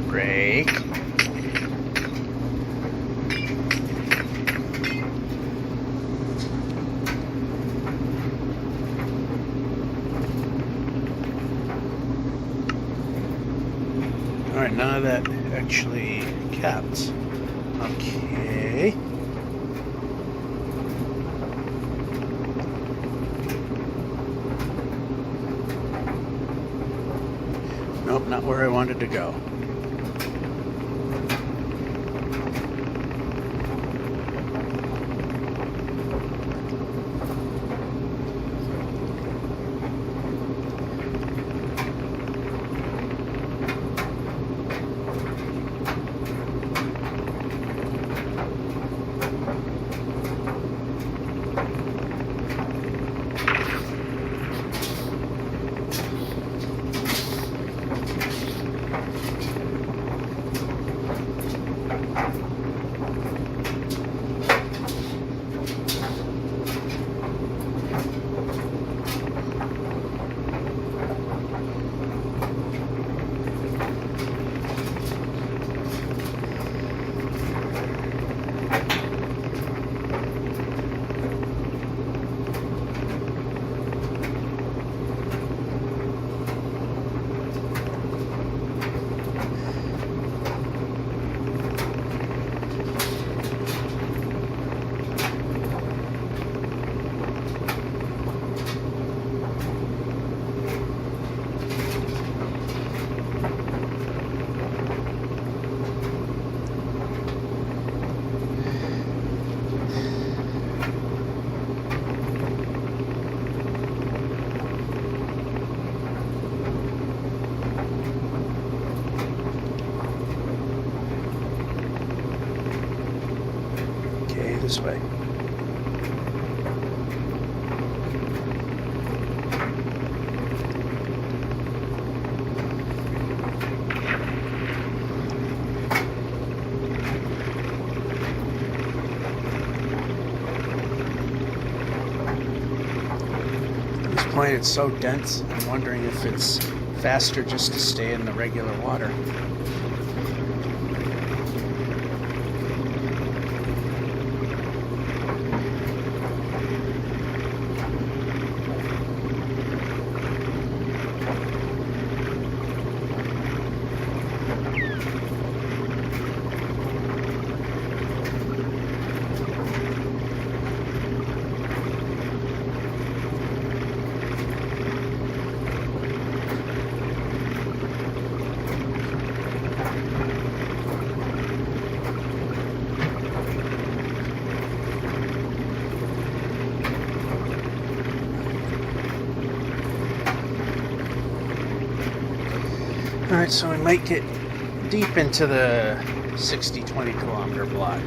Brake. Alright, none of that actually capped. Okay. Nope, not where I wanted to go. This way. At this point it's so dense, I'm wondering if it's faster just to stay in the regular water. Alright, so we might get deep into the 60-20 kilometer block.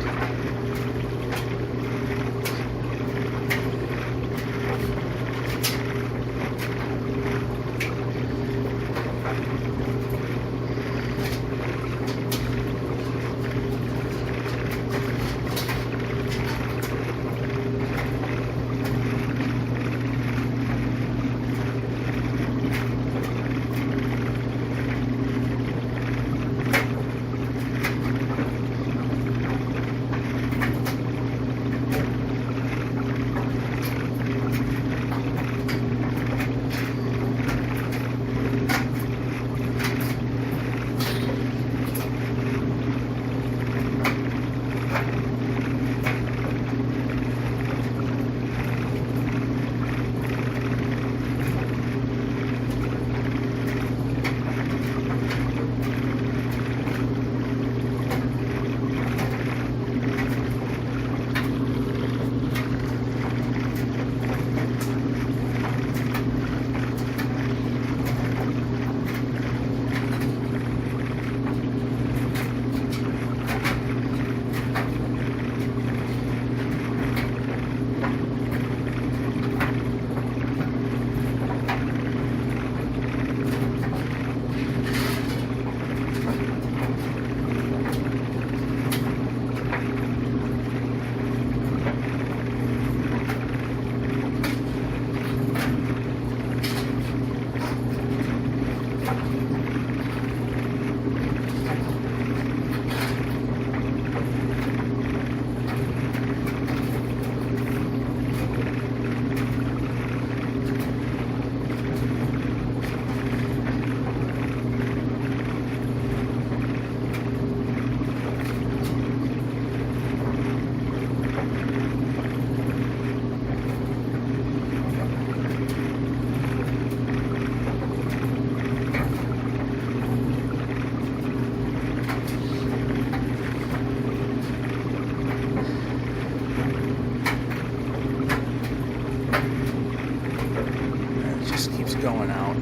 Going out.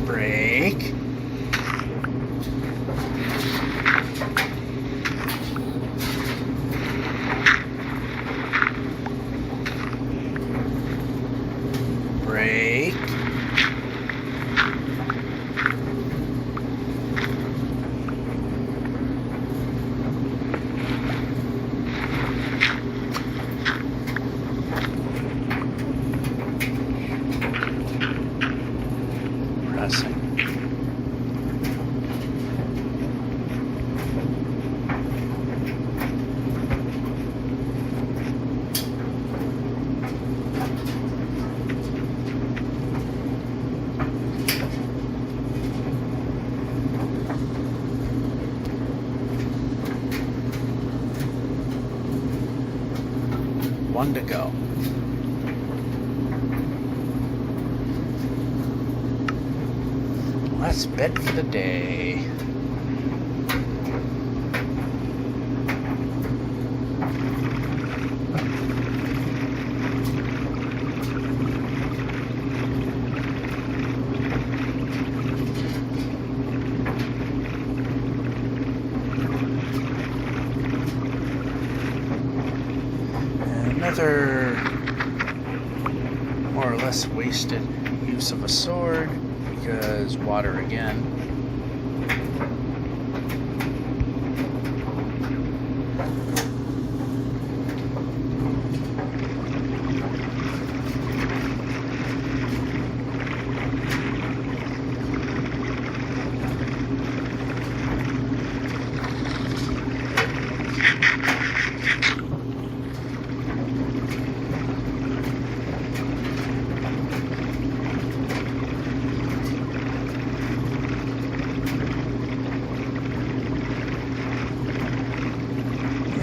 Brake. Brake. One to go. Let's bed for the day. Another more or less wasted use of a sword because water again.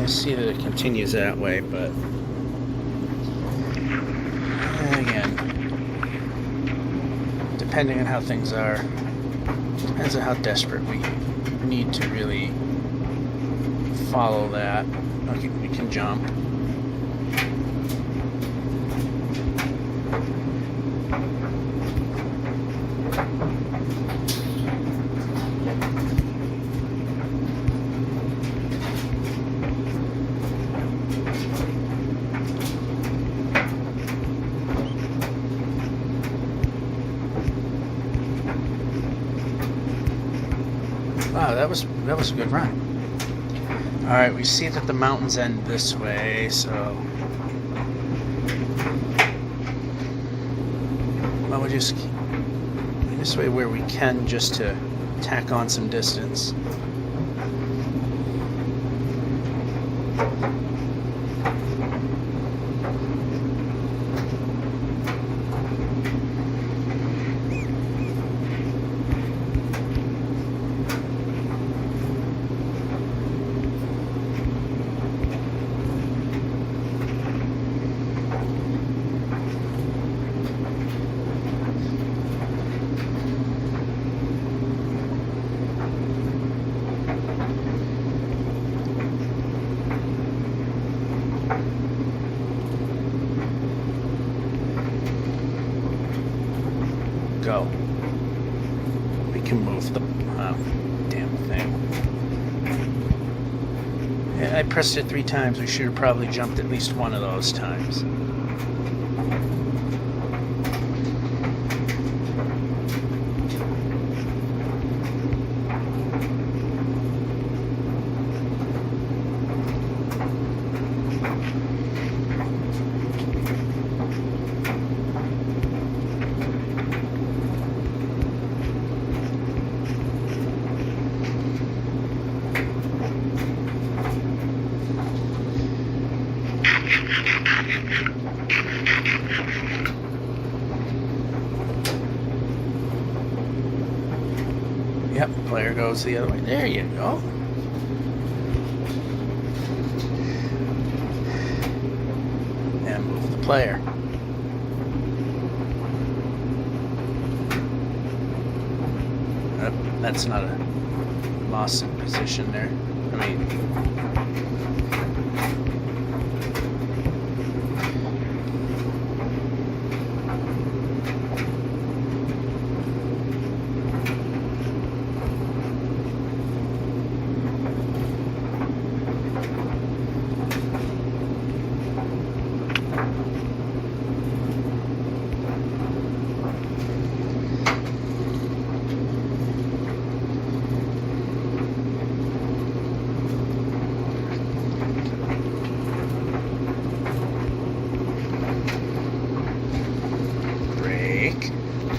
See that it continues that way, but again, depending on how things are, depends on how desperate we need to really follow that. Okay, we can jump. Wow, that was a good run. Alright, we see that the mountains end this way, so well, we'll just keep this way where we can, just to tack on some distance. Go. We can move the damn thing. I pressed it 3 times. We should have probably jumped at least one of those times. Player goes the other way. There you go. And move the player. Oh, that's not a loss in position there. I mean...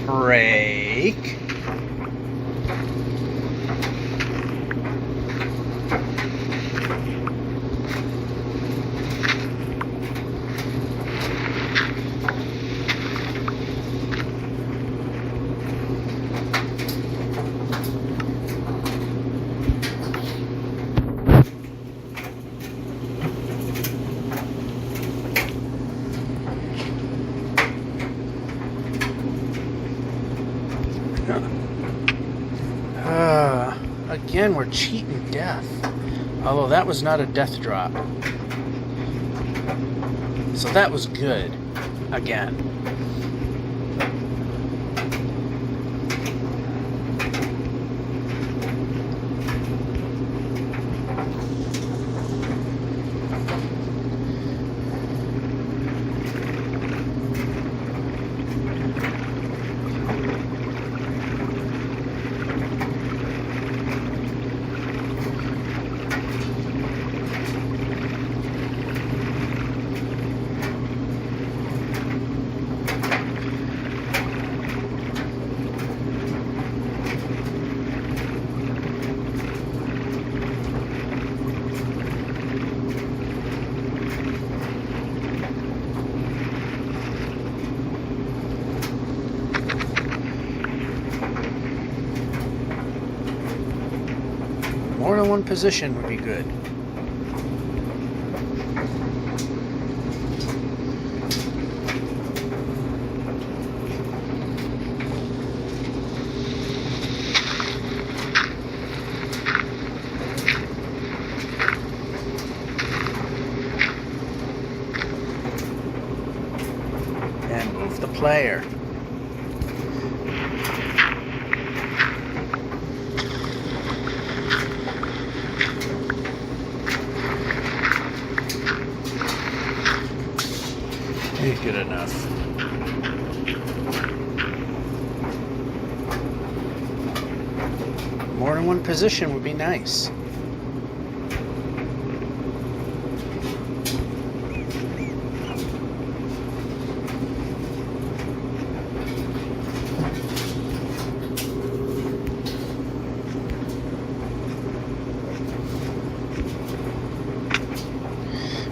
Break. Again, we're cheating death. Although that was not a death drop. So that was good. Again. More than one position would be good. And move the player. Good enough. More than one position would be nice.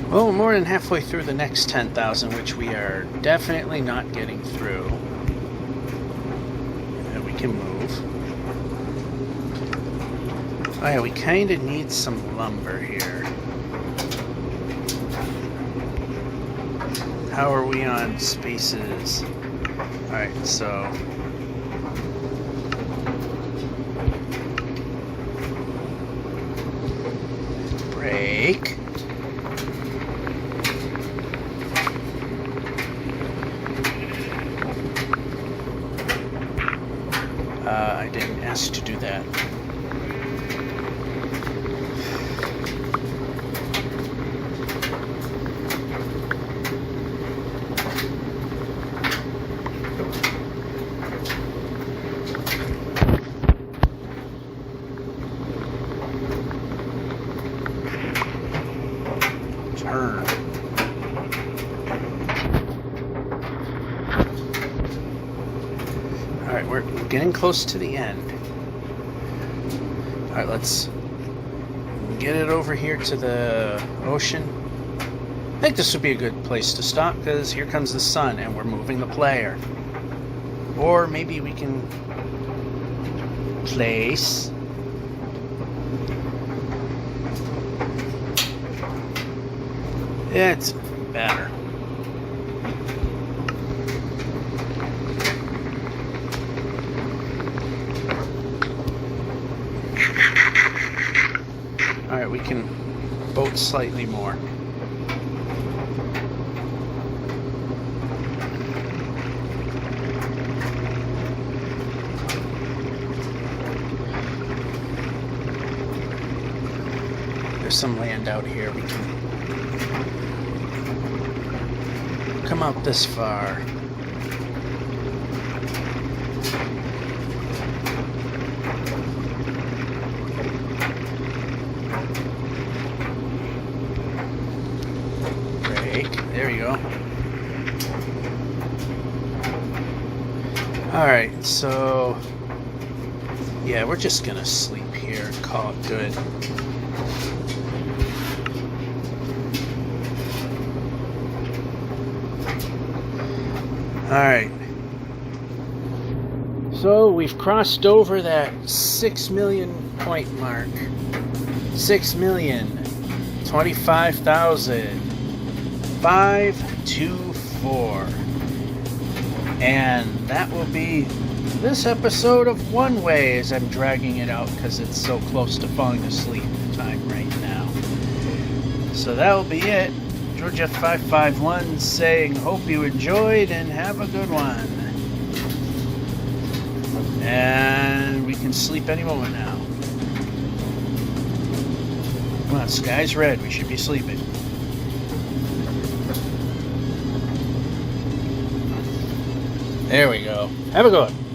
Well, we're more than halfway through the next 10,000, which we are definitely not getting through. And we can move. Oh yeah, we kind of need some lumber here. How are we on spaces? Alright, so... break. I didn't ask to do that. Turn. Alright, we're getting close to the end. Alright, let's get it over here to the ocean. I think this would be a good place to stop because here comes the sun and we're moving the player. Or maybe we can place It's better. Alright, we can boat slightly more. There's some land out here. We can come out this far. There we go. Alright, so yeah, we're just gonna sleep here and call it good. Alright. So we've crossed over that 6 million point mark. 6,025,524. And that will be this episode of One Way, as I'm dragging it out because it's so close to falling asleep time right now. So that will be it. Georgia 551 saying, hope you enjoyed and have a good one. And we can sleep any moment now. Come on, sky's red. We should be sleeping. There we go. Have a good one.